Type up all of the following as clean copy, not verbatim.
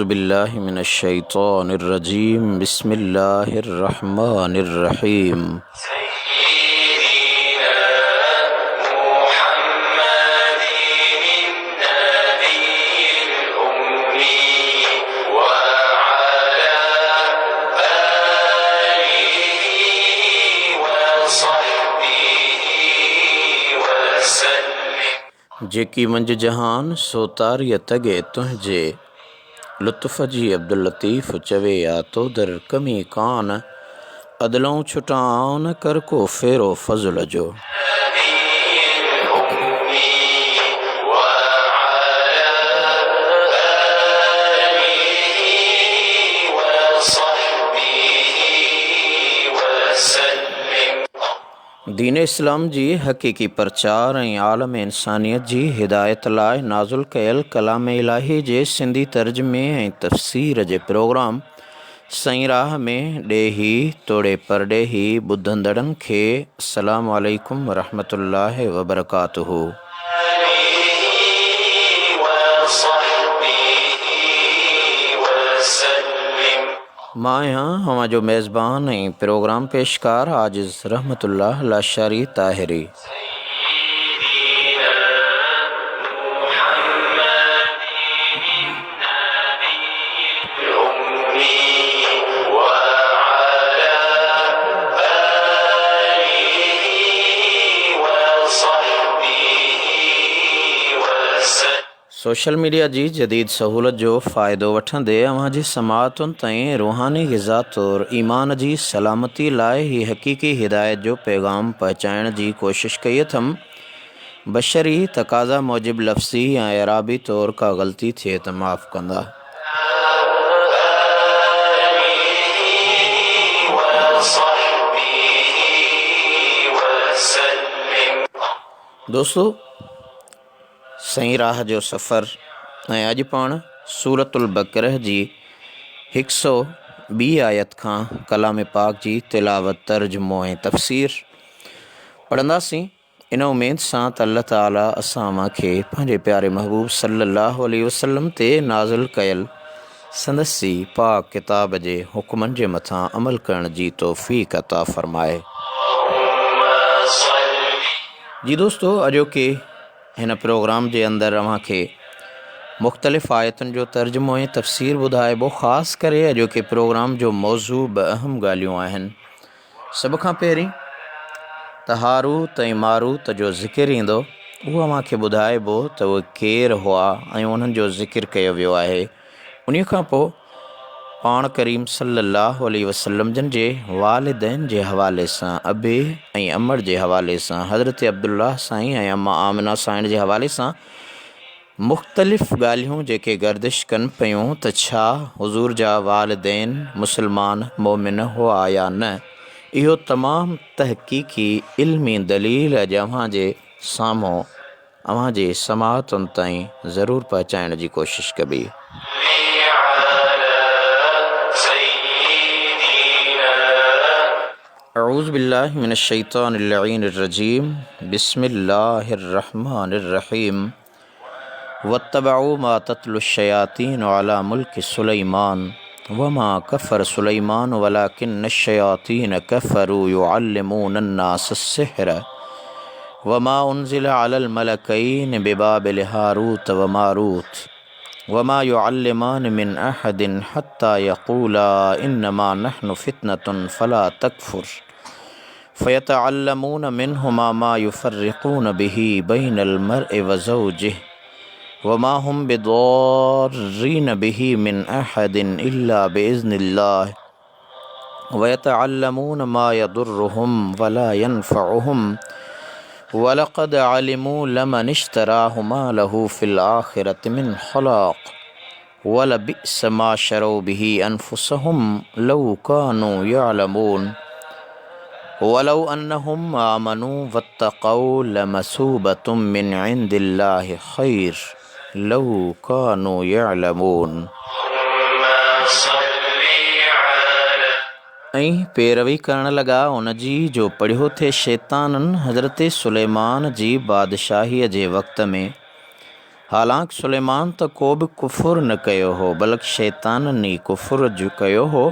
अऊज़ु बिल्लाहि मिनश्शैतानिर्रजीम बिस्मिल्लाहिर्रहमानिर्रहीम। जेकी मंज जहान सोतारिय तगे तुंहिंजे लुत्फ़ जी अब्दुल लतीफ़ चवे या तो दर कमी कान अदलों छुटान कर को फेरो फज़ल जो। दीन इस्लाम जी हक़ीक़ी प्रचार ऐं आलम इंसानियत जी हिदायत लाइ नाज़ुल कयल कलाम इलाही जे सिंधी तर्जुमे ऐं तफ़सीर जे प्रोग्राम सईं राह में ॾेही तोड़े परॾेही ॿुधंदड़नि खे अस्सलामु अलैकुम वरहमतुल्लाहि वबरकातुहू। मां आहियां हवा जो मेज़बान ऐं प्रोग्राम पेशकार आजिज़ रहमतुल्लाह लाशारी ताहिरी। सोशल मीडिया जी जदीद सहूलत जो फ़ाइदो वठंदे अव्हां जी समाअतुनि ताईं रूहानी ग़िज़ा तौरु ईमान जी सलामती लाइ ही हक़ीक़ी हिदायत जो पैगाम पहुचाइण जी कोशिश कई अथमि। बशरी तक़ाज़ा मूजिब लफ़्ज़ी या एराबी तौरु का ग़लती थिए त माफ़ कंदा। दोस्तों, सईं राह जो सफ़र ऐं अॼु पाण सूरतुल बक़रह जी 102 आयत खां कलाम पाक जी तिलावत तर्जुमो ऐं तफ़सीर पढ़ंदासीं इन उमेद सां त अल्लाह ताला असां खे पंहिंजे प्यारे महबूब सल्लल्लाहु अलैहि वसल्लम ते नाज़िल कयल संदसी पाक किताब जे हुक्मनि जे मथां अमल करण जी तौफ़ीक़ अता फ़रमाए। जी दोस्तों, अॼोके हिन प्रोग्राम जे अंदरि अव्हांखे मुख़्तलिफ़ आयतुनि जो तर्जुमो ऐं तफ़सीर ॿुधाइबो। ख़ासि करे अॼोके प्रोग्राम जो मौज़ू ॿ अहम ॻाल्हियूं आहिनि। सभ खां पहिरीं त हारूत ऐं मारूत जो ज़िकिर ईंदो, उहो अव्हांखे ॿुधाइबो त उहे केरु हुआ ऐं उन्हनि जो ज़िकिर कयो वियो आहे। उन खां पोइ पाण करीम सल्लल्लाहु अलैहि वसल्लम जन जे वालिदैन जे हवाले सां अबे ऐं अमर जे हवाले सां हज़रत अब्दुल्लाह साईं ऐं अम्मा आमिना साईं जे हवाले सां मुख़्तलिफ़ ॻाल्हियूं जेके गर्दिश कनि पियूं त छा हुज़ूर जा वालिदैन मुस्लमान मोमिन हुआ या न। इहो तमामु तहक़ीक़ी इल्मी दलील अॼु अव्हांजे साम्हूं अव्हांजे समाअतुनि ताईं ज़रूरु पहुचाइण जी कोशिशि कबी। अऊज़ु बिल्लाहि मिनश्शैतानिर्रजीम बिस्मिल्लाहिर्रहमानिर्रहीम। वत्तबऊ मा तत्लुश्शयातीन अला मुल्कि सुलैमान वमा कफ़र सुलैमान वलाकिन्नश्शयातीन कफ़रू युअल्लिमूनन्नास अस्सिह्र वमा उन्ज़िल अलल मलकैनि बिबाबिल हारूत व मारूत वमा युअल्लिमान मिन अहदिन हत्ता यक़ूला इन्नमा नहनु फ़ितनतुन फ़ला तकफ़ुर फ़यतअल्लमून मिन्हुमा मा युफ़र्रिक़ून बिही बैनल मर्इ व ज़ौजिहि वमा हुम बिदॉर्रीन बिही मिन अहदिन इल्ला बिइज़्निल्लाह वयतअल्लमून मा यदुर्रुहुम वला यनफ़उहुम वलक़द अलिमू लमन इश्तराहु मा लहू फ़िल आख़िरति मिन ख़लाक़ वलबिअस मा शरौ बिही अनफ़ुसहुम लौ कानू यअलमून वलौ अन्नहुम आमनू वत्तक़ौ लमसूबतुम मिन इंदिल्लाहि ख़ैर लौ कानू यअलमून। ऐं पैरवी करण लॻा उन जी जो पढ़ियो थिए शैताननि हज़रत सुलेमान जी बादशाहीअ जे वक़्त में हालांकि सुलेमान त को बि कुफुर न कयो हो, बल्कि शैताननि ई कुफुर जो कयो हो,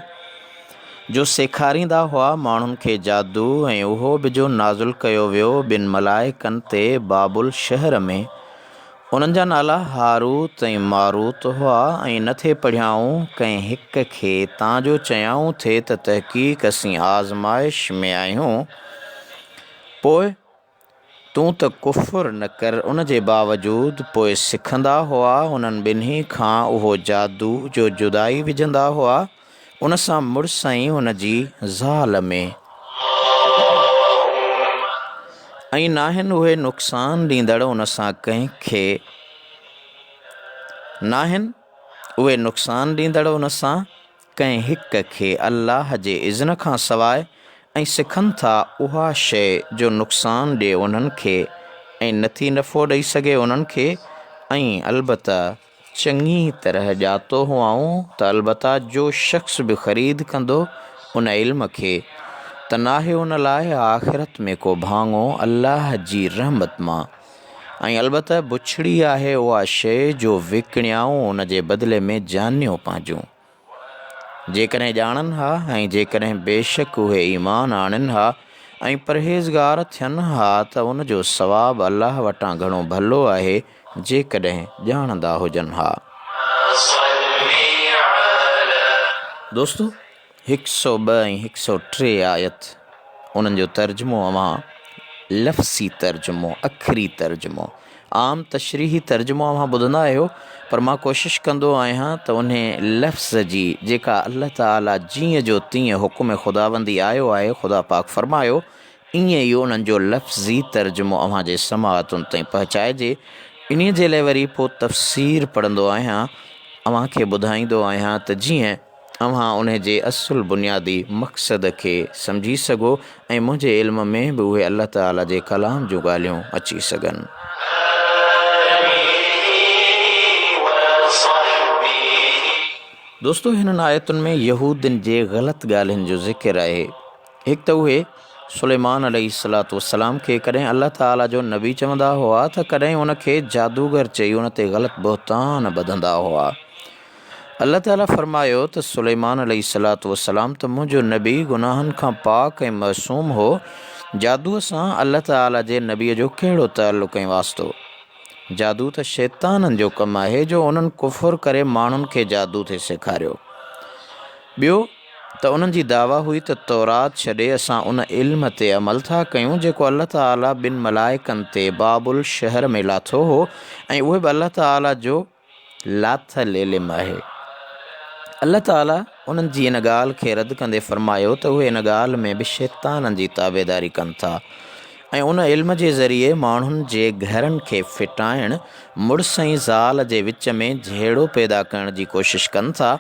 जो सेखारींदा हुआ माण्हुनि खे जादू, ऐं उहो बि जो नाज़ुल कयो वियो ॿिनि मलाइकनि ते बाबुल शहर में। उन्हनि जा नाला हारूत ऐं मारूत हुआ, ऐं न थे पढ़ियाऊं कंहिं हिक खे तां जो चयाऊं थिए त तहक़ीक़ असीं आज़माइश में आहियूं, पोइ तूं त कुफुर न कर। उन जे बावजूद पोइ सिखंदा हुआ उन्हनि ॿिन्ही खां उहो जादू जो जुदाई विझंदा हुआ उन सां मुड़ुस ऐं उन जी ज़ाल में, ऐं नाहिनि उहे नुक़सान ॾींदड़ उन सां कंहिंखे, नाहिनि उहे नुक़सान ॾींदड़ उन सां कंहिं हिक खे अल्लाह जे इज़्न खां सवाइ, ऐं सिखनि था उहा शइ जो नुक़सान ॾिए उन्हनि खे ऐं नथी नफ़ो ॾेई सघे उन्हनि खे। ऐं अलबत्ता चङी तरह ॼातो हुआऊं त अलबत्ता जो शख़्स बि ख़रीद कंदो उन इल्म खे त नाहे उन लाइ आख़िरत में को भाङो अल्लाह जी रहमत मां, ऐं अलबत्ता बुछड़ी आहे उहा शइ जो विकिणियाऊं उन जे बदिले में जानियो पंहिंजूं। जेकॾहिं ॼाणनि हा ऐं जेकॾहिं बेशक उहे ईमान आणनि हा ऐं परहेज़गार थियनि हा त उन जो सवाबु अल्लाह वटां घणो भलो आहे, जेकॾहिं ॼाणंदा हुजनि हा। दोस्तो, 102 ऐं 103 आयत उन्हनि जो तर्जुमो अवां लफ़्ज़ी तर्जुमो, अखरी तर्जुमो, आम तशरीही तर्जुमो अवां ॿुधंदा आहियो, पर मां कोशिशि कंदो आहियां त उन लफ़्ज़ जी जेका अल्लाह ताला जीअं जो तीअं हुकुम ख़ुदाबंदी आयो आहे, ख़ुदा पाक फरमायो, ईअं ई उन्हनि जो लफ़्ज़ी तर्जुमो अव्हां जे समाअतुनि ताईं पहुचाइजे। इन जे लाइ वरी पोइ तफ़सीर पढ़ंदो आहियां, अव्हां खे ॿुधाईंदो आहियां त जीअं अव्हां उन जे असुल बुनियादी मक़सद खे सम्झी सघो ऐं मुंहिंजे इल्म में बि उहे अल्लाह ताला जे कलाम जूं ॻाल्हियूं अची सघनि। दोस्तो, हिननि आयतुनि में यहूदियुनि जे ग़लति ॻाल्हियुनि जो ज़िक्र आहे। हिकु त उहे सुलेमान अलैहिस्सलातु वस्सलाम खे कॾहिं अल्लाह ताला जो नबी चवंदा हुआ त कॾहिं उन खे जादूगर चई उन ते ग़लति बहतान ॿधंदा हुआ। अल्लाह ताला फरमायो त सुलेमान अलैहिस्सलातु वस्सलाम त मुंहिंजो नबी गुनाहनि खां पाक ऐं मासूम हो, जादूअ सां अल्लाह ताला जे नबीअ जो कहिड़ो ताल्लुक़ ऐं वास्तो। जादू त शैताननि जो कमु आहे जो उन्हनि कुफुर करे माण्हुनि खे जादू थे सेखारियो। ॿियो त उन्हनि जी दावा हुई त तौरात छॾे असां उन इल्म ते अमल था कयूं जेको अल्लाह ताला ॿिनि मलाइकनि ते बाबुल शहर में लाथो हो, ऐं उहे बि अल्लाह ताला जो लाथल इल्म आहे। अल्लाह ताला उन्हनि जी इन ॻाल्हि खे रद्द कंदे फरमायो त उहे इन ॻाल्हि में बि शैताननि जी ताबेदारी कनि था ऐं उन इल्म जे ज़रिए माण्हुनि जे घरनि खे फिटाइण, मुड़ुस ऐं ज़ाल जे विच में झेड़ो पैदा करण जी कोशिशि कनि था,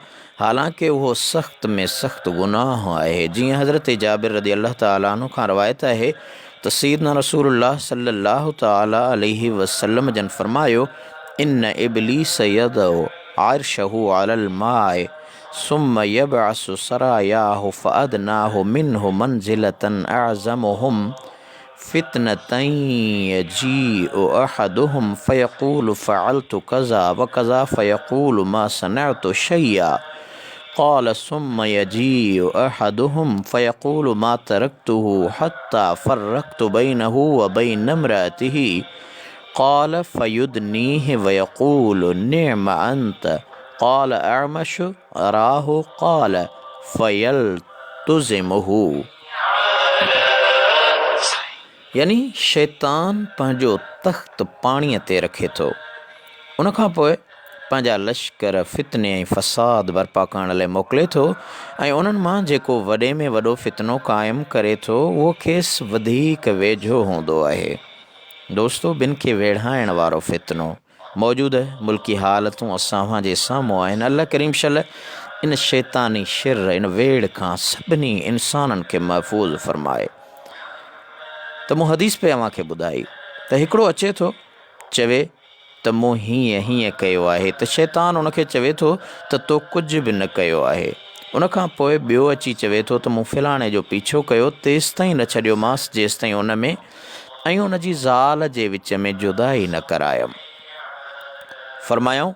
हालांकि उहो सख़्त में सख़्तु गुनाह आहे। जीअं हज़रत जाबिर रज़ी अल्लाह ताला अन्हु खां रवायत आहे त सैयदना रसूलुल्लाह सल्लल्लाहु ताला अलैहि वसल्लम जन फरमायो, इन इब्लीस यदउ अर्शहु अलल माए सुम्म यबअसु सरायाहु फअदनाहु मिन्हु मंजिलतन अअज़मुहुम फितनतन यजीउ अहदुहुम फयक़ूलु फ़अलतु कज़ा व कज़ा फयक़ूलु मा सनअतु शय्या क़ाल सुम्म यजीउ अहदुहुम फयक़ूलु मा तरक्तुहु हत्ता फ़र्रक़तु बैनहु व बैन इम्रअतिही क़ाल फयुदनीहि वयक़ूलु निअम अंत क़ाल अअमश अराहु क़ाल फयल्तुज़िमुहु। यानी शैतान पंहिंजो तख़्त पाणीअ ते रखे थो, उनखां पोइ पंहिंजा लश्कर फितने ऐं फ़साद बर्पा करण लाइ मोकिले थो, ऐं उन्हनि मां जेको वॾे में वॾो फितनो क़ाइमु करे थो उहो खेसि वधीक वेझो हूंदो आहे। दोस्तो, ॿिनि खे वेढ़ाइण वारो फितनो मौजूदु मुल्की हालतूं असां जे साम्हूं आहिनि। अल्लाह करीम शल इन शैतानी शिर, इन वेड़ खां सभिनी इंसाननि खे महफ़ूज़ फरमाए। त मूं हदीस पे अव्हां खे ॿुधाई त हिकिड़ो अचे थो चवे त मूं हीअं कयो आहे, त शैतान उनखे चवे थो त तो कुझु बि न कयो आहे। उनखां पोइ ॿियो अची चवे थो त मूं फ़लाणे जो पीछो कयो, तेसि ताईं न छॾियोमांसि जेसि ताईं उन में ऐं उन जी ज़ाल जे विच में जुदाई न करायमि। फरमायूं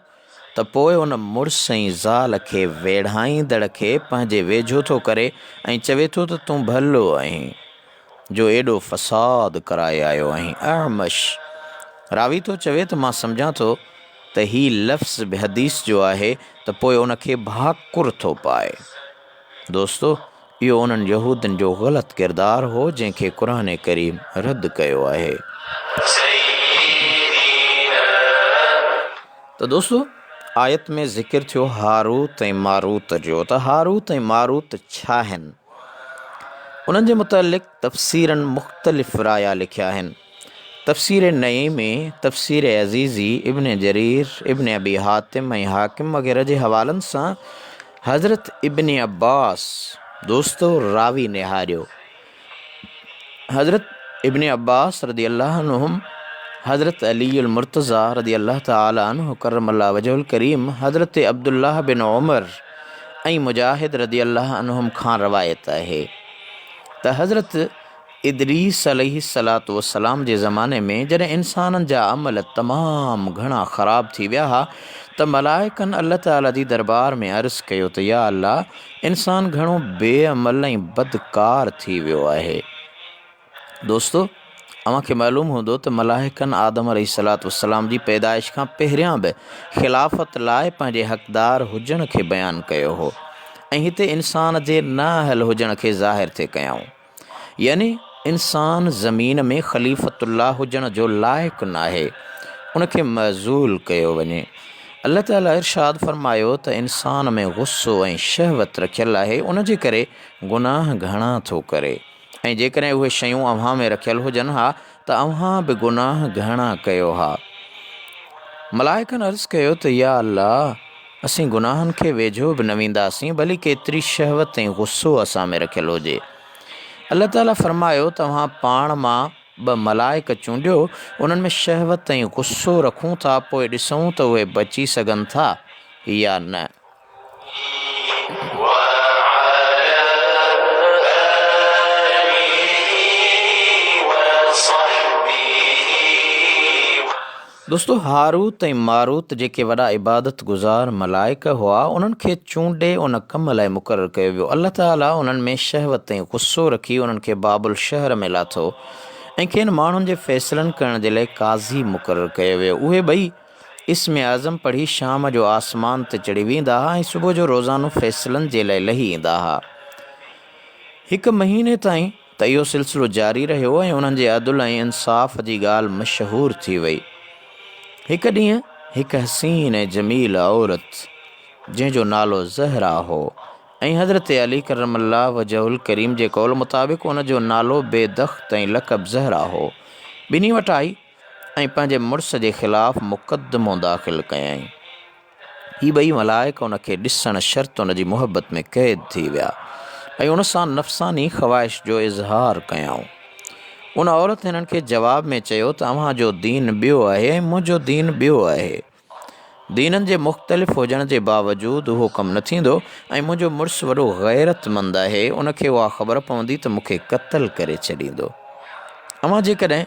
त पोइ उन मुड़ुस ऐं ज़ाल खे वेढ़ाईंदड़ खे पंहिंजे वेझो थो करे ऐं चवे थो त तूं भलो आहीं जो एॾो फ़साद कराए आयो आहीं। अहमश रावी थो चवे त मां सम्झां थो त ही लफ़्ज़ बि हदीस जो आहे त पोइ उनखे भाकुर थो पाए। दोस्तो, इहो उन्हनि यहूदनि जो ग़लति किरदारु हो जंहिंखे क़ुर करीम रद्द कयो आहे। त दोस्तो, आयत में ज़िक्र थियो हारूत ऐं मारूत जो। त हारूत ऐं मारूत छा आहिनि? उन्हनि जे मुतालिक़ तफ़सीरनि मुख़्तलिफ़ राया लिखिया आहिनि। तफ़सीर नई में तफ़सीर अज़ीज़ी, इब्न जरीर, इब्न अबी हातिम ऐं हाकिम वग़ैरह जे हवालनि सां हज़रत इब्न अब्बास दोस्तो रावी निहारियो। हज़रत इब्न अब्बास रदी अल्लाह अन्हुम, हज़रत अलीउल मुर्तज़ा रदी अल्लाह ताला अन्हु करमल्लाह वजहुल करीम, हज़रत अब्दुल्लाह बिन उमर ऐं मुजाहिद रदी अल्लाह अन्हुम खां रवायत आहे त हज़रत इदरीस अलैहिस्सलातु वस्सलाम जे ज़माने में जॾहिं इंसाननि जा अमल तमामु घणा ख़राब थी विया हुआ त मलाइकनि अल्लाह ताला जी दरबार में अर्ज़ु कयो त या अल्लाह, इंसान घणो बेअमल ऐं बदकार थी वियो आहे। दोस्तो, अव्हांखे मालूम हूंदो त मलाइकनि आदम अलैहिस्सलातु वस्सलाम जी पैदाइश खां पहिरियां बि ख़िलाफ़त लाइ पंहिंजे हक़दार हुजण खे बयानु कयो हो ऐं हिते इंसान जे नाअहल हुजण खे ज़ाहिर थे कयाऊं, यानी इंसान ज़मीन में ख़लीफ़तुल्लाह हुजण जो लाइक़ु नाहे, उनखे मज़ूल कयो वञे। अल्लाह ताला इरशाद फरमायो त इंसान में गुस्सो ऐं शहवत रखियल आहे, उन जे करे गुनाह घणा थो करे, ऐं जेकॾहिं उहे शयूं अव्हां में रखियल हुजनि हा त अव्हां बि गुनाह घणा कयो हा। मलाइकनि अर्ज़ु कयो त या अल्लाह, असीं गुनाहनि खे वेझो बि न वेंदासीं, भली केतिरी शहवत ऐं गुस्सो असां में रखियल हुजे। अल्लाह ताला फरमायो तव्हां पाण मां ॿ मलाइक चूंडियो, उन्हनि में शहवत ऐं गुस्सो रखूं था, पोइ ॾिसूं त उहे बची सघनि था या न। दोस्तो, हारूत ऐं मारूत जेके वॾा इबादत गुज़ार मलाइक हुआ, उन्हनि खे चूंडे उन कम लाइ मुक़ररु कयो वियो। अल्लाह ताला उन्हनि में शहवत ऐं गुस्सो रखी उन्हनि खे बाबुल शहर में लाथो ऐं खेनि माण्हुनि जे फ़ैसिलनि करण जे लाइ काज़ी मुक़ररु कयो वियो। उहे ॿई इस्म आज़म पढ़ी शाम जो आसमान ते चढ़ी वेंदा हुआ ऐं सुबुह जो रोज़ानो फ़ैसिलनि जे लाइ लही ईंदा हुआ। हिकु महीने ताईं त इहो सिलसिलो जारी रहियो ऐं उन्हनि जे अदल ऐं इंसाफ़ जी ॻाल्हि मशहूरु थी वई। हिकु ॾींहुं हिकु हसीन ऐं जमील औरत जंहिंजो नालो ज़हरा हो ऐं हज़रत अली करमल्लाह वजहुल करीम जे कौल मुताबिक़ उनजो नालो बेदख़्त ऐं लक़ब ज़हरा हो, ॿिन्ही वटि आई ऐं पंहिंजे मुड़ुस जे ख़िलाफ़ु मुक़दमो दाख़िल कयईं। ही ॿई मलाइक उनखे ॾिसण शर्त उन जी मुहबत में क़ैद थी विया ऐं उन सां नफ़्सानी ख़वाहिश जो इज़हार कयाऊं। उन औरत हिननि खे जवाब में चयो त अव्हांजो दीन ॿियो आहे ऐं मुंहिंजो दीन ॿियो आहे। दीननि जे मुख़्तलिफ़ हुजण जे बावजूदु उहो कमु न थींदो ऐं मुंहिंजो मुड़ुसु वॾो ग़ैरतमंद आहे, उनखे उहा ख़बर पवंदी त मूंखे क़त्ल करे छॾींदो। अव्हां जेकॾहिं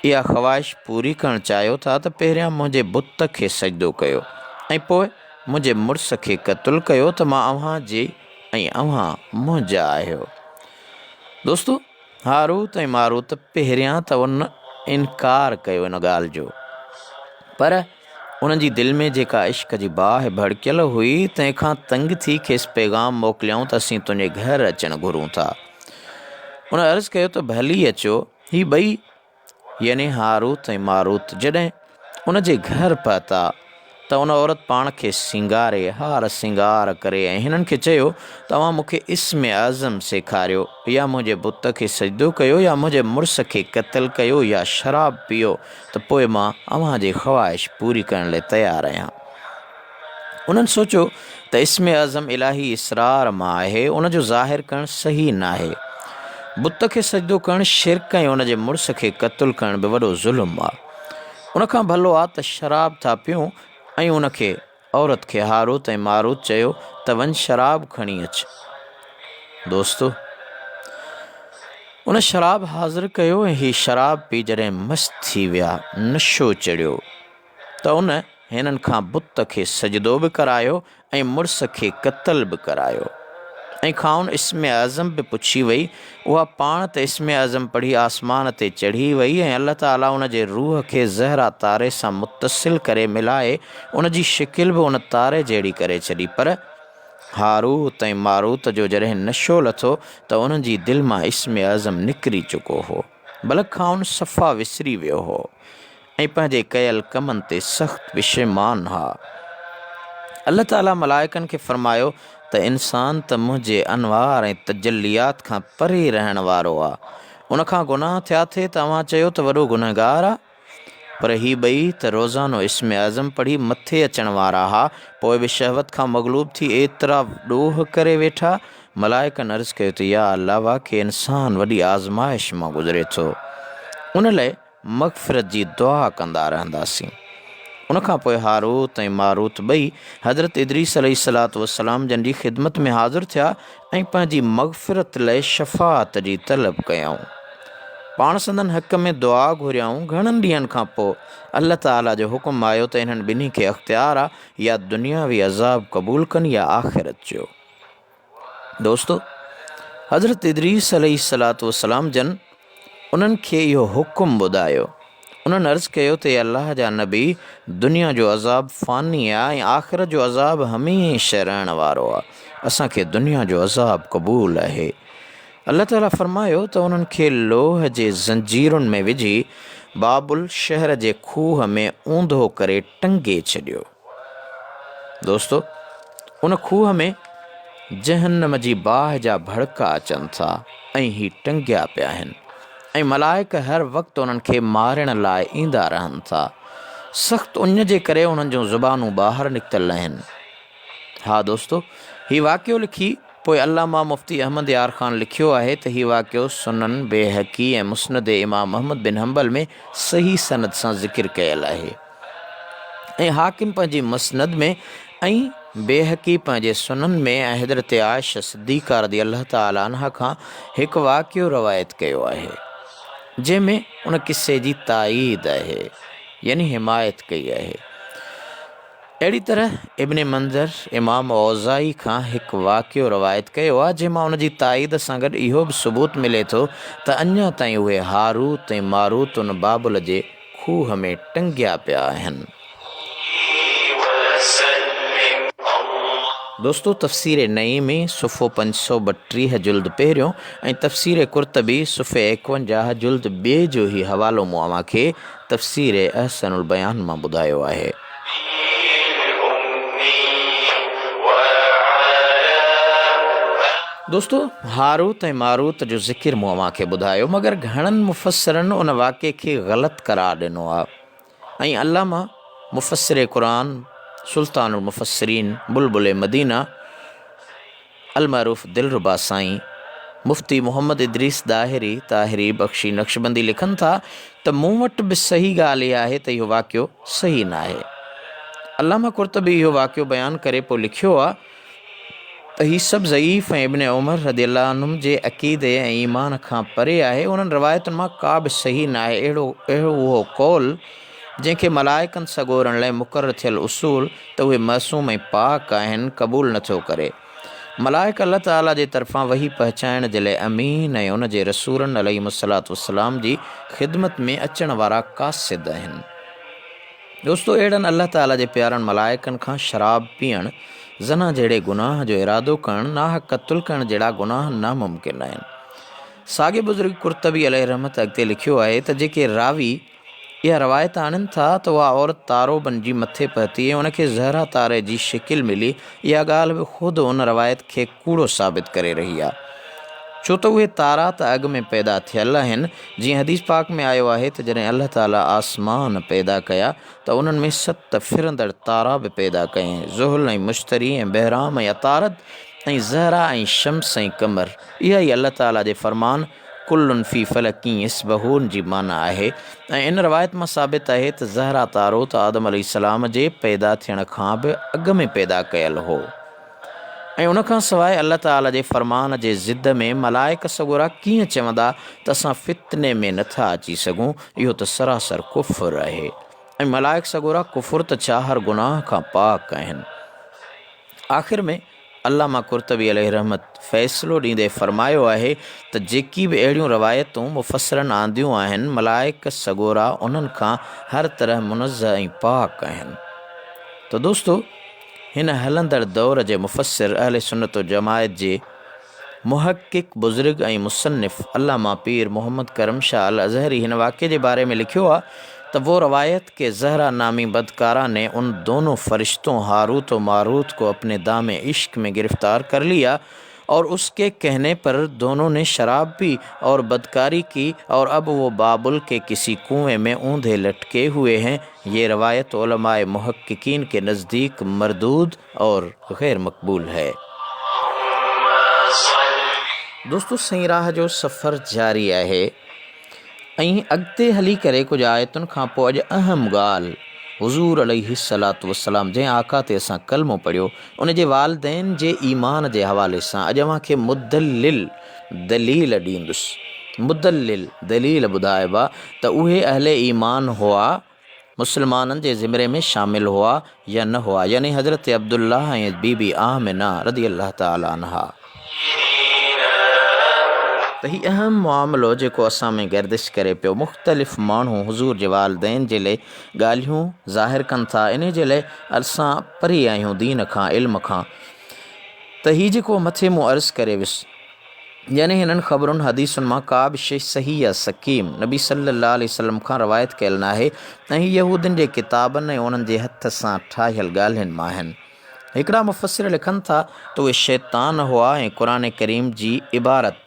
इहा ख़वाहिश पूरी करणु चाहियो था त पहिरियां मुंहिंजे बुत खे सजदो कयो ऐं पोइ मुंहिंजे मुड़ुस खे क़त्ल कयो त मां अव्हां जी ऐं अव्हां मुंहिंजा आहियो। दोस्तो, हारूत ऐं मारूत पहिरियां त उन इनकार कयो इन ॻाल्हि जो, पर उन्हनि जी दिलि में जेका इश्क जी बाहि भड़कियल हुई, तंहिंखां तंग थी खेसि पैगाम मोकिलियऊं त असीं तुंहिंजे घर अचणु घुरूं था। उन अर्ज़ु कयो त भली अचो। ही ॿई यानी हारूत ऐं मारूत जॾहिं उन जे घर पहुता त उन औरत पाण खे सिंगारे हार सिंगार करे ऐं हिननि खे चयो तव्हां मूंखे इस्म आज़म सेखारियो, या मुंहिंजे बुत खे सजदो कयो, या मुंहिंजे मुड़ुस खे क़त्ल कयो, या शराब पीओ, त पोइ मां अव्हांजी ख़वाहिश पूरी करण लाइ तयारु आहियां। उन्हनि सोचियो त इस्म आज़म इलाही इसरार मां आहे, उनजो ज़ाहिर करणु सही न आहे। बुत खे सजदो करणु शिरक ऐं उन जे मुड़ुस खे क़त्ल करणु बि वॾो ज़ुल्म आहे। उनखां भलो आहे त शराब था पियूं ऐं उनखे औरत खे हारूत ऐं मारूत चयो त वञ शराब खणी अच। दोस्तो, उन शराब हाज़िर कयो ऐं हीअ शराब पी जॾहिं मस्तु थी विया, नशो चढ़ियो, त उन हिननि खां बुत खे सजदो बि करायो ऐं मुड़ुस खे क़त्ल बि करायो। ऐं खाउन इस्म आज़म बि पुछी वई। उहा पाण त इस्म आज़म पढ़ी आसमान ते चढ़ी वई ऐं अल्लाह ताला उन जे रूह खे ज़हरा तारे सां मुतसिल करे मिलाए उन जी शिकिल बि उन तारे जहिड़ी करे छॾी। पर हारूत ऐं मारूत जो जॾहिं नशो लथो त उन्हनि जी दिलि मां इस्म आज़म निकिरी चुको हो। बल्कि खाउन सफ़ा विसरी वियो हो ऐं पंहिंजे कयल कमनि ते सख़्तु विशेमान हा। अल्लाह ताला मलाइकनि खे फरमायो त इंसान त मुंहिंजे अनवार ऐं तजलियात खां परे रहण वारो आहे। उनखां गुनाह थिया थिए त तव्हां चयो त वॾो गुनहगार आहे। पर ही ॿई त रोज़ानो इस्म आज़म पढ़ी मथे अचण वारा हा, पोइ बि शहवत खां मग़लूब थी एतिरा ॾोह करे वेठा। मलाइकनि अर्ज़ु कयो त या अल्लाह, वाक़ई इंसान वॾी आज़माइश मां गुज़रे थो, उन लाइ मग़फ़िरत जी दुआ कंदा रहंदासीं। उनखां पोइ हारूत ऐं मारूत ॿई हज़रत इदरीस अलैहिस्सलातु वस्सलाम जन जी ख़िदमत में हाज़िर थिया ऐं पंहिंजी मग़फ़िरत लाइ शफ़ाअत जी तलब कयऊं। पाण संदन हक़ में दुआ घुरियाऊं। घणनि ॾींहंनि खां पोइ अल्लाह ताला जो हुकुम आयो त इन्हनि ॿिन्ही खे अख़्तियार आहे या दुनियावी अज़ाब क़बूल कनि या आख़िरत जो। दोस्तो, हज़रत इदरीस अलैहिस्सलातु वस्सलाम जन उन्हनि खे इहो हुकुम ॿुधायो। उन्हनि अर्ज़ु कयो त अल्लाह जा नबी, दुनिया जो अज़ाब फ़ानी आहे ऐं आख़िरत जो अज़ाब हमेशह रहण वारो आहे। असांखे दुनिया जो अज़ाब क़बूल आहे। अल्लाह ताला फरमायो त उन्हनि खे लोह जे ज़ंजीरुनि में विझी बाबुल शहर जे खूह में ऊंधो करे टंगे छॾियो। दोस्तो, उन खूह में जहन्नम जी बाहि जा भड़का अचनि था ऐं ही टंगिया पिया आहिनि ऐं मलाइक हर वक़्तु उन्हनि खे मारण लाइ ईंदा रहनि था। सख़्तु उन जे करे उन्हनि जूं ज़ुबानूं ॿाहिरि निकितल आहिनि। हा दोस्तो, हीउ वाक़ियो लिखी पोइ अल्लामा मुफ़्ती अहमद यार ख़ान लिखियो आहे त हीउ वाक़ियो सुनन, बेहक़ी ऐं मुस्नद इमाम अहमद बिन हंबल में सही सनद सां ज़िक्र कयल आहे ऐं हाकिम पंहिंजी मुस्नद में ऐं बेहक़ी पंहिंजे सुनन में ऐं हज़रत आयशा सिद्दीक़ा रज़ी अल्लाह ताला अन्हा खां हिकु वाक़ियो रवायत कयो आहे जंहिंमें उन किस्से जी ताईद आहे, यानी हिमायत कई आहे। अहिड़ी तरह इब्न मंज़र इमाम औज़ाई खां हिकु वाक़ियो रवायत कयो आहे जंहिंमां उन जी ताईद सां गॾु इहो बि सबूत मिले थो त अञा ताईं उहे हारूत ऐं मारूत उन बाबुल जे खूह में टंगिया पिया आहिनि। दोस्तो, तफ़सीर नई में सुफ़ो 532 जुल्द पहिरियों ऐं तफ़सीर कुर्तबी सुफ़े 51 जुल्द ॿिए जो ई हवालो मूं अव्हां खे तफ़सीर अहसनुल बयान मां ॿुधायो आहे। दोस्तो, हारूत ऐं मारूत जो ज़िक्र मूं अव्हां खे ॿुधायो, मगर घणनि मुफ़स्सिरनि उन वाक़े खे ग़लति करार ॾिनो आहे ऐं अल्लामा मुफ़स्सिर क़ुरान सुल्तानुल मुफ़स्सिरीन बुलबुल मदीना अलमरूफ़ दिलरुबा साईं मुफ़्ती मोहम्मद इदरीस ताहिरी बख़्शी नक्शबंदी लिखनि था त मूं वटि बि सही ॻाल्हि इहा आहे त इहो वाक़ियो सही न आहे। अल्लामा कुर्तबी इहो वाक़ियो बयानु करे पोइ लिखियो आहे त हीउ सभु ज़ईफ़ ऐं इब्न उमर रज़ियल्लाहु अन्हुम जे अक़ीदे ऐं ईमान खां परे आहे। उन्हनि रवायतुनि मां का बि सही न आहे। अहिड़ो उहो कौल जंहिंखे मलाइकनि सां ॻोल्हण लाइ मुक़ररु थियल उसूल त उहे मासूम ऐं पाक आहिनि क़बूल नथो करे। मलाइक अल्लाह ताला जे तरफ़ां वही पहचाइण जे लाइ अमीन ऐं उन जे रसूलनि अलैहिमुस्सलातु वस्सलाम जी ख़िदमत में अचण वारा क़ासिद आहिनि। दोस्तो, अहिड़नि अल्लाह ताला जे प्यारनि मलाइकनि खां शराब पीअण, ज़ना जहिड़े गुनाह जो इरादो करणु, नाहक क़त्ल करण जहिड़ा गुनाह नामुमकिन आहिनि। साॻे बुज़ुर्ग कुर्तबी अलैहि रहमत अॻिते लिखियो आहे त जेके रावी इहा रवायत आणनि था त उहा औरत तारो बणिजी मथे पहुती ऐं उनखे ज़हरा तारे जी शिकिल मिली, इहा ॻाल्हि बि ख़ुदि उन रवायत खे कूड़ो साबित करे रही आहे, छो त उहे तारा त अॻु में पैदा थियल आहिनि। जीअं हदीस पाक में आयो आहे त जॾहिं अल्लाह ताला आसमान पैदा कया त उन्हनि में 7 फिरंदड़ तारा बि पैदा कयईं, ज़ुहल ऐं मुश्तरी ऐं बहराम ऐं अतारद ऐं ज़हरा ऐं शम्स ऐं कमर। इहा ई अल्लाह ताला जे फ़रमान कुल्लुन फ़ी फ़लकिन यसबहून जी माना आहे ऐं इन रवायत मां साबित आहे त ज़हरा तारो त आदम अलैहिस्सलाम जे पैदा थियण खां बि अॻु में पैदा कयल हो ऐं उनखां सवाइ अल्लाह ताला जे फ़रमान जे ज़िद में मलाइक सगोरा कीअं चवंदा त असां फितने में नथा अची सघूं, इहो त सरासर कुफ़्र आहे। ऐं मलाइक सगोरा कुफुर त छा हर गुनाह खां पाक आहिनि। आख़िर में अल्लामा कुर्तबी अलैहि रहमत फ़ैसिलो ॾींदे फ़रमायो आहे त जेकी बि अहिड़ियूं रवायतूं मुफ़सरनि आंदियूं आहिनि, मलाइक सगोरा उन्हनि खां हर तरह मुनज़्ज़ह ऐं पाक आहिनि। त दोस्तो, हिन हलंदड़ दौर जे मुफ़सिर अहले सुन्नत व जमायत जे मुहक़िक़ बुज़ुर्ग ऐं मुसन्निफ़ अल्लामा पीर मोहम्मद करम शाह अल अज़हरी हिन वाक़े जे बारे में लिखियो आहे त वो रवायत के ज़हरा नामी बदकारा ने उन दोनों फरिश्तों हारूत व मारूत को अपने दामे इश्क में गिरफ़्तार कर लिया और उसके कहने पर दोनों ने शराब पी और बदकारी की और अब वो बाबुल के किसी कुएं में ऊंधे लटके हुए हैं। ये रवायत उलमाए मुहक्किकीन के नज़दीक मरदूद और गैर मकबूल है। दोस्तों, सही राह जो सफ़र जारी आहे ऐं अॻिते हली करे कुझु आयतुनि खां पोइ अॼु अहम ॻाल्हि हुज़ूर अलैहिस्सलातु वस्सलाम जंहिं आका ते असां कलमो पढ़ियो उन जे वालिदैन जे ईमान जे हवाले सां अॼु अव्हांखे मुदल्लिल दलील ॾींदुसि। मुदल्लिल दलील ॿुधाइबा त उहे अहले ईमान हुआ, मुस्लमाननि जे ज़िमरे में शामिल हुआ या न हुआ, यानी हज़रत अब्दुल्लाह ऐं बीबी आमिना रज़ी अल्लाह ताला अन्हा। त हीउ अहम मामिलो जेको असां में गर्दिश करे पियो, मुख़्तलिफ़ माण्हू हुज़ूर जे वालिदैन जे लाइ ॻाल्हियूं ज़ाहिर कनि था, इन जे लाइ असां परे आहियूं दीन खां, इल्म खां। त हीउ जेको मथे मूं अर्ज़ु करे वियुसि, यानी हिननि ख़बरुनि हदीसुनि मां का बि शइ सही या सकीम नबी सल्लल्लाहु अलैहि वसल्लम खां रवायत कयल न आहे ऐं हीअ यहूदियुनि जे किताबनि ऐं उन्हनि जे हथ सां ठाहियल ॻाल्हियुनि मां आहिनि। हिकिड़ा मुफ़सिर लिखनि था त उहे शैतान हुआ ऐं क़ुर करीम जी इबारत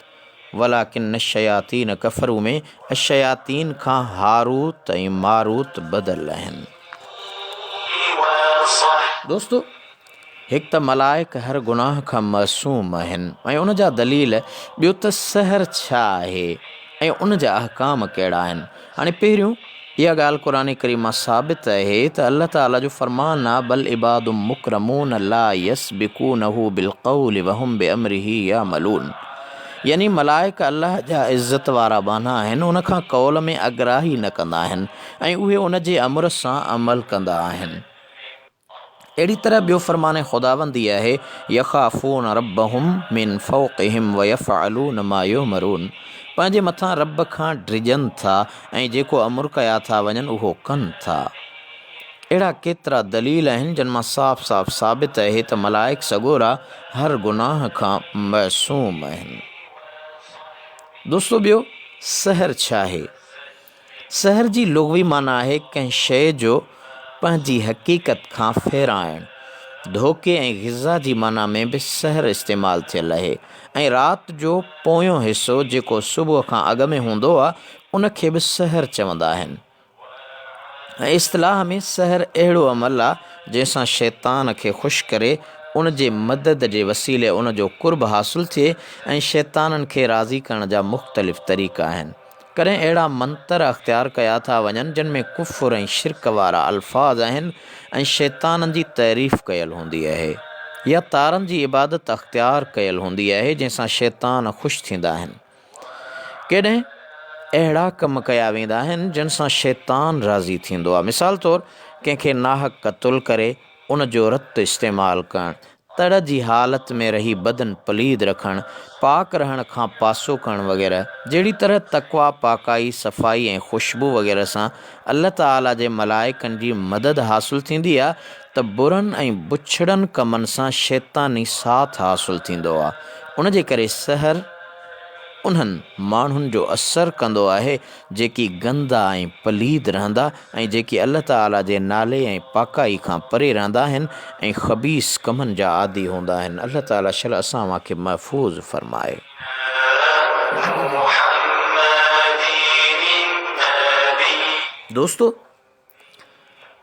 वलाकिन शयातीन कफ़रू में अशयातीन खां हारूत ऐं मारूत बदल आहिनि। दोस्तो, हिकु त मलाइक हर गुनाह खां मासूम आहिनि ऐं उन जा दलील, ॿियो त सहर छा आहे ऐं उन जा अहकाम कहिड़ा आहिनि। हाणे पहिरियों इहा ॻाल्हि क़ुर करीम मां साबित आहे त अल्लाह ताला जो फ़रमान आहे बल इबादुम मुकरमून ला यस्बिकूनहु बिलक़ौल वहुम बिअम्रिही यामलून, यानी मलाइक अल्लाह जा इज़त वारा बाना आहिनि, उन खां कौल में अगराही न कंदा आहिनि ऐं उहे उन जे अमर सां अमल कंदा आहिनि। अहिड़ी तरह ॿियो फ़रमान ख़ुदावंदी आहे यख़ाफ़ून रब्बहुम मिन फ़ौक़िहिम व यफ़अलून मा युमरून, पंहिंजे मथां रब खां डिॼनि था ऐं जेको अमुर कया था वञनि उहो कनि था। अहिड़ा केतिरा दलील आहिनि जिन मां साफ़ साफ़ साबित आहे त मलाइक सगोरा हर गुनाह खां मासूम आहिनि। दोस्तो, ॿियो सहर छा आहे? सहर जी लुग़वी माना आहे कंहिं शइ जो पंहिंजी हक़ीक़त खां फेराइणु। धोखे ऐं ग़िज़ा जी माना में बि सहर इस्तेमालु थियल आहे ऐं राति जो पोयों हिसो जेको सुबुह खां अॻु में हूंदो आहे उन खे बि सहर चवंदा आहिनि। ऐं इस्तिलाह में सहर अहिड़ो अमल आहे जंहिंसां शैतान खे ख़ुशि करे उन जे मदद जे वसीले उन जो कुर्ब हासिलु थिए ऐं शैताननि खे राज़ी करण जा मुख़्तलिफ़ तरीक़ा आहिनि। कॾहिं अहिड़ा मंतर अख़्तियार कया था वञनि जिन में कुफ़्र ऐं शिरक वारा अल्फाज़ आहिनि ऐं शैताननि जी तारीफ़ कयल हूंदी आहे, या तारनि जी इबादत अख़्तियार कयल हूंदी आहे जंहिंसां शैतान ख़ुशि थींदा आहिनि। कॾहिं अहिड़ा कम कया वेंदा आहिनि जिन सां शैतान राज़ी थींदो आहे। मिसाल तौरु कंहिंखे नाहक क़तुल करे उन जो रतु इस्तेमालु करणु, तड़ जी हालत में रही बदन पलीद रखणु, पाक रहण खां पासो करणु वग़ैरह। जहिड़ी तरह तक़वा, पाकाई, सफ़ाई ऐं ख़ुशबू वग़ैरह सां अल्लाह ताला जे मलाइकनि जी मदद हासिलु थींदी आहे, त बुरनि ऐं बुछड़नि कमनि सां शैतानी साथ हासिलु थींदो आहे। उन जे करे सहर उन्हनि माण्हुनि जो असरु कंदो आहे जेकी गंदा ऐं पलीद रहंदा ऐं जेकी अल्लाह ताला जे नाले ऐं पाकाई खां परे रहंदा आहिनि ऐं ख़बीस कमनि जा आदी हूंदा आहिनि। अल्लाह ताला शल असां खे महफ़ूज़ फ़रमाए। दोस्तो,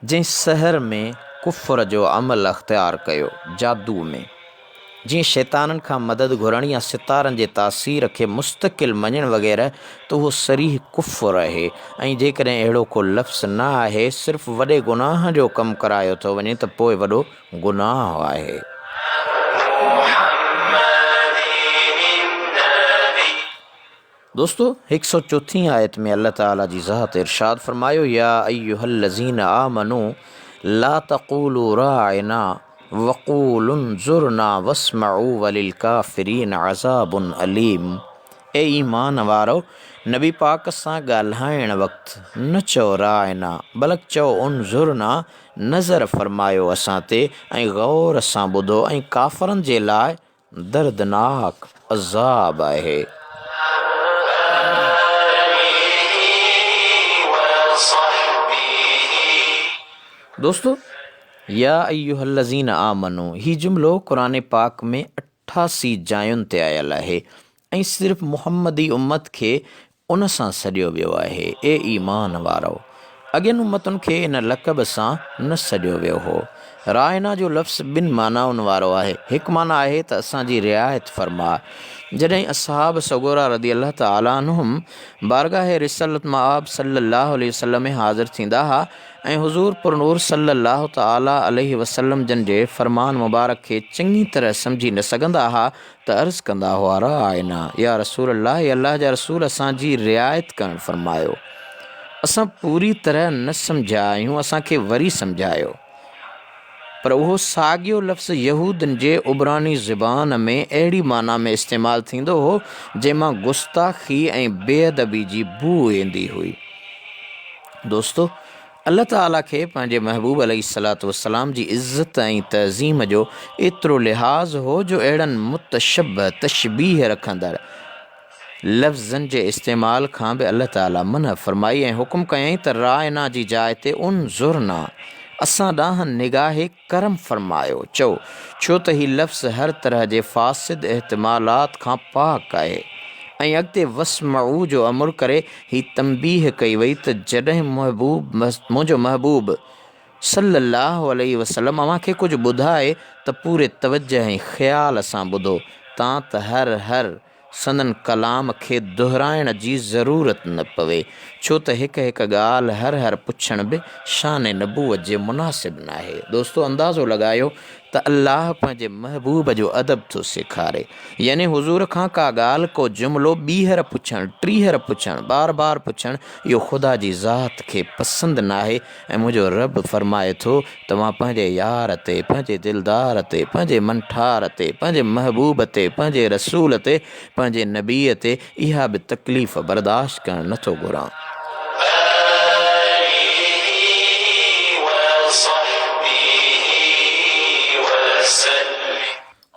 जंहिं सहर में कुफ़र जो अमल अख़्तियार कयो, जादू में जीअं शैताननि खां मदद घुरण या सितारनि जे तासीर खे मुस्तक़िल मञणु वग़ैरह, त उहो सरीह कुफ़र आहे। ऐं जेकॾहिं अहिड़ो को लफ़्ज़ न आहे, सिर्फ़ु वॾे गुनाह जो कमु करायो थो वञे, त पोइ वॾो गुनाह आहे। दोस्तों 104 आयत में अल्लाह ताला जी ज़ात इरशाद फरमायो, या अय्युहल्लज़ीना आमनू ला तक़ूलू राइना वक़ूलु ज़ुरना वस्मऊ वलिल काफ़िरीन अज़ाबुन अलीम। ए ईमान वारो, नबी पाक सां ॻाल्हाइण वक़्तु न चओ राइना, बल्कि चओ उनज़ुरना, नज़र फरमायो असां ते, ऐं गौर सां ॿुधो, ऐं काफ़रनि जे लाइ दर्दनाक अज़ाब आहे। दोस्तों, या अय्युहल्लज़ीना आमनू ही जुमिलो क़ुरान पाक में 88 जायुनि ते आयल आहे ऐं सिर्फ़ु मुहम्मदी उम्मत खे उन सां सॾियो वियो आहे। ए ईमान वारो, अॻियनि उम्मतुनि खे इन लक़ब सां न सॾियो वियो हो। राइना जो लफ़्ज़ ॿिनि मानाउनि वारो आहे। हिकु माना आहे त असांजी रिआयत फरमा। जॾहिं असहाब सगोरा रदी अल्लाह ताला अन्हुम बारगाह रिसलत मआब सल्लल्लाहु अलैहि वसल्लम में हाज़िर थींदा हा ऐं हुज़ूर पुरनूर सल्लल्लाहु ताला अलैहि वसल्लम जन जे फ़रमान मुबारक खे चङी तरह सम्झी न सघंदा हा त अर्ज़ु कंदा हुआ, राइना या रसूल अल्लाह, अल्लाह जा रसूल असांजी रिआयत करणु फ़रमायो, असां पूरी तरह न सम्झिया आहियूं, असांखे वरी सम्झायो। पर उहो साॻियो लफ़्ज़ यहूदनि जे उबरानी ज़बान में अहिड़ी माना में इस्तेमालु थींदो हो जंहिंमां गुस्ताखी ऐं बेअदबी जी बू ईंदी हुई। दोस्तो, अल्लाह ताला खे पंहिंजे महबूब अलैहिस्सलातु वस्सलाम जी इज़्ज़त ऐं तज़ीम जो एतिरो लिहाज़ हो जो अहिड़नि मुतशब्बह तशबीह रखंदड़ लफ़्ज़नि जे इस्तेमाल खां बि अल्लाह ताला मना फ़रमाई ऐं हुकुम कयईं त राइना जी जाइ ते उनज़ुरना, असां ॾांहुं निगाहे करम फ़रमायो। चओ, छो त हीउ लफ़्ज़ हर तरह जे फ़ासिद इहतिमालात खां पाक आहे। ऐं अॻिते वस्मऊ जो अमुर करे ही तंबीह कई वई त जॾहिं मुंहिंजो महबूब सल्लल्लाहु अलैहि वसल्लम अव्हांखे कुझु ॿुधाए त पूरे तवज्जो ऐं ख़्याल सां ॿुधो, तां त हर संदन कलाम खे दुहिराइण जी ज़रूरत न पवे, छो त हिकु हिकु ॻाल्हि हर पुछण बि शान नबूवत जे मुनासिब न आहे। दोस्तो, अंदाज़ो लॻायो त अल्लाह पंहिंजे महबूब जो अदब थो सेखारे, यानी हुज़ूर खां का ॻाल्हि को जुमिलो ॿीहर पुछणु, टीहर पुछणु, बार पुछणु, इहो ख़ुदा जी ज़ात खे पसंदि न आहे। ऐं मुंहिंजो रब फरमाए थो, तव्हां पंहिंजे यार ते, पंहिंजे दिलदार ते, पंहिंजे मनठार ते, पंहिंजे महबूब ते, पंहिंजे रसूल ते, पंहिंजे नबीअ ते इहा बि तकलीफ़ बर्दाश्त करणु नथो घुरां।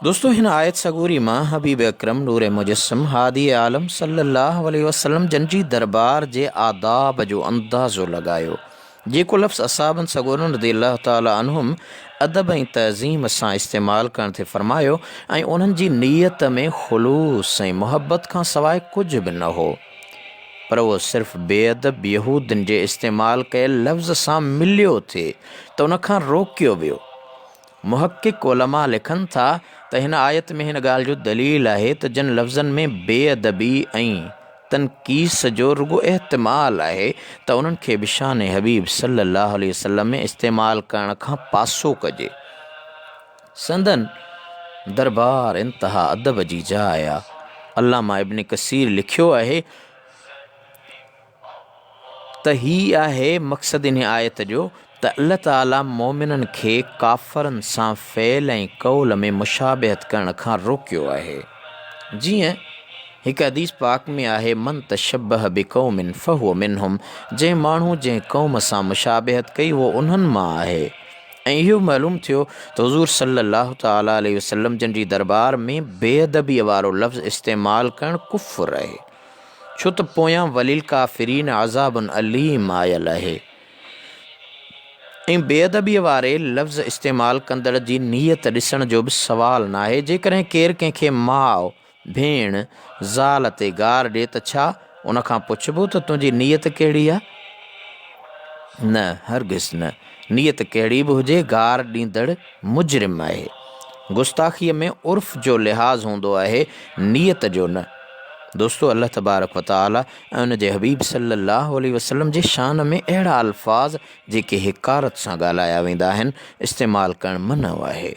दोस्तों, हिन आयत सगूरी मां हबीब अकरम नूर मुजस्सम हादी आलम सल्लल्लाहु अलैहि वसल्लम जन जी दरबार जे आदाब जो अंदाज़ो लॻायो, जेको लफ़्ज़ असाबन सगोरन रज़ियल्लाहु ताला अन्हुम अदब ऐं तज़ीम सां इस्तेमालु करण ते फ़रमायो ऐं उन्हनि जी नीयत में ख़ुलूस ऐं मुहबत खां सवाइ कुझु बि न हो, पर उहो सिर्फ़ु बेअदब यहूदनि जे इस्तेमालु कयल लफ़्ज़ सां मिलियो थिए त उन खां रोकियो वियो। मुहक़िक़ उलमा लिखनि था त हिन आयत में हिन ॻाल्हि जो दलील आहे त जिन लफ़्ज़नि में बेअदबी ऐं तनकीस जो रुगो एहतिमाल आहे त उन्हनि खे बि शान हबीब सल्लल्लाहु अलैहि वसल्लम में इस्तेमालु करण खां पासो कजे। संदन दरबार इंतहा अदब जी जाइ आहे। अल्लामा इब्न कसीर लिखियो आहे त ही आहे मक़सद इन आयत जो त अल्लाह ताला मोमिननि खे काफ़रनि सां फ़ेल ऐं कौल में मुशाबिहत करण खां रोकियो आहे। जीअं हिकु हदीस पाक में आहे, मन तशब्बह बिक़ौमिन फ़हुव मिनहुम, जंहिं माण्हू जंहिं क़ौम सां मुशाबिहत कई उहो उन्हनि मां आहे। ऐं इहो मालूम थियो त हुज़ूर सल्लल्लाहु ताला अलैहि वसल्लम जन जी दरबार में बेअदबीअ वारो लफ़्ज़ इस्तेमालु करणु कुफ़्र आहे, छो त पोयां वलिल काफ़िरीन अज़ाबुन अलीम आयल आहे। ऐं बेअदबीअ वारे लफ़्ज़ इस्तेमालु कंदड़ जी नीयत ॾिसण जो बि सुवाल न आहे। जेकॾहिं केरु कंहिंखे माउ, भेण, ज़ाल ते गार ॾिए त छा उन खां पुछिबो त तुंहिंजी नीयत कहिड़ी आहे? न, हरगिज़ न। नीयत कहिड़ी बि हुजे, गार ॾींदड़ मुजरिम आहे। गुस्ताखीअ में उर्फ़ जो लिहाज़ हूंदो आहे, नीयत जो न। दोस्तो, अल्लाह तबारक व तआला ऐं उन जे हबीब सल्लल्लाहु अलैहि वसल्लम जे शान में अहिड़ा अल्फाज़ जेके हिकारत सां ॻाल्हाया वेंदा आहिनि इस्तेमालु करणु मना आहे।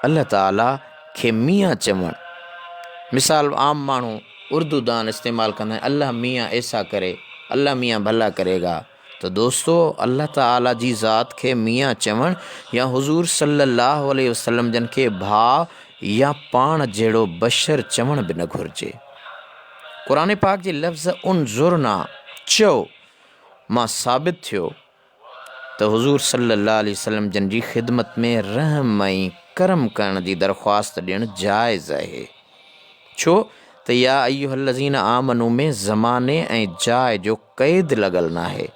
अल्लाह ताला खे मियां चवणु, मिसाल आम माण्हू उर्दू दान इस्तेमालु कंदा आहिनि, अल्लाह मियाँ ऐसा करे, अल्लाह मियाँ भला करेगा। त दोस्तो अल्लाह ताला जी ज़ात खे मियाँ चवणु या हुज़ूर सल्लल्लाहु अलैहि वसल्लम जन खे भाउ या पाण जहिड़ो बशर चवण बि न घुरिजे। क़ुरान पाक जे लफ़्ज़ उनज़ुरना चओ मां साबित थियो त हुज़ूर सल्लल्लाहु अलैहि वसल्लम जन जी ख़िदमत में रहम ऐं करम करण जी दरख़्वास्त ॾियणु जाइज़ आहे। छो त या अय्युहल्लज़ीना आमनू में ज़माने ऐं जाइ जो क़ैद लॻल न आहे।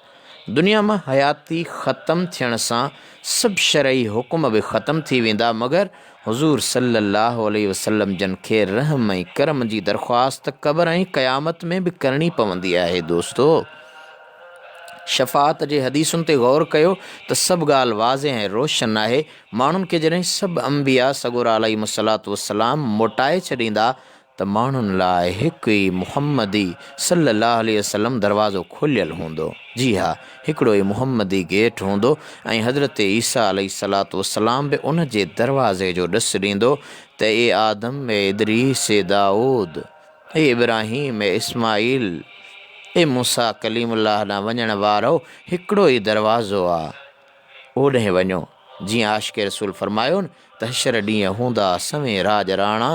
दुनिया मां हयाती ख़तमु थियण सां सभु शरई हुकुम बि ख़तमु थी वेंदा, मगर हुज़ूर सल्लल्लाहु अलैहि वसल्लम जन खे रहम ऐं करम जी दरख़्वास्त क़ब्र ऐं क़यामत में बि करणी पवंदी आहे। दोस्तो शफ़ाअत जे हदीसुनि ते ग़ौर कयो त सभु ॻाल्हि वाज़े ऐं रोशन आहे। माण्हुनि खे जॾहिं सभु अंबिया सगोरा अलैहिमुस्सलातु वस्सलाम मोटाए छॾींदा त माण्हुनि लाइ हिकु ई मुहम्मदी सल्लल्लाहु अलैहि वसल्लम दरवाज़ो खुलियल हूंदो। जी हा, हिकिड़ो ई मुहम्मदी गेट हूंदो ऐं हज़रत ईसा अलैहिस्सलातु वस्सलाम बि उन जे दरवाज़े जो ॾिसु ॾींदो त ए आदम, ए इदरीस, ए दाऊद, ए इब्राहीम, ए इस्माईल, ए मूसा कलीमुल्लाह ॾांहुं वञण वारो हिकिड़ो ई दरवाज़ो आहे, ओॾे वञो। जीअं आशिक़ रसूल फरमायो न त हशर ॾींहं हूंदा सवें राज राणा,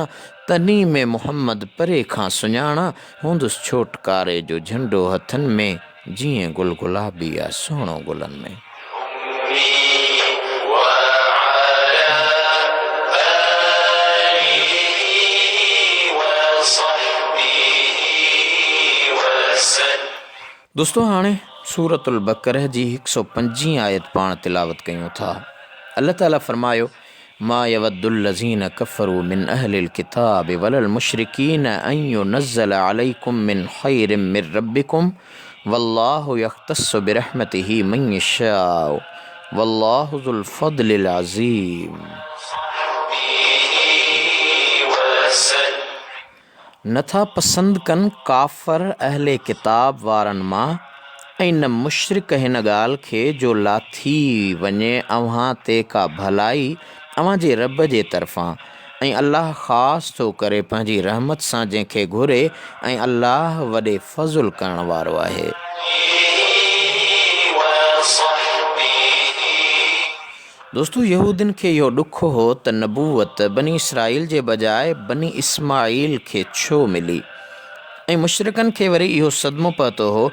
तनी में मुहम्मद परे खां सुञाणा, हूंदुसि छोटकारे जो झंडो हथनि में, जीअं गुल गुलाबी आहे सुहिणो गुलनि में। दोस्तों हाणे सूरतुल बक़रह जी 105 आयत पाण तिलावत कयूं था। अल्लाह ताला फरमायो मा यवद्दुल्लज़ीन कफ़रू मिन अहलिल किताब वलल मुशरिकीन अन युनज़्ज़ल अलैकुम मिन खैरिम मिर रब्बिकुम वल्लाहु यख्तस्सु बिरहमतिही मन यशाअ वल्लाहु ज़ुल फ़द्लिल अज़ीम। नथा पसंदि कनि काफ़र अहले किताब वारनि मां ऐं न मुशरिक हिन ॻाल्हि खे जो लाथी वञे अव्हां ते का भलाई अव्हां जे रब जे तरफ़ां, ऐं अल्लाह ख़ासि थो करे पंहिंजी रहमत सां जंहिंखे घुरे, ऐं अल्लाह वॾे फ़ज़ुल करण वारो आहे। दोस्तों यहूदियुनि खे इहो ॾुखो हो त नबूवत बनी इसराईल जे बजाए बनी इस्माईल खे छो मिली, ऐं मुशरिकनि खे वरी इहो सदमो पहुतो हो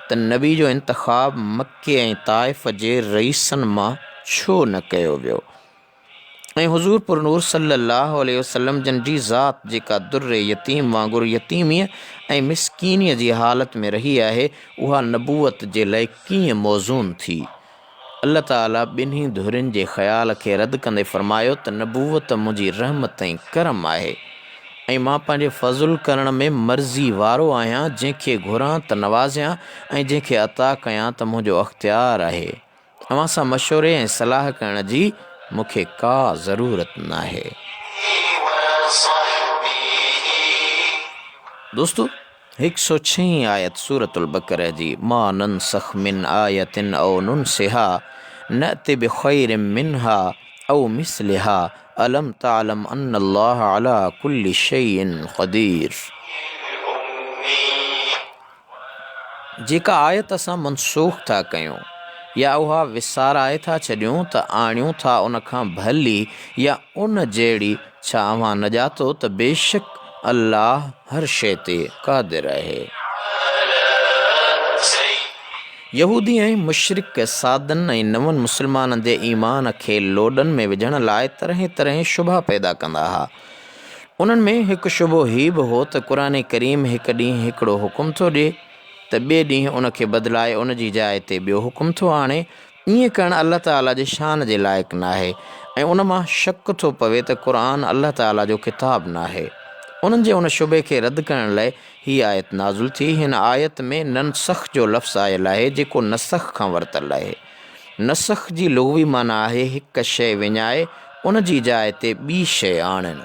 त नबी जो इंतिख़ाब मके ऐं ताइफ़ जे रईसनि मां छो न कयो वियो। ऐं हुज़ूर पुरनूर सल्लल्लाहु अलैहि वसल्लम जन जी ज़ात जेका दुर्रे यतीम वांगुरु यतीमीअ ऐं मिसकीनीअ जी हालत में रही आहे, उहा नबूवत जे लाइ कीअं मौज़ून थी। अल्लाह ताला ॿिन्ही धुरियुनि जे ख़्याल खे रद्द कंदे फ़रमायो त नबूवत मुंहिंजी रहमत ऐं करम आहे, ऐं मां पंहिंजे फ़ज़ुल करण में मर्ज़ी वारो आहियां, जंहिंखे घुरां त नवाज़ियां ऐं जंहिंखे अता कयां त मुंहिंजो अख़्तियार आहे। अव्हां सां मशवरे ऐं सलाह करण जी मूंखे का ज़रूरत न आहे। दोस्तों 106 आयत सूरतुल बक़रह जी मा नंसख़ मिन आयतिन औ नुनसिहा नअति बिख़ैरिम मिनहा औ मिस्लिहा अलम तालम अन्नल्लाह अला कुल्लि शैइन क़दीर। जेका आयत असां मनसूख़ था कयूं या उहा विसाराए था छॾियूं त आणियूं था उन खां भली या उन जहिड़ी, छा अव्हां न ॼातो त बेशक अल्लाह हर शइ ते क़ादिर आहे। यहूदी ऐं मुशरिक सादनि ऐं नवनि मुस्लमाननि जे ईमान खे लोॾनि में विझण लाइ तरह तरह शुबा पैदा कंदा हुआ। उन्हनि में हिकु शुबो ही बि हो त क़ुरान करीम हिकु ॾींहुं हिकिड़ो हुकुम थो ॾिए त ॿिए ॾींहुं उन खे बदिलाए उन जी जाइ ते ॿियो हुकुम थो आणे। ईअं करणु अल्लाह ताला जे शान जे लाइक़ु न आहे, ऐं उन मां शक थो पवे त क़ुरान अल्लाह ताला जो किताब न आहे। उन्हनि जे उन शुबे खे रद्द करण लाइ हीअ आयत नाज़ुल थी। हिन आयत में ननसख़ जो लफ़्ज़ आयल आहे जेको नसख़ खां वरितल आहे। नसख़ जी लुग़वी माना आहे हिकु शइ विञाए उन जी जाइ ते ॿी शइ आणणु।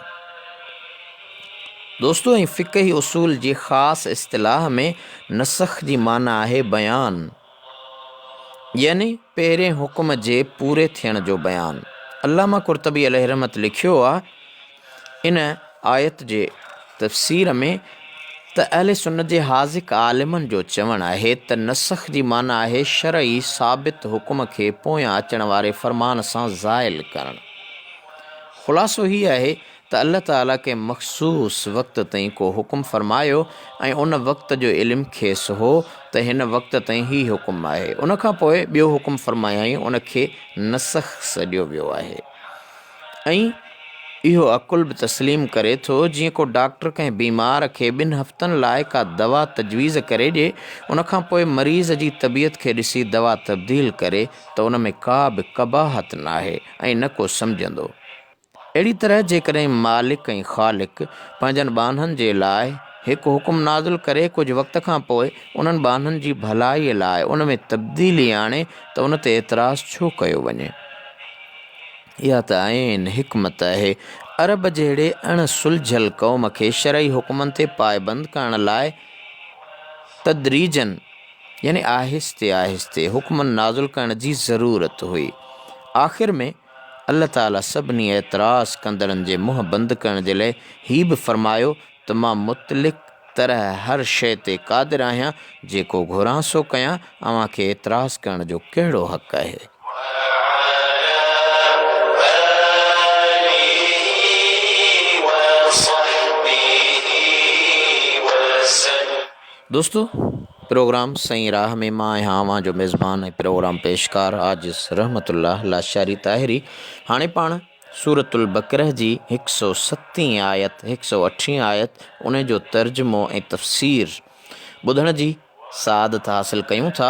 दोस्तों ऐं फ़िक़ही उसूल जी ख़ासि इस्तिलाह में नसख़ जी माना आहे बयान, यानी पहिरें हुकुम जे पूरे थियण जो बयान। अल्लामा कुर्तबी अलैहि रहमत लिखियो आहे इन आयत जे तफ़सीर में त अहले सुन्नत जे हाज़िक आलिमनि जो चवणु आहे त नसख़ जी माना आहे शरई साबित हुकुम खे पोयां अचण वारे फ़रमान सां ज़ाइल करणु। ख़ुलासो हीअ आहे त अल्लाह ताला के मख़सूस वक़्त ताईं को हुकुम फ़रमायो ऐं उन वक़्त जो इल्मु खेसि हो त हिन वक़्त ताईं ही हुकुम आहे, उनखां पोइ ॿियो हुकुम फ़रमायाईं, उनखे नसख़ सॾियो वियो आहे। ऐं इहो अकुल बि तस्लीम करे थो, जीअं को डॉक्टर कंहिं बीमार खे 2 हफ़्तनि लाइ का दवा तजवीज़ करे ॾिए, उनखां पोइ मरीज़ जी तबियत खे ॾिसी दवा तब्दील करे त उन में का बि कबाहत न आहे ऐं न को सम्झंदो। अहिड़ी तरह जेकॾहिं मालिक ऐं ख़ालिक पंहिंजनि बाननि जे लाइ हिकु हुकुम नाज़िल करे कुझु वक़्त खां पोइ उन्हनि बाननि जी भलाईअ लाइ उन में तब्दीली आणे त उन ते एतिराज़ छो कयो वञे। इहा त आइन हिकमत आहे। अरब जहिड़े अणसुलझल क़ौम खे शरई हुकुमनि ते पाबंद करण लाइ तदरीजन यानी आहिस्ते आहिस्ते हुकुमनि नाज़िल करण जी ज़रूरत हुई। आख़िर में अल्लाह ताला सभिनी एतिराज़ कंदड़नि जे मुंहुं बंदि करण जे लाइ हीअ बि फ़रमायो त मां मुतलिक़ तरह हर शइ ते क़ादिर आहियां, जेको घुरां सो कयां, अव्हांखे एतिराज़ करण जो कहिड़ो हक़ आहे। दोस्तों, प्रोग्राम सही राह में मां आहियां अव्हां जो मेज़बान ऐं प्रोग्राम पेशकार आजिज़ रहमतुल्लाह लाशारी ताहिरी। हाणे पाण सूरतुल बकरह जी 107 आयत 108 आयत उन जो तर्जुमो ऐं तफ़सीर ॿुधण जी सादत हासिल कयूं था।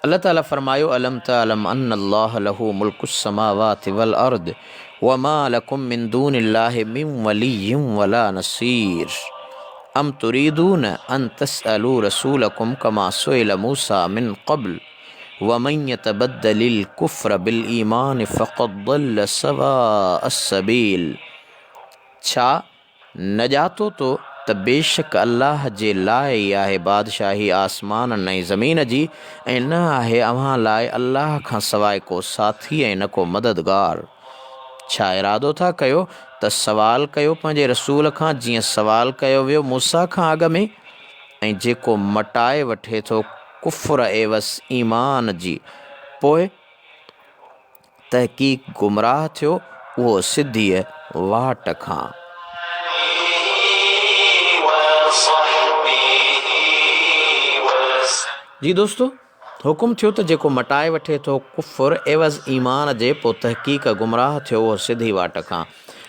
अल्लाह ताला फ़रमायो, अलम तअलम अन्नल्लाह लहू मुल्कुस समावाति वल अर्द वमा लकुम मिन दूनिल्लाहि मिन वलिय्यिन वला नसीर अम तुरीदून अन तसअलू रसूलकुम कमा सुइल मूसा मिन क़ब्ल वमन यतबद्दलिल कुफ्र बिल ईमान फ़क़द ضल सवाअ सबील। छा नजातो तो त बेशक अल्लाह जे लाइ ई आहे बादशाही आसमाननि ऐं ज़मीन जी, ऐं न आहे अव्हां लाइ अल्लाह खां सवाइ को साथी ऐं न को मददगार। छा इरादो था कयो त सवाल कयो पंहिंजे रसूल खां, जीअं सवाल कयो वियो मूसा खां अॻ में, ऐं जेको मटाए वठे थो कुफ्र एवस ईमान जी, पोइ तहक़ीक़ गुमराह थियो उहो सिद्धीअ वाट खां। जी दोस्तों, हुकुम थियो त जेको मटाए वठे थो कुफ्र एवज़ ईमान जे, पोइ तहक़ीक़ गुमराह थियो उहो सिधी वाट खां।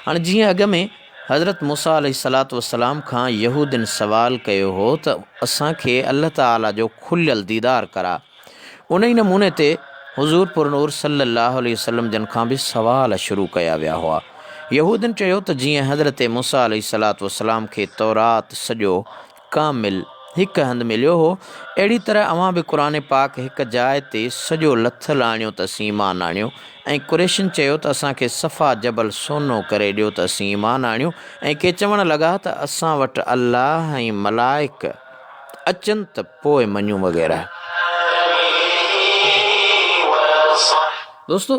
हाणे जीअं अॻ में हज़रत मूसा अलैहिस्सलातु वस्सलाम खां यहूदिन सवाल कयो हो त असांखे अल्लाह ताला जो खुलियल दीदार करा, उन ई नमूने ते हुज़ूर पुरनूर सल्लल्लाहु अलैहि वसल्लम जन खां बि सवाल शुरू कया विया हुआ। यहूदिन चयो त जीअं हज़रत मूसा अलैहिस्सलातु वस्सलाम खे तौरात सॼो कामिल हिकु हंधि मिलियो हो, अहिड़ी तरह अव्हां बि क़ुर पाक हिकु जाइ ते सॼो लथल आणियो त असीं ईमान आणियो। ऐं कुरैशिन चयो त असांखे सफ़ा जबल सोनो करे ॾियो त असीं ईमान आणियूं। ऐं के चवणु लॻा त असां वटि अल्लाह ऐं मलाइक अचनि त पोइ मञूं वग़ैरह। दोस्तों,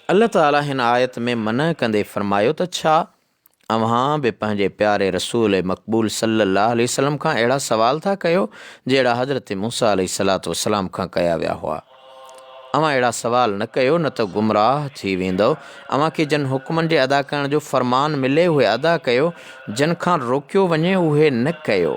अल्लाह ताला हिन आयत में मना कंदे फ़रमायो त छा अव्हां बि पंहिंजे प्यारे रसूल मक़बूल सल्लल्लाहु अलैहि वसल्लम खां अहिड़ा सवाल था कयो जहिड़ा हज़रत मूसा अलैहिस्सलातु वस्सलाम खां कया विया हुआ। अव्हां अहिड़ा सवाल न कयो, न त गुमराह थी वेंदव। अव्हांखे जिन हुकुमनि जे अदा करण जो फ़रमान मिले उहे अदा कयो, जिन खां रोकियो वञे उहे न कयो,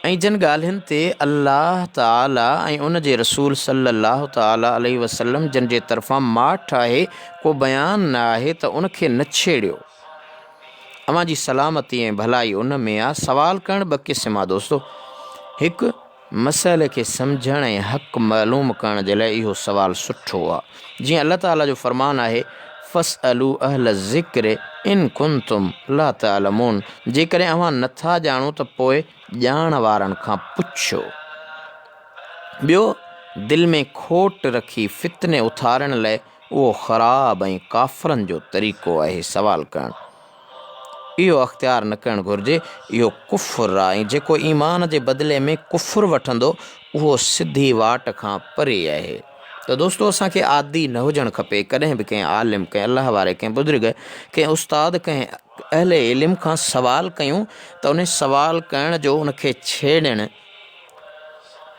ऐं जिन ॻाल्हियुनि ते अल्लाह ताला ऐं उन जे रसूल सल्लल्लाहु ताला अलैहि वसल्लम जिन जे तरफ़ां माठ आहे, को बयान न आहे, त उनखे न छेड़ियो। अव्हां जी सलामती ऐं भलाई उन में आहे। सवाल करणु 2 क़िस्म आहे दोस्तों। हिकु मसइले खे सम्झण ऐं हक़ मालूम करण जे लाइ इहो सवाल सुठो आहे। जीअं अल्लाह ताला जो फ़रमान आहे, फ़स्अलू अहल ज़िक्र इन कुंतुम ला तअलमून, जेकॾहिं अव्हां नथा ॼाणो त पोइ ॼाण वारनि खां पुछो। ॿियो, दिलि में खोट रखी फितने उथारण लाइ उहो ख़राब ऐं काफ़रनि जो तरीक़ो आहे सवाल करणु। इहो अख़्तियार न करणु घुरिजे, इहो कुफ़्र आहे, ऐं जेको ईमान जे बदिले में कुफ़्र वठंदो उहो सिधी वाट खां परे आहे। तो दोस्तों असांखे आदी न हुजणु खपे कॾहिं बि कंहिं आलिम कंहिं अलाह वारे कंहिं बुज़ुर्ग कंहिं उस्ताद कंहिं अहले इल्म खां सवाल कयूं त उन सवाल करण जो उनखे छेड़णु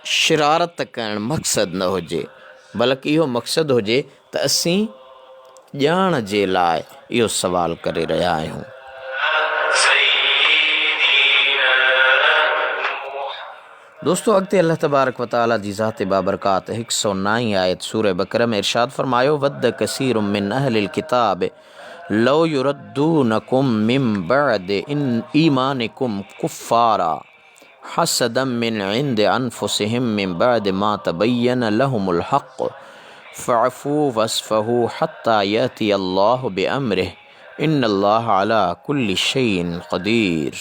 शरारत करणु मक़सदु न हुजे, बल्कि इहो मक़सदु हुजे त असीं ॼाण जे लाइ इहो सवाल करे रहिया आहियूं। दोस्तों अॻिते अल्लाह तबारक व तआला जी ज़ात बाबरकात 109 आयत सूरह बकरा में इरशाद फरमायो वद कसीरुम मिन अहलिल किताब लौ युरद्दूनकुम मिन बअद इन ईमानिकुम कुफ्फारा हसदम मिन इंद अनफुसिहिम मिन बअद मा तबय्यन लहुमुल हक़ फ़अफ़ू वस्फ़हू हत्ता यअती अल्लाहु बिअम्रिहि इन्नल्लाह अला कुल्लि शैइन क़दीर।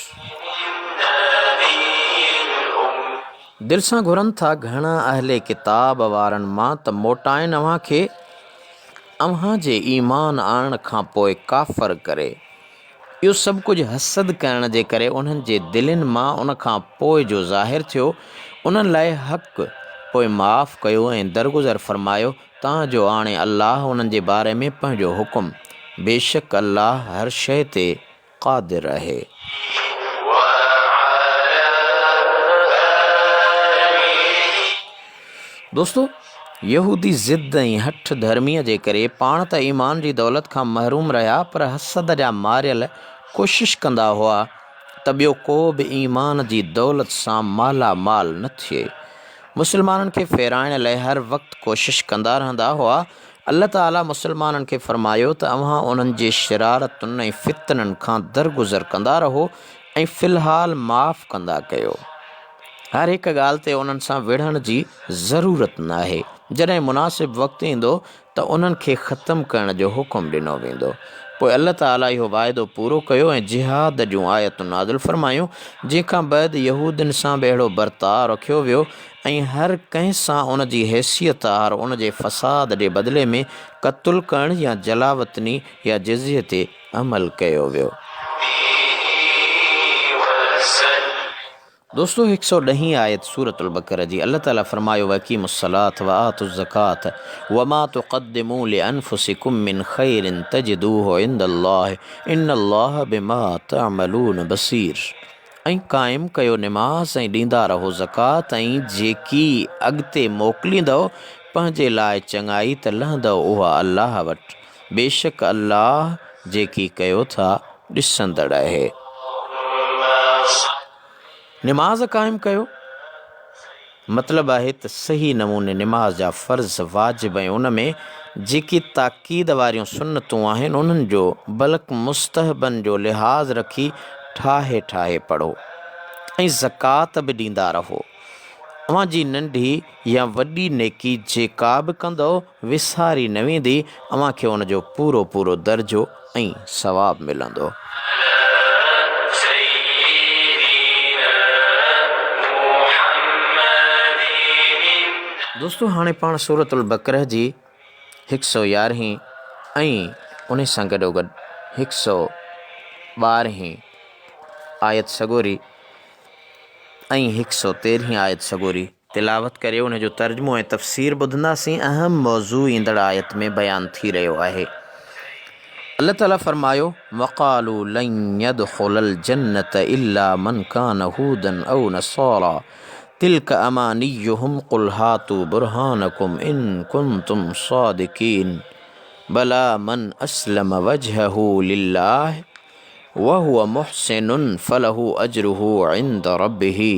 दिल सां घुरनि था घणा अहले किताब वारनि मां त मोटाइनि अव्हांखे अव्हां जे ईमान आणण खां पोइ काफ़र करे। इहो सभु कुझु हसद करण जे करे उन्हनि जे दिलनि मां उन खां पोइ जो ज़ाहिर थियो। उन्हनि लाइ हक़ पोइ माफ़ कयो ऐं दरगुज़र फरमायो तव्हांजो हाणे अल्लाह उन्हनि जे बारे में पंहिंजो हुकुम बेशक अल्लाह हर शइ ते क़ादिर आहे। दोस्तों यहूदी ज़िद ऐं हठ धर्मीअ जे करे पाण त ईमान जी दौलत खां महरूम रहिया पर हसद जा मारियल कोशिश कंदा हुआ त ॿियो को बि ईमान जी दौलत सां मालामाल न थिए। मुसलमाननि खे फेराइण लाइ हर वक़्तु कोशिश कंदा रहंदा हुआ। अल्लाह ताला मुसलमाननि खे फरमायो त अव्हां उन्हनि जे शरारतुनि ऐं फितननि खां दरगुज़र कंदा रहो ऐं फ़िलहाल माफ़ कंदा कयो। हर हिकु ॻाल्हि ते उन्हनि सां विढ़ण जी ज़रूरत न आहे। जॾहिं मुनासिब वक़्तु ईंदो त उन्हनि खे ख़तमु करण जो हुकुम ॾिनो वेंदो। पोइ अल्लाह ताला इहो वाइदो पूरो कयो ऐं जिहाद जूं आयतूं नाज़िल फरमायूं जंहिंखां बैदि यहूदियुनि सां बि अहिड़ो बर्ताव रखियो वियो ऐं हर कंहिं सां उन जी हैसियत और उन जे फ़साद जे बदिले में क़त्ल करण या जलावतनी या जिज़िये ते अमल कयो वियो। दोस्तों 110 आयत सूरतुल बकरा जी अल्लाह ताला फरमायो वक़ीमुस्सलात व आतुज़्ज़कात वमा तुक़द्दिमू लिअन्फुसिकुम मिन खैरिन तजिदूहु इंदल्लाह इन्नल्लाह बिमा तअमलून बसीर। ऐं क़ाइमु कयो निमाज़ ऐं ॾींदा रहो ज़कात ऐं जेकी अॻिते मोकिलींदव पंहिंजे लाइ चङाई त लहंदव उहा अल्लाह वटि, बेशक अल्लाह जेकी कयो था ॾिसंदड़ आहे। निमाज़ क़ाइमु कयो मतिलबु आहे त सही नमूने निमाज़ जा फ़र्ज़ वाजिब ऐं उन में जेकी ताक़ीद वारियूं सुन्नतूं आहिनि उन्हनि जो बल्कि मुस्तहबनि जो लिहाज़ रखी ठाहे ठाहे पढ़ो ऐं ज़कात बि ॾींदा रहो। अव्हां जी नंढी या वॾी नेकी जेका बि कंदव विसारी न वेंदी, अव्हां खे उन जो पूरो पूरो दर्जो ऐं सवाबु मिलंदो। दोस्तों हाणे पाण सूरतुल बकरा जी 111 ऐं उन सां गॾोगॾु 112 आयत सगोरी ऐं 113 आयत सगोरी तिलावत करे उन जो तर्जुमो ऐं तफ़सीर ॿुधंदासीं। अहम मौज़ू ईंदड़ आयत में बयानु थी रहियो आहे। अल्लाह ताला फरमायो वक़ालू लन यदख़ुलल जन्नत इल्ला मन कान हूदन औ नसारा तिल्क अमानियुहुम कुल हातू बुरहानकुम इन कुंतुम सादिकीन बला मन अस्लम वजहहू लिल्लाह वहुव मुहसिनुन फलहू अजरुहू इंद रब्बिही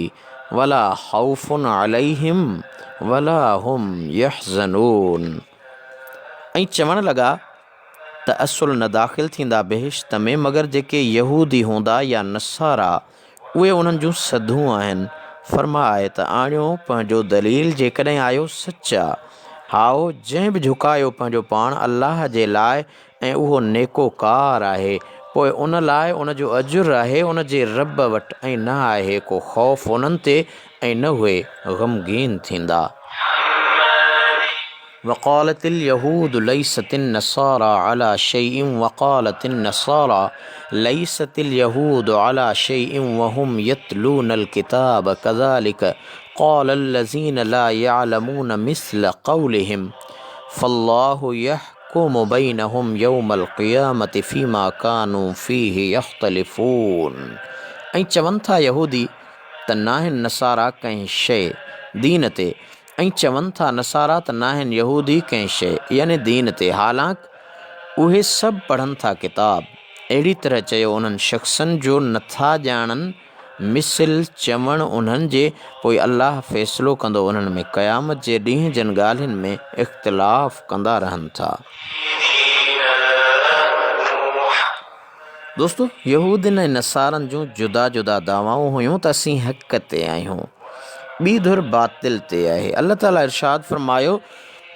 वला खौफुन अलैहिम वला हुम यहज़नून। ऐं चवण लॻा त असुल न दाख़िल थींदा बेहिश्त में मगर जेके यहूदी हूंदा या नसारा उहे उन्हनि जूं सधूं आहिनि। फरमाए त आणियो पंहिंजो दलील जेकॾहिं आयो सचा हाओ जंहिं बि झुकायो पंहिंजो पाण अल्लाह जे लाइ ऐं उहो नेकोकार आहे, पोइ उन लाइ उन जो अजुर आहे उन जे रब वटि ऐं न आहे को ख़ौफ़ उन्हनि ते ऐं न उहे ग़मगीन थींदा। वक़ालतिल यहूद लैसतिन नसारा अला शैइन वक़ालतिन नसारा लैसतिल यहूद अला शैइन वहुम यतलूनल किताब कज़ालिक क़ालल लज़ीन ला यअलमून मिस्ल क़ौलिहिम फ़ल्लाहु यहकुमु बैनहुम यौमल क़ियामति फ़ीमा कानू फ़ीहि यख़्तलिफ़ून। ऐं चवनि था यहूदी त नाहिनि नसारा कंहिं शइ दीन ते, ऐं चवनि था नसारा त नाहिनि यहूदी कंहिं शइ यानी दीन ते, हालांकि उहे सभु पढ़नि था किताब। अहिड़ी तरह चयो उन्हनि शख़्सनि जो नथा ॼाणनि मिसिल चवणु उन्हनि जे पोइ अल्लाह फ़ैसिलो कंदो उन्हनि में क़यामत जे ॾींहुं जिन ॻाल्हियुनि में इख़्तिलाफ़ कंदा रहनि था। दोस्तो, यहूदियुनि ऐं नसारनि जूं जुदा जुदा दावाऊं हुयूं त असीं हक़ ते आहियूं, ॿी धुर बातिल ते आहे। अल्लाह ताला इरशाद फ़रमायो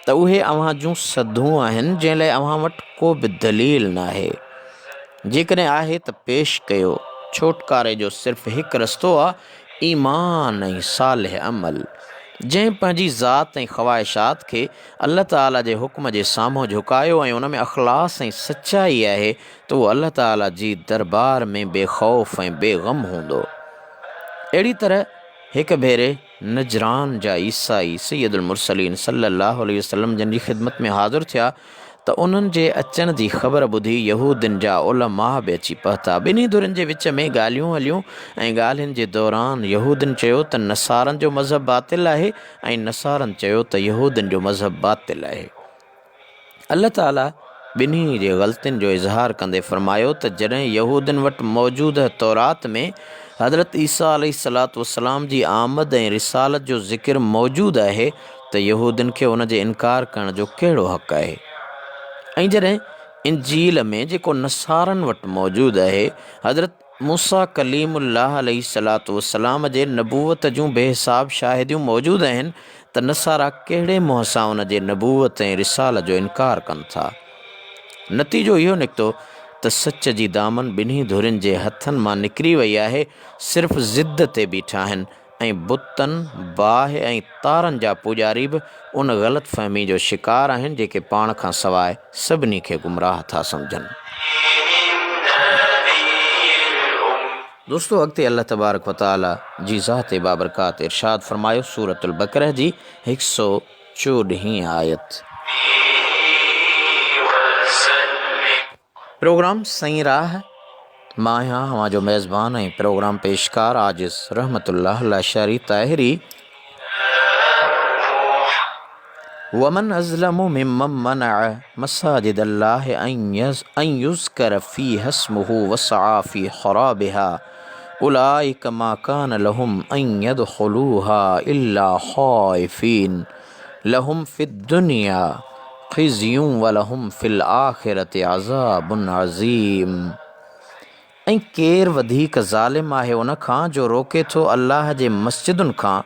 त उहे अव्हां जूं सधूं आहिनि जंहिं लाइ अव्हां वटि को बि दलील न आहे। जेकॾहिं आहे त पेश कयो। छोटकारे जो सिर्फ़ु हिकु रस्तो आहे, ईमान ऐं सालिह अमल। जंहिं पंहिंजी ज़ात ऐं ख़्वाहिशात खे अल्लाह ताला जे हुक्म जे साम्हूं झुकायो ऐं उन में अख़लास ऐं सचाई आहे त उहो अल्लाह ताला जी दरबार में बेख़ौफ़ ऐं बेग़म हूंदो। अहिड़ी तरह हिकु भेरे नजरान जा ईसाई सैयदुल मुरसलीन सल्लल्लाहु अलैहि वसल्लम जिन जी ख़िदमत में हाज़िर थिया त उन्हनि जे अचण जी ख़बर ॿुधी यहूदियुनि जा उलमा बि अची पहुता। ॿिन्ही धुरनि जे विच में ॻाल्हियूं हलियूं ऐं ॻाल्हियुनि जे दौरान यहूदियुनि चयो त नसारनि जो मज़हब बातिल आहे ऐं नसारनि चयो त यहूदियुनि जो मज़हब बातिल आहे। अल्लाह ताला ॿिन्ही जे ग़लतियुनि जो इज़हार कंदे फ़रमायो त जॾहिं यहूदियुनि वटि मौजूद तौरात में हज़रत ईसा अलैहिस्सलातु वस्सलाम जी आमद ऐं रिसालत जो ज़िक्र मौजूदु आहे त यहूदियुनि खे उन जे इनकार करण जो कहिड़ो हक़ आहे। ऐं जॾहिं इंजील में जेको नसारनि वटि मौजूदु आहे हज़रत मूसा कलीमुल्लाह अलैहिस्सलातु वस्सलाम जे नबूवत जूं बेहिसाब शाहिदियूं मौजूदु आहिनि त नसारा कहिड़े मुंहं सां उन जे नबूवत ऐं रिसालत जो इनकार कनि था। नतीजो इहो निकितो त सच जी दामन ॿिन्ही धुरियुनि जे हथनि मां निकिरी वई आहे। सिर्फ़ु ज़िद ते बीठा आहिनि ऐं बुतनि बाहि ऐं तारनि जा पुॼारी बि उन ग़लति फ़हमी जो शिकार आहिनि जेके पाण खां सवाइ सभिनी खे गुमराह था सम्झनि। दोस्तो, अॻिते अल्लाह तबारक व तआला जी ज़ात बाबरकात इरशाद फ़रमायो सूरतुल बक़रह जी 114 आयत। प्रोग्राम सही राह मां आहियां हवां जो मेज़बान ऐं प्रोग्राम पेशकार आजिज़ रहमतुल्लाह लाशारी ताहिरी। वमन अज़लमु मिम्मन मनअ मसाजिद अल्लाह अन युज़्कर फ़ीहा इस्मुहु वसअ फ़ी ख़राबिहा उलाइका मा कान लहुम अन यदख़ुलूहा इल्ला ख़ाइफ़ीन लहुम फ़िद्दुनिया ख़िज़्युन व लहुम फ़िल आख़िरति अज़ाबुन अज़ीम। ऐं केरु वधीक ज़ालिम आहे उन खां जो रोके थो अल्लाह जे मस्जिदुनि खां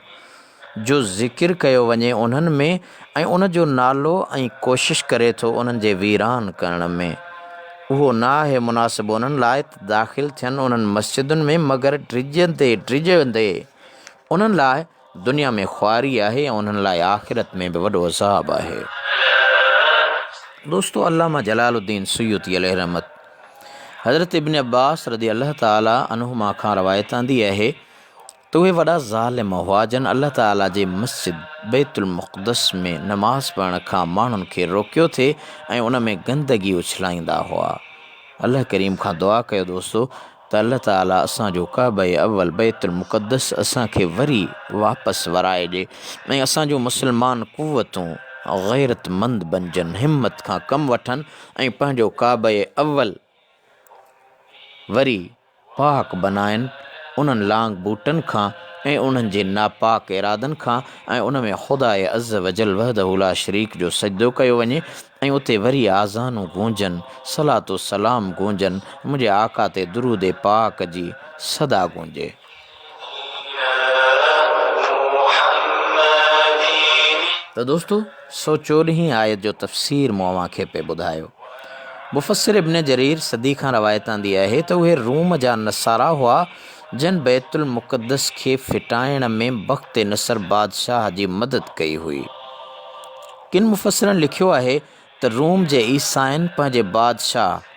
जो ज़िक्र कयो वञे उन्हनि में ऐं उन जो नालो ऐं कोशिश करे थो उन्हनि जे वीरान करण में। उहो न आहे मुनासिबु उन्हनि लाइ त दाख़िल थियनि उन्हनि मस्जिदुनि में मगर ड्रिजंदे उन्हनि लाइ दुनिया में ख़्वारी आहे ऐं उन्हनि लाइ आख़िरत में बि वॾो अज़ाब आहे। दोस्तो, अल्लामा जलालुद्दीन सुयूती अलैहि रहमत हज़रत इब्न अब्बास रज़ी अल्लाह ताला अन्हुमा खां रवायत आंदी आहे त उहे वॾा ज़ालिम हुआ जिन अल्लाह ताला जे मस्जिद बैतुल मुक़द्दस में नमाज़ पढ़ण खां माण्हुनि खे रोकियो थिए ऐं उन में गंदगी उछलाईंदा हुआ। अल्लाह करीम खां दुआ कयो दोस्तो त अल्लाह ताला असांजो काबे अव्वल बैतुल मुक़द्दस असांखे वरी वापसि वराए ॾिए ऐं असांजो मुस्लमान क़ुव्वतूं गैरतमंद बणजनि, हिम्मत खां कमु वठनि ऐं पंहिंजो काबे अव्वल वरी पाक बनाइनि उन्हनि लांग बूटनि खां ऐं उन्हनि जे नापाक इरादनि खां ऐं उन में ख़ुदा अज़्ज़ वजल वहदहु ला शरीक जो सजदो कयो वञे ऐं उते वरी आज़ानूं गूंजनि, सलातो सलाम गूंजनि, मुंहिंजे आका ते दुरूद पाक जी सदा गूंजे। त दोस्तो, 114 आयत जो तफ़सीर मूं अव्हांखे पे ॿुधायो। मुफ़स्सिर इब्न जरीर सदी खां रवायत आंदी आहे त उहे रूम जा नसारा हुआ जिन बैतुल मुक़द्दस खे फिटाइण में बख़्त नसर बादशाह जी मदद कई हुई। किन मुफ़स्सिरनि लिखियो आहे त रूम जे ईसाइनि पंहिंजे बादशाह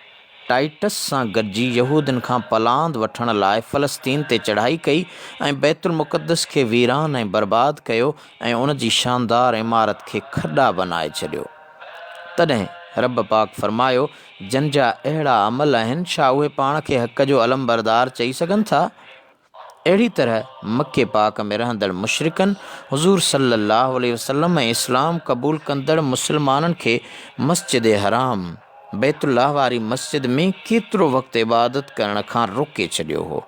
टाइटस सां गॾिजी यहूदियुनि खां पलांद वठण लाइ फ़लस्तीन ते चढ़ाई कई ऐं बैतुल मुक़द्दस खे वीरान ऐं बर्बाद कयो ऐं उन जी शानदार इमारत खे खॾा बनाए छॾियो। तॾहिं रब पाक फरमायो जन जा अहिड़ा अमल आहिनि छा उहे पाण खे हक़ जो अलमबरदार चई सघनि था। अहिड़ी तरह मके पाक में रहंदड़ मुशरिकनि हुज़ूर सल्लल्लाहु अलैहि वसल्लम ऐं इस्लाम क़बूल कंदड़ मुस्लमाननि खे मस्जिद हराम बैतुल्लाह वारी मस्जिद में केतिरो वक़्तु इबादत करण खां रोके छॾियो हो।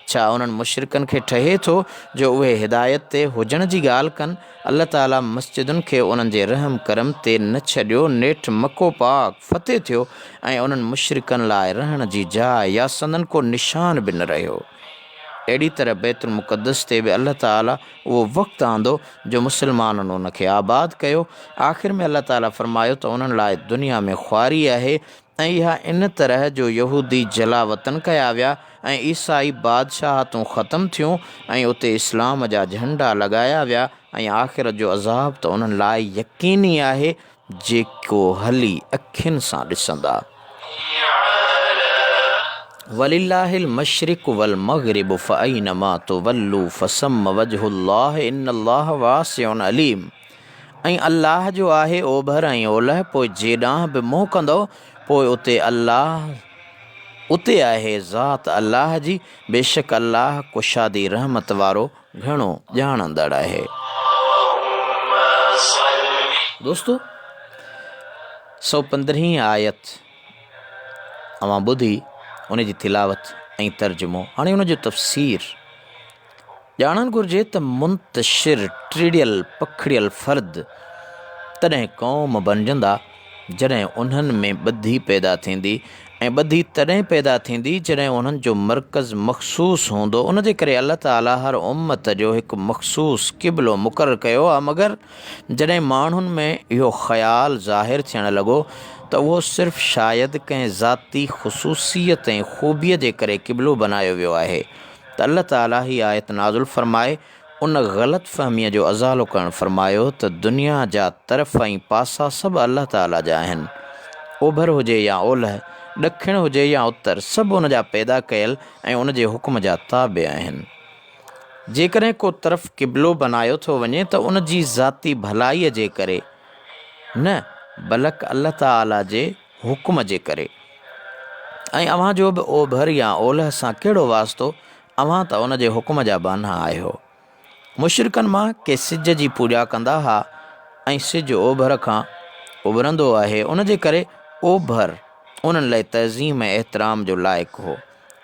छा उन्हनि मुशरिकनि खे ठहे थो जो उहे हिदायत ते हुजण जी ॻाल्हि कनि। अल्लाह ताला मस्जिदुनि खे उन्हनि जे रहम करम ते न छॾियो। नेठि मको पाक फ़तेह थियो ऐं उन्हनि मुशरिकनि लाइ रहण जी जाइ या संदन को निशान बि न रहियो। अहिड़ी तरह बैतुल मुक़द्दस ते बि अल्लाह ताला उहो वक़्तु आंदो जो मुस्लमाननि उनखे आबाद कयो। आख़िर में अल्लाह ताला फरमायो त उन्हनि लाइ दुनिया में ख़्वारी आहे ऐं इहा इन तरह जो यहूदी जला वतन कया विया ऐं ईसाई बादशाहतूं ख़तमु थियूं ऐं उते इस्लाम जा झंडा लॻाया विया ऐं आख़िरत जो अज़ाब त उन्हनि लाइ यकीनी आहे जेको हली अखियुनि सां ॾिसंदा। वलिल्लाहिल मशरिक़ु वल मग़रिबु फ़अयनमा तुवल्लू फ़सम्म वजहुल्लाह इन्नल्लाह वासिउन अलीम। ऐं अल्लाह जो आहे ओभर ऐं ओलह, पोइ जेॾांहुं बि मुंहुं कंदो पोइ उते आहे ज़ात अल्लाह जी। बेशक अल्लाह कुशादी रहमत वारो घणो ॼाणंदड़ आहे। दोस्तो 115 आयत अवां ॿुधी उन जी तिलावत ऐं तर्जुमो। हाणे उन जो तफ़सीर ॼाणणु घुरिजे त मुंतशिर टिड़ियल पखड़ियल फ़र्द तॾहिं क़ौम बणिजंदा जॾहिं उन्हनि में ॿधी पैदा थींदी ऐं ॿधी तॾहिं पैदा थींदी जॾहिं उन्हनि जो मर्कज़ मख़सूस हूंदो। उन जे करे अल्लाह ताला हर उम्मत जो हिकु मख़सूस क़िबलो मुक़ररु कयो आहे, मगर जॾहिं माण्हुनि में इहो ख़्यालु ज़ाहिरु थियणु लॻो त उहो सिर्फ़ु शायदि कंहिं ज़ाती ख़ुसूसियत ऐं ख़ूबीअ जे करे क़िबलो बनायो वियो आहे त अल्लाह ताला ही आयत नाज़ुल फ़रमाए उन ग़लति फ़हमीअ जो अज़ालो करणु फ़रमायो त दुनिया जा तरफ़ ऐं पासा सभु अल्लाह ताला जा आहिनि। ओभर हुजे या ओलह, ॾखिण हुजे या उत्तर, सभु उन जा पैदा कयल ऐं उन जे हुक्म जा ताबे आहिनि। जेकॾहिं को तरफ़ क़िबलो बनायो थो वञे त उन जी ज़ाती भलाईअ जे करे न, बल्कि अल्लाह ताला जे हुक्म जे करे। ऐं अव्हां जो बि ओभर या ओलह सां कहिड़ो वास्तो, अव्हां त उन जे हुक्म जा बाना आहियो। मुशरिकनि मां के सिज जी पूॼा कंदा हुआ ऐं सिज ओभर खां उभरंदो आहे, उन जे करे ओभर उन्हनि लाइ तज़ीम ऐं एतिराम जो लाइक़ु हो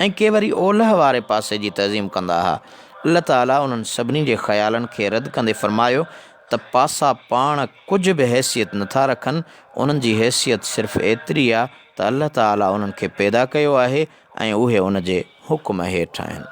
ऐं के वरी ओलह वारे पासे जी तज़ीम कंदा हुआ। अल्लाह ताला उन्हनि सभिनी जे ख़्यालनि खे रद्द कंदे फ़रमायो त पासा पाण कुझु बि हैसियत नथा रखनि। उन्हनि जी हैसियत सिर्फ़ु एतिरी आहे त अल्लाह ताला उन्हनि खे पैदा कयो आहे ऐं उहे उन जे हुक्म हेठि आहिनि।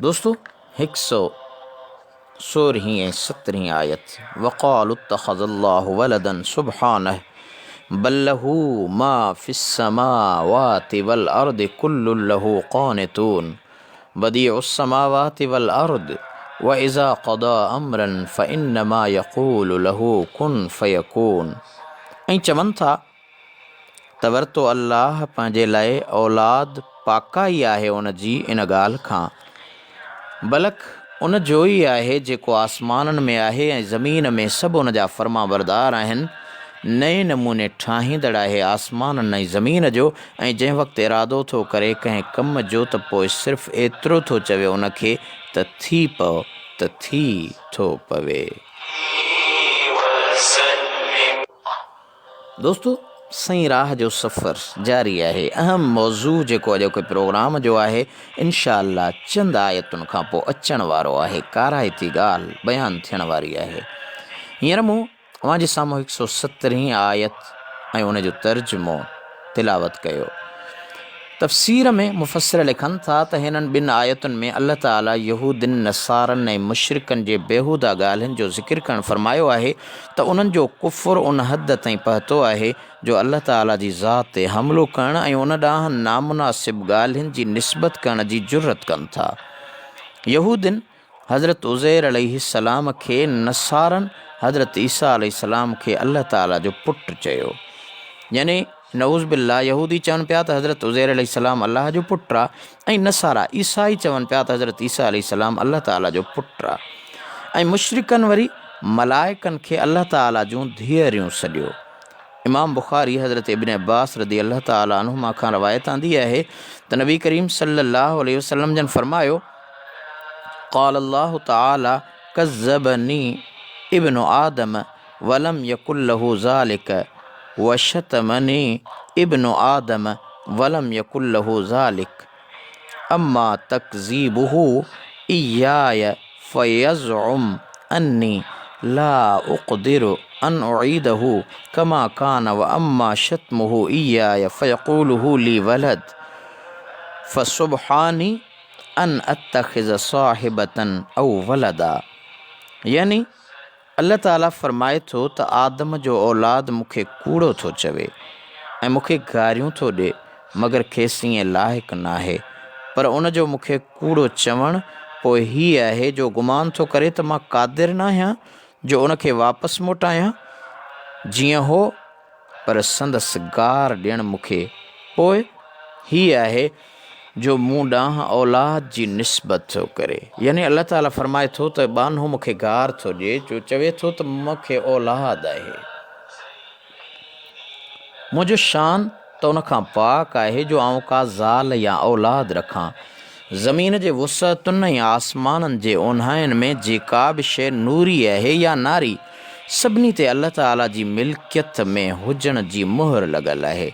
दोस्तो 116 ऐं 17 आयत वक़ालु इत्तख़ज़ल्लाहु वलदन सुब्हानह बल लहू मा फ़िस्समावाति वल अर्दि कुल्लुन लहू क़ानितून बदीउस समावाति वल अर्द व इज़ा क़दा अमरन फ़इन्नमा यक़ूलु लहू कुन फ़यकून। ऐं चवनि था त वरितो अल्लाह पंहिंजे लाइ औलाद पाकाई आहे उन जी इन ॻाल्हि खां, बल्कि उन जो ई आहे जेको आसमाननि में आहे ऐं ज़मीन में सभु उन जा फ़र्मा बरदार आहिनि। नए नमूने ठाहींदड़ आहे आसमाननि ऐं ज़मीन जो, ऐं जंहिं वक़्तु इरादो थो करे कंहिं कम जो त पोइ सिर्फ़ु एतिरो थो चवे उनखे त थी पओ त थी थो पवे। दोस्तो सही राह जो सफ़र जारी आहे। अहम मौज़ू जेको अॼोके प्रोग्राम जो आहे इंशाअल्लाह चंद आयतुनि खां पोइ अचण वारो आहे। काराइती ॻाल्हि बयानु थियण वारी आहे। हींअर मूं अव्हां जे साम्हूं 117 आयत ऐं उन जो तर्जुमो तिलावत कयो। तफ़सीर में मुफ़स्सिर लिखनि था त हिननि ॿिनि आयतुनि में अल्लाह ताला यहूदिन नसारनि ऐं मुशरिकनि जे बेहूदा ॻाल्हियुनि जो ज़िक्र करणु फ़रमायो आहे त उन्हनि जो कुफ़ुर उन हद ताईं पहुतो आहे जो अल्लाह ताला जी ज़ात ते हमिलो करणु ऐं उन ॾांहुं नामुनासिब ॻाल्हियुनि जी निस्बत करण जी जुर्रत कनि था। यहूदिन हज़रत उज़ैर अलैहिस्सलाम खे, नसारनि हज़रत ईसा अलैहिस्सलाम खे अल्लाह ताला जो पुटु चयो, यानी नऊज़ बिल्ला यहूदी चवनि पिया त हज़रत उज़ैर अलैहिस्सलाम अल्लाह जो पुटु आहे, ऐं नसारा ईसाई चवनि पिया त हज़रत ईसा अलैहिस्सलाम अल्लाह ताला जो पुटु आहे, ऐं मुशरिकनि वरी मलाइकनि खे अल्लाह ताला जूं धीअरियूं सॾियो। इमाम बुखारी हज़रत इब्न अब्बास रदी अल्लाह ताला अन्हुमा खां रवायत आंदी आहे त नबी करीम सल्लल्लाहु अलैहि वसल्लम जन फरमायो, क़ाल अल्लाहु ताला कज़्ज़बनी इब्नु आदम वलम यकुल लहू ज़ालिक वशतमनी इब्नु आदम वलम यकुल लहू ज़ालिक अम्मा तकज़ीबुहु इय्याय फ़यज़उम अन्नी ला उक़दिरु अन उईदहु कमा कान व अम्मा शतमुहु इय्याय फ़यक़ूलुहु ली वलद फ़सुब्हानी अन अत्तख़िज़ साहिबतन औ वलदा। यानी अल्लाह ताला फ़रमाए थो त आदम जो औलाद मूंखे कूड़ो थो चवे ऐं मूंखे गारियूं थो ॾिए, मगर खेसि ईअं लाइक़ु न आहे। पर उन जो मूंखे कूड़ो चवणु पोइ हीअ आहे जो गुमान थो करे त मां क़ादिर न आहियां जो उनखे वापसि मोटायां जीअं हो, पर संदसि गार ॾियणु मूंखे पोइ हीअ आहे जो मूं ॾांहुं औलाद जी निस्बत थो करे। यानी अल्लाह ताला फ़रमाए थो त बानो मूंखे गार थो ॾिए जो चवे थो त मूंखे औलाद आहे। मुंहिंजो शान त उन खां पाक आहे जो आउं का ज़ाल या औलाद रखां। ज़मीन जे वुसअतुनि ऐं आसमाननि जे ओन्हाइनि में जेका बि शइ नूरी आहे या नारी, सभिनी ते अल्लाह ताला जी मिल्कियत में हुजण जी मुहर लॻल आहे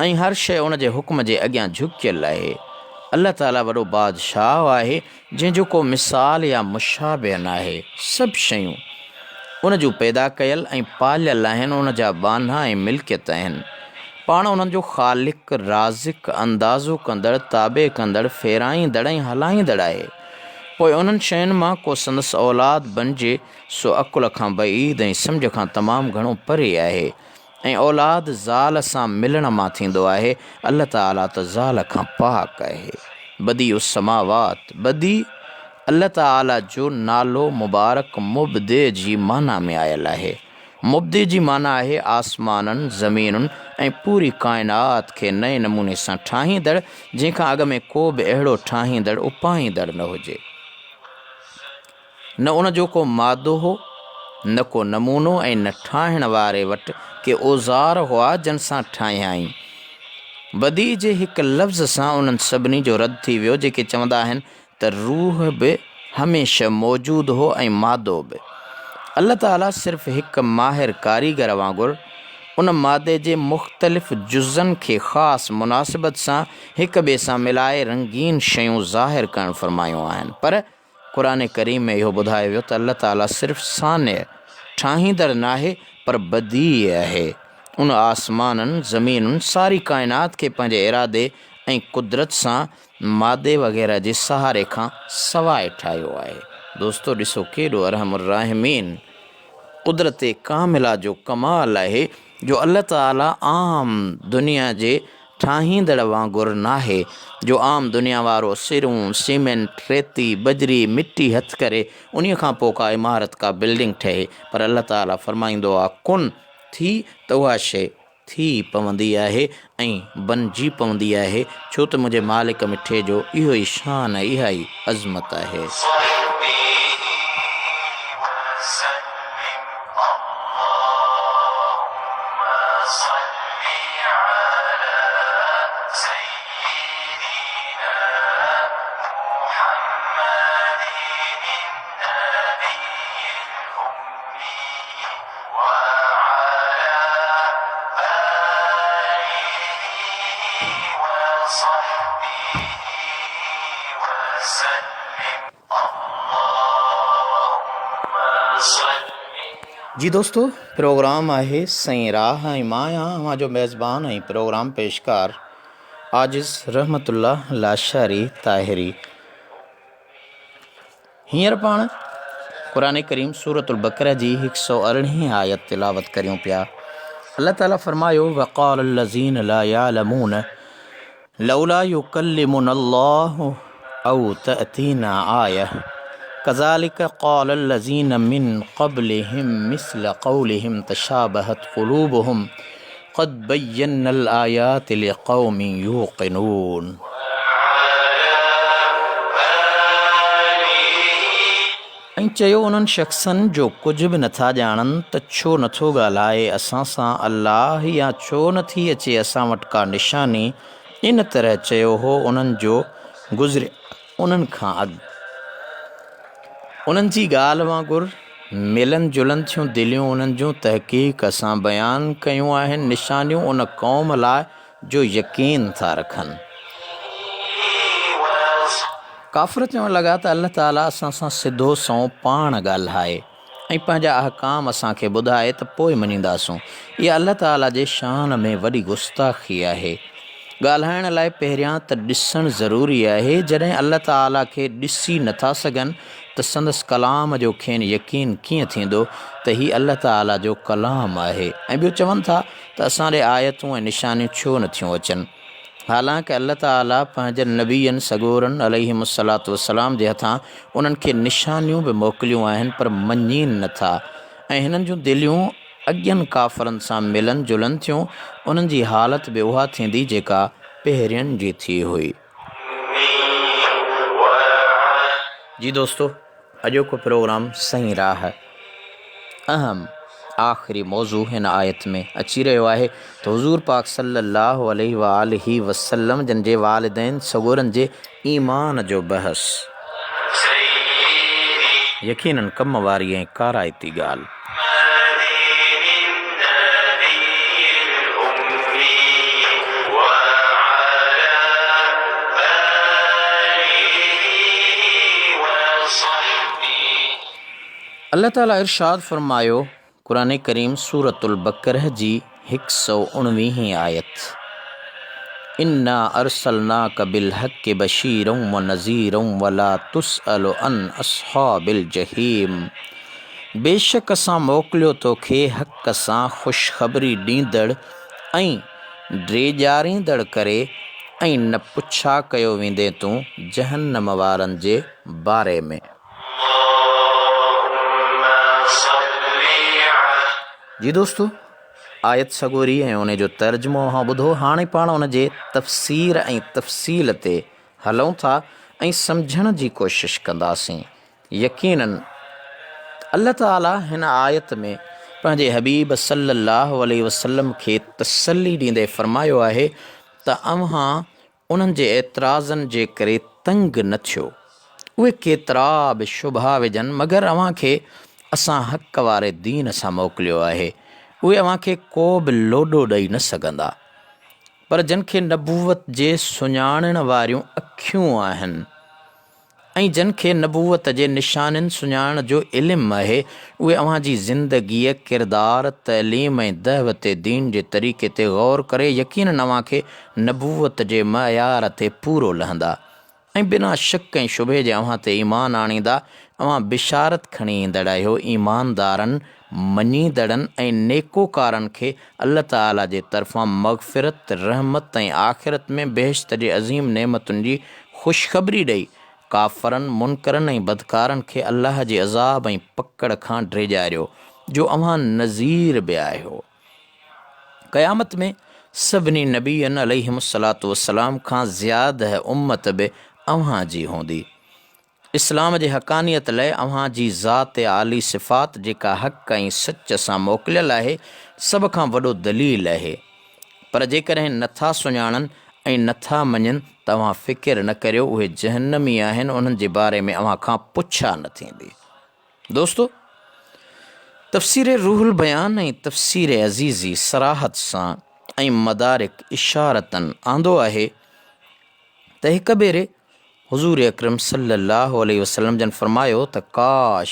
ऐं हर शइ उन जे हुक्म जे अॻियां झुकियल आहे। अल्लाह ताला वॾो बादशाह आहे जंहिंजो को मिसाल या मुशाबिह न आहे। सभु शयूं उन जूं पैदा कयल ऐं पालियल आहिनि, उन जा बाना ऐं मिल्कियत आहिनि। पाण उन्हनि जो ख़ालिक़, राज़िक़, अंदाज़ो कंदड़, ताबे कंदड़, फेराईंदड़ ऐं हलाईंदड़ आहे। पोइ उन्हनि शयुनि मां को संदसि औलाद बणिजे सो अकुल खां बईद ऐं सम्झ खां तमामु घणो परे आहे, ऐं औलाद ज़ाल सां मिलण मां थींदो आहे। अल्लाह ताला त ज़ाल खां पाक आहे। बदी उस समावात, बदी अल्लाह ताला जो नालो मुबारक मुब्दे जी माना में आयल आहे। मुब्दे जी माना आहे आसमाननि, ज़मीनुनि ऐं पूरी काइनात खे नए नमूने सां ठाहींदड़, जंहिंखां अॻ में को बि अहिड़ो ठाहींदड़ उपाईंदड़ न हुजे। न उन जो को मादो हो, न को नमूनो, ऐं न ठाहिण वारे वटि के औज़ार हुआ जन सां ठाहियाईं। बदी जे हिकु लफ़्ज़ सां उन्हनि सभिनी जो रद्द थी वियो जेके चवंदा आहिनि त रूह बि हमेशह मौजूदु हो ऐं मादो बि। अल्लाह ताला सिर्फ़ु हिकु माहिर कारीगर वांगुरु उन मादे जे मुख़्तलिफ़ जुज़नि खे ख़ासि मुनासिबत सां हिक ॿिए सां मिलाए रंगीन शयूं ज़ाहिर करणु फ़रमायूं आहिनि। पर क़ुरान करीम में इहो ॿुधायो वियो त अल्लाह ताला सिर्फ़ु साने ठाहींदड़ न आहे, पर बदी आहे। उन आसमाननि, ज़मीनुनि, सारी काइनात खे पंहिंजे इरादे ऐं कुदरत सां मादे वग़ैरह जे सहारे खां सवाइ ठाहियो आहे। दोस्तो ॾिसो केॾो अरहमुर्राहिमीन कुदरत कामिला जो कमाल आहे जो अल्लाह ताला आम दुनिया जे ठाहींदड़ वांगुरु नाहे, जो आम दुनिया वारो सिरूं, सीमेंट, रेती, बजरी, मिटी हथ करे उन खां पोइ का इमारत, का बिल्डिंग ठहे। पर अल्लाह ताला फरमाईंदो आहे कुन थी त उहा शइ थी पवंदी आहे ऐं बणिजी पवंदी आहे, छो त मुंहिंजे मालिक मिठे जो इहो ई शान, इहा ई अज़मत आहे। जी दोस्तों, प्रोग्राम आहे सईं राह ऐं मां आहियां अव्हां जो मेज़बान ऐं प्रोग्राम पेशकार आजिज़ रहमतुल्लाह लाशारी ताहिरी। हींअर पाण क़ुरान करीम सूरतुल बक़रा जी 118 आयत तिलावत करियूं पिया। अल्लाह ताला फरमायो, वक़ाल लज़ीन ला यालमून लौला युकल्लिमुनल्लाहु औ तअतीना आया कज़ालिक क़ाल लज़ीन मिन क़ब्लिहिम मिस्ल क़ौलिहिम तशाबहत क़ुलूबुहुम क़द बय्यन्नल आयाति लिक़ौमि यूक़िनून। ऐं चयो उन्हनि शख़्सनि जो कुझु बि नथा ॼाणनि त छो नथो ॻाल्हाए असां सां अल्लाह, या छो नथी अचे असां वटि का निशानी। इन तरह चयो हो उन्हनि जो गुज़िरिया उन्हनि खां अॻु। उन्हनि जी ॻाल्हि वांगुरु मिलनि जुलनि थियूं दिलियूं उन्हनि जूं तहक़ीक़ असां बयानु कयूं आहिनि निशानियूं उन क़ौम लाइ जो यकीन था रखनि। काफ़िर चवणु लॻा त अल्लाह ताला असां सां सिधो सओं पाण ॻाल्हाए ऐं पंहिंजा अहकाम असांखे ॿुधाए त पोइ मञींदासूं। इहा अल्लाह ताला जे शान में वॾी गुस्ताख़ी आहे। ॻाल्हाइण लाइ पहिरियां त ॾिसणु ज़रूरी आहे। जॾहिं अल्लाह ताला खे ॾिसी नथा सघनि त संदसि कलाम जो खेनि यकीन कीअं थींदो त हीउ अल्लाह ताला जो कलाम आहे। ऐं ॿियो चवनि था त असां ॾे आयतूं ऐं निशानियूं छो नथियूं अचनि। हालांकि अल्लाह ताला पंहिंजनि नबीअनि सगोरनि अलैहिमुस्सलातु वस्सलाम जे हथां उन्हनि खे निशानियूं बि मोकिलियूं आहिनि, पर मञीनि नथा। ऐं हिननि जूं दिलियूं अॻियनि काफ़रनि सां मिलनि जुलनि थियूं। उन्हनि जी हालत बि उहा थींदी जेका पहिरियनि जी थी हुई। जी दोस्तो, अॼोको प्रोग्राम सही राह अहम आख़िरी मौज़ू हिन आयत में अची रहियो आहे त हुज़ूर पाक सल्लल्लाहु अलैहि वसल्लम जन जे वालिदैन सगोरनि जे ईमान जो बहस, यकीनन कम वारी ऐं काराइती ॻाल्हि। अल्लाह ताला इरशाद फरमायो क़ुरान करीम सूरतुल बक़रह जी 119 आयत, इन्ना अरसलनाका बिलहक़्क़ि बशीरन व नज़ीरन वला तुसअलु अन अस्हाबिल जहीम। बेशक असां मोकिलियो तोखे हक़ सां ख़ुशख़बरी ॾींदड़ ऐं ड्रेॼारींदड़ करे, ऐं न पुछा कयो वेंदे तूं जहन्नम वारनि जे बारे में। जी दोस्तो, आयत सगोरी ऐं उन जो तर्जुमो हां ॿुधो। हाणे पाण उन जे तफ़सीर ऐं तफ़सील ते हलूं था ऐं सम्झण जी कोशिशि कंदासीं। यकीनन अल्लाह ताला हिन आयत में पंहिंजे हबीब सल्लल्लाहु अलैहि वसल्लम खे तसल्ली ॾींदे फ़रमायो आहे त अव्हां उन्हनि जे एतिराज़नि जे करे तंग न थियो। उहे केतिरा बि शुबहा विझनि, मगर अव्हांखे असां हक़ वारे दीन सां मोकिलियो आहे। उहे अव्हांखे को बि लोॾो ॾेई न सघंदा, पर जिन खे नबूवत जे सुञाणण वारियूं अखियूं आहिनि ऐं जिन खे नबूवत जे निशाननि सुञाणण जो इल्मु आहे, उहे अव्हांजी ज़िंदगीअ, किरदार, तइलीम ऐं दअवत दीन जे तरीक़े ते गौर करे यकीनन अव्हांखे नबूवत जे मयार ते पूरो लहंदा ऐं बिना शक ऐं शुबे जे अव्हां ते ईमान आणींदा। अव्हां बिशारत खणी ईंदड़ आहियो ईमानदारनि, मञींदड़नि ऐं नेकोकारनि खे अल्लाह ताला जे तरफ़ां मग़फ़िरत, रहमत ऐं आख़िरत में बेहिश्त जे अज़ीम नेमतुनि जी ख़ुशख़बरी ॾेई काफ़रनि, मुनकरनि ऐं बदकारनि खे अल्लाह जे अज़ाब ऐं पकड़ खां ड्रेॼारियो जो अव्हां नज़ीर बि आहियो। क़यामत में सभिनी नबीअनि अलैहिमुस्सलातु वस्सलाम खां ज़्यादा उम्मत बि अव्हां जी हूंदी। इस्लाम जे हक़ानियत लाइ अव्हां जी ज़ात आली सिफ़ात जेका हक़ ऐं सच सां मोकिलियल आहे, सभ खां वॾो दलील आहे। पर जेकॾहिं नथा सुञाणनि ऐं नथा मञनि त अव्हां फ़िकिर न करियो, उहे जहन्नमी आहिनि, उन्हनि जे बारे में अव्हां खां पुछा न थींदी। दोस्तो, तफ़सीर रूहुल बयान ऐं तफ़सीर अज़ीज़ी सराहत सां ऐं मदारिक इशारतन आंदो आहे त हिक भेरे हुज़ूर अकरम सल्लल्लाहु अलैहि वसल्लम जन फ़रमायो त काश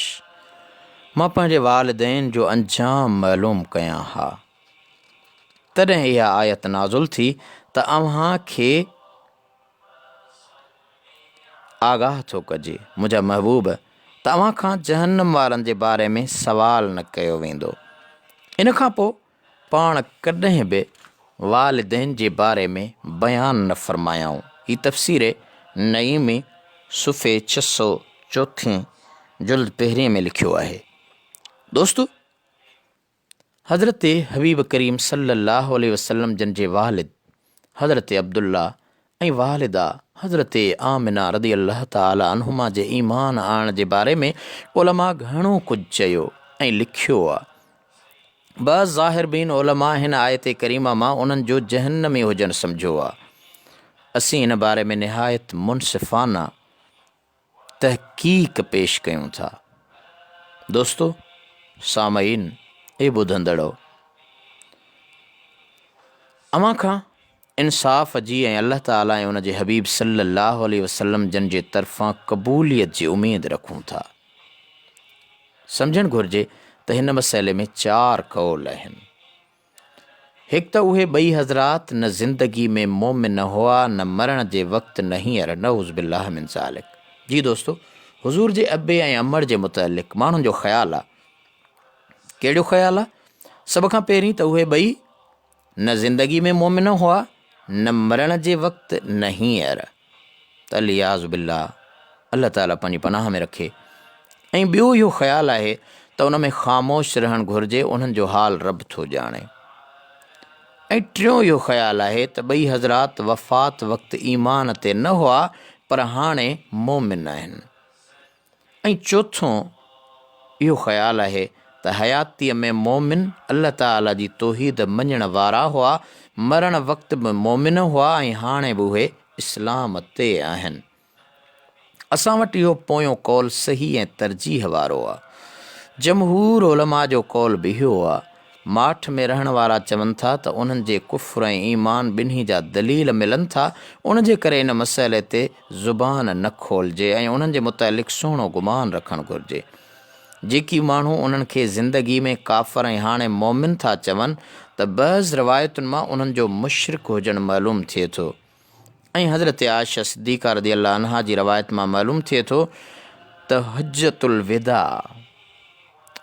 मां पंहिंजे वालिदैन जो अंजाम मालूम कयां हा। तॾहिं इहा आयत नाज़ुल थी त अव्हां खे आगाह थो कजे मुंहिंजा महबूब त अव्हां खां जहन्नम वारनि जे बारे में सवाल न कयो वेंदो। इन खां पोइ पाण कॾहिं बि वालिदैन जे बारे में बयान न फ़रमायाऊं। ही तफ़सीर नईमी सुफ़े 604 जुल्द पहिरें में लिखियो आहे। दोस्तो, हज़रत हबीब करीम सल्लल्लाहु अलैहि वसल्लम जन जे वालिद हज़रत अब्दुल्ला ऐं वालिदा हज़रत आमिना रदी अल्लाह ताला अनहुमा जे ईमान आणण जे बारे में उलमा घणो कुझु चयो ऐं लिखियो आहे। बस ज़ाहिर बीन उलमा हिन आयत करीमा मां उन्हनि जो जहन्नमी हुजनि सम्झो आहे। असीं हिन बारे में निहायत मुनसिफ़ाना तहक़ीक़ पेश कयूं था। दोस्तो सामईन ए ॿुधंदड़ो, अव्हां खां इंसाफ़ जी ऐं अल्लाह ताला ऐं उन जे हबीब सल्लल्लाहु अलैहि वसल्लम जन जे तरफ़ां क़बूलियत जी उमेद रखूं था। सम्झणु घुरिजे त हिन मसइले में 4 क़ौल आहिनि। हिकु त उहे ॿई हज़रात न ज़िंदगी में मोमिन हुआ, न मरण जे वक़्तु न हींअर, नऊज़ बिल्लाह मिन ज़ालिक। जी दोस्तो, हुज़ूर जे अबे ऐं अमड़ जे मुतअलिक़ माण्हुनि जो ख़्यालु आहे। कहिड़ो ख़्यालु आहे? सभ खां पहिरीं त उहे ॿई न ज़िंदगी में मोमिन हुआ, न मरण जे वक़्तु न हींअर, त अलियाज़ बिल्लाह, अल्लाह ताला पंहिंजी पनाह में रखे। ऐं ॿियो इहो ख़्यालु आहे त उन में ख़ामोश रहणु घुरिजे, उन्हनि जो हाल रब थो ॼाणे। ऐं टियों इहो ख़्यालु आहे त ॿई हज़रात वफ़ात वक़्तु ईमान ते न हुआ पर हाणे मोमिन आहिनि। ऐं चोथों इहो ख़्यालु आहे त हयातीअ में मोमिन अल्लाह ताला जी तौहीद मञण वारा हुआ, मरण वक़्तु बि मोमिन हुआ ऐं हाणे बि उहे इस्लाम ते आहिनि। असां वटि इहो पोयों कौल सही ऐं तरजीह वारो आहे। जमहूर उलमा जो कौल बि इहो आहे। माठ में रहण वारा चवनि था त उन्हनि जे कुफ्र ऐं ईमान ॿिन्ही जा दलील मिलनि था, उन जे करे इन मसइले ते ज़ुबान न खोलिजे ऐं उन्हनि जे मुतालिक़ सुहिणो गुमान रखणु घुरिजे। जेकी माण्हू उन्हनि खे ज़िंदगी में काफ़िर ऐं हाणे मोमिन था चवनि त बज़ रिवायतुनि मां उन्हनि जो मुशरिक हुजणु मालूम थिए थो। ऐं हज़रत आयशा सिद्दीक़ा रज़ी अल्लाह अन्हा जी रवायत मां मालूम थिए थो त हज्जतुल विदा,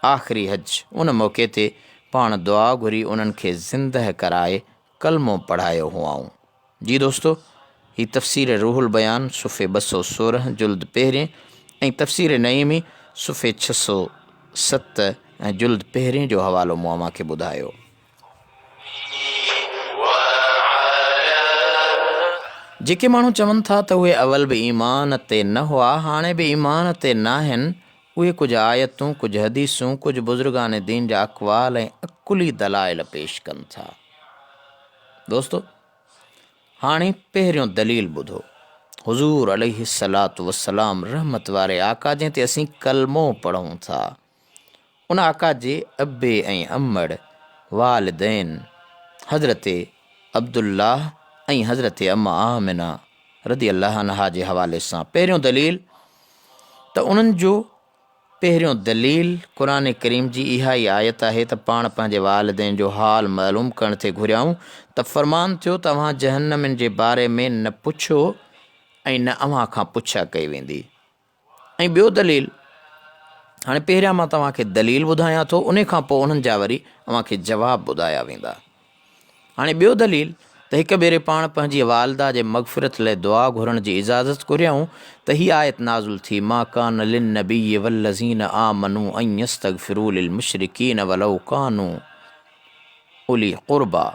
आख़िरी हज, उन मौक़े ते पाण दुआ घुरी उन्हनि खे ज़िंदह कराए कलमो पढ़ायो हुआऊं। जी दोस्तो, ही तफ़सीर रूहुल बयान सुफ़े 216 जुल्द पहिरें ऐं तफ़सीर नईमी सुफ़े 607 ऐं जुल्द पहिरें जो हवालो मूं अव्हांखे ॿुधायो। जेके माण्हू चवनि था त उहे अवल बि ईमान ते न हुआ, हाणे बि ईमान ते न आहिनि, उहे कुझु आयतूं, कुझु हदीसूं, कुझु बुज़ुर्गान दीन जा अक़वाल ऐं अकुली दलाइल पेश कनि था। दोस्तो, हाणे पहिरियों दलील ॿुधो। हुज़ूर अलैहिस्सलातु वस्सलाम रहमत वारे आका जंहिं ते असीं कलमो पढ़ूं था, उन आका जे अबे ऐं अमड़ वालिदैन हज़रत अब्दुल्लाह ऐं हज़रत अम्मा आमिना रदी अल्लाह अन्हा जे हवाले सां पहिरियों दलील त उन्हनि जो पहिरियों दलील क़ुरान करीम जी इहा ई आयत आहे त पाण पंहिंजे वालिदैन जो हाल मालूम करण ते घुरियाऊं त फ़रमान थियो तव्हां जहन्नमिन जे बारे में न पुछो ऐं न अव्हां खां पुछा कई वेंदी। ऐं ॿियो दलील, हाणे पहिरियां मां तव्हांखे दलील ॿुधायां थो, उन खां पोइ उन्हनि जा वरी अव्हांखे जवाब ॿुधाया वेंदा। हाणे ॿियो दलील त हिकु भेरे पाण पंहिंजी वालिदा जे मग़फ़िरत लाइ दुआ घुरण जी इजाज़त घुरियाऊं त हीअ आयत नाज़ुल थी, मा कान लिन्नबी वल्लज़ीन आमनू अन यस्तग़फ़िरू लिलमुशरिकीन वलौ कानू उली क़ुरबा।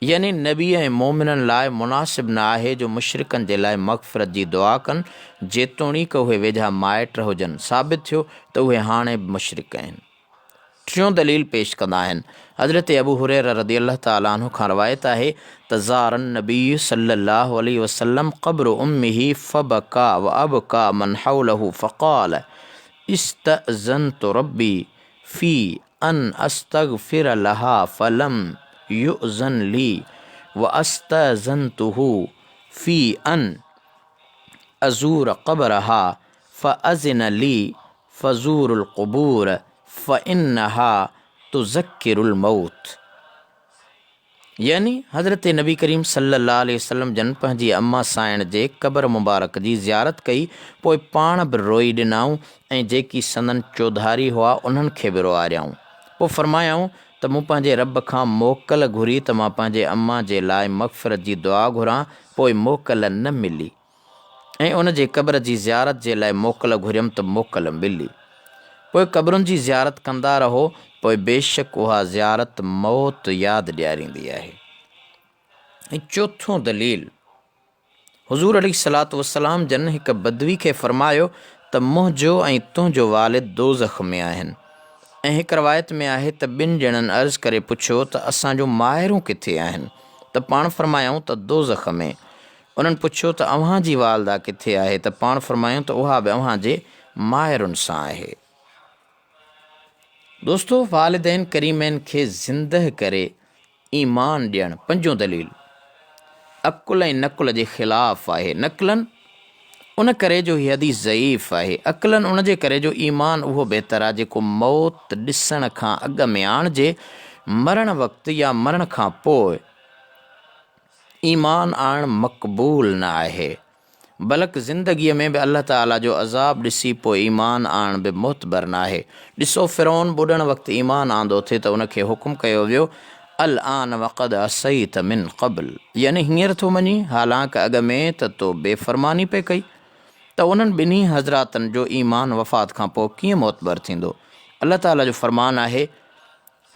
यानी नबी ऐं मोमिननि लाइ मुनासिब न आहे जो मुशरिकनि जे लाइ मग़फ़िरत जी दुआ कनि, जेतोणीक उहे वेझा माइट हुजनि। साबित थियो त उहे हाणे बि मुशरिक आहिनि। टियों दलील पेश कंदा आहिनि। हज़रत अबू हुरैरा रज़ी अल्लाह ताला अन्हु खां रवायत आहे त ज़ारन नबी सल्लल्लाहु अलैहि वसल्लम क़ब्र उम्मिही फबका व अबका मन हौलहु फ़क़ाल इस्तअज़नतु रब्बी फ़ी अन अस्तग़फ़िर लहा फ़लम युअज़न ली व अस्तअज़नतुहु फ़ी अन अज़ूर क़ब्रहा फ़अज़िन ली फ़ज़ूरुल क़ुबूर फ़इन्नहा तुज़क्किरुल मौत। यानी हज़रत नबी करीम सल्लल्लाहु अलैहि वसल्लम जन पंहिंजी अम्मा साइण जे क़ब्र मुबारक जी ज़ियारत कई, पोइ पाण बि रोई ॾिनाऊं ऐं जेकी संदन चौधारी हुआ उन्हनि खे बि रोआरियाऊं। पोइ फ़रमायाऊं त मूं पंहिंजे रब खां मोकल घुरी त मां पंहिंजे अम्मा जे लाइ मग़फ़िरत जी दुआ घुरां, पोइ मोकल न मिली ऐं उन जे क़ब्र जी ज़ियारत जे लाइ मोकल घुरियमि त मोकल मिली। पोइ क़बरुनि जी ज़ियारत कंदा रहो, पोइ बेशक उहा ज़ियारत मौत यादि ॾियारींदी आहे। ऐं चोथों दलील, हुज़ूर अलैहिस्सलातु वस्सलाम जन हिक बदवी खे फ़रमायो त मुंहिंजो ऐं तुंहिंजो वालिद दोज़ख में आहिनि। ऐं हिकु रवायत में आहे त ॿिनि ॼणनि अर्ज़ु करे पुछियो त असांजो माहिरूं किथे आहिनि, त पाण फ़रमायूं त दोज़ख में। उन्हनि पुछियो त अव्हांजी वालदा किथे आहे, त पाण फ़रमायूं त उहा बि अव्हांजे माहिरुनि सां आहे। दोस्तो, वालिदैन करीमैन खे ज़िंदह करे ईमान ॾियणु पंजो दलील अकुल ऐं नकुल जे ख़िलाफ़ आहे। नकलनि उन करे जो हीअ हदीस ज़ईफ़ आहे, अकुलनि उन जे करे जो ईमान उहो बहितर आहे जेको मौत ॾिसण खां अॻु में आणिजे, मरण वक़्तु या मरण खां पोइ ईमान आणणु मक़बूल न आहे। बल्कि ज़िंदगीअ में बि अल्लाह ताला जो अज़ाब ॾिसी पोइ ईमान आणणु बि मुतबर न आहे। ॾिसो, फ़िरौन ॿुॾण वक़्तु ईमान आंदो थिए त उनखे हुकुम कयो वियो अल आन वक़द असैत मिन क़ब्ल, यानी हींअर थो मञी हालांकि अॻु में त तो बेफ़रमानी पे कई। त उन्हनि ॿिन्ही हज़रातनि जो ईमान वफ़ात खां पोइ कीअं मुतबर थींदो? अल्लाह ताला जो फ़रमान आहे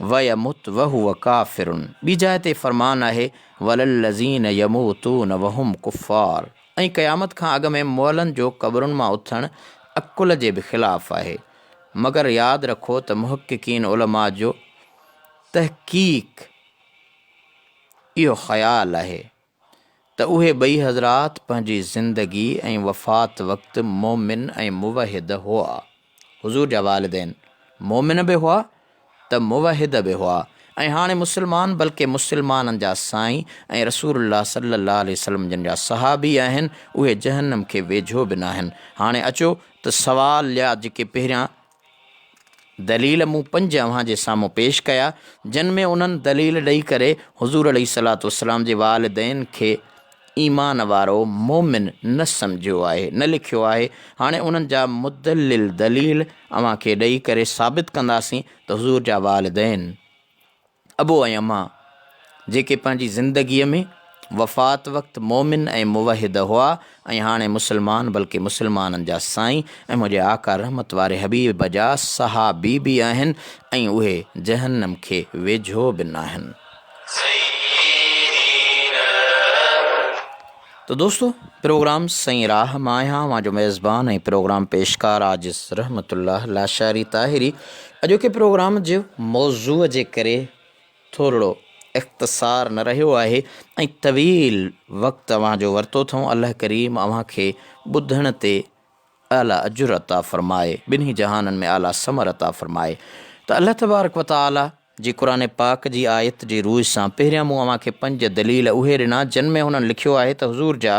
वयमुत वहुव काफ़िरुन। ॿी जाइ ते फ़रमान आहे वलल्लज़ीन यमूतून वहुम कुफ़ार। ऐं क़यामत खां अॻु में मुअलनि जो क़बरुनि मां उथणु अकुल जे बि ख़िलाफ़ आहे। मगर यादि रखो त मुहक़िक़ीन उलमा जो तहक़ीक़ इहो ख़्यालु आहे त उहे ॿई हज़रात पंहिंजी ज़िंदगी ऐं वफ़ात वक़्तु मोमिन ऐं मुवहिद हुआ। हुज़ूर जा वालिदैन मोमिन बि हुआ त मुवहिद बि हुआ। ऐं हाणे मुस्लमान बल्कि मुस्लमाननि जा साईं ऐं रसूलुल्लाह सल्लल्लाहु अलैहि वसल्लम जिन जा सहाबी आहिनि, उहे जहन्नम खे वेझो बि न आहिनि। हाणे अचो त सवाल या जेके पहिरियां दलील मूं 5 अव्हांजे साम्हूं पेश कया, जिन में उन्हनि दलील ॾेई करे हुज़ूर अलैहिस्सलातु वस्सलाम जे वालिदैन खे ईमान वारो मोमिन न सम्झियो आहे, न लिखियो आहे। हाणे उन्हनि जा मुदलिल दलील अव्हांखे ॾेई करे साबित कंदासीं त हुज़ूर जा वालिदैन अबो ऐं अम्मा जेके पंहिंजी ज़िंदगीअ में वफ़ात वक़्तु मोमिन ऐं मुवहिद हुआ ऐं हाणे मुस्लमान बल्कि मुस्लमाननि जा साईं ऐं मुंहिंजे आका रहमत वारे हबीब जा सहाबी बि आहिनि ऐं उहे जहन्नम खे वेझो बि न आहिनि। तो दोस्तों, प्रोग्राम सही राह मां आहियां, मां जो मेज़बान ऐं प्रोग्राम पेशकार आजिज़ रहमतुल्लाह लाशारी ताहिरी। अॼोके प्रोग्राम जो मौज़ूअ जे करे थोरो इख़्तिसार न रहियो आहे ऐं तवील वक़्तु अव्हांजो वरितो अथऊं। अल्लाह करीम अव्हांखे ॿुधण ते आला अजुर अता फ़रमाए, ॿिन्ही जहाननि में आला समर अता फ़रमाए। त अल्लाह तबारक व तआला जी क़ुरान पाक जी आयत जी रूह सां पहिरियां मूं अव्हांखे 5 दलील उहे ॾिना जिन में हुननि लिखियो आहे त हुज़ूर जा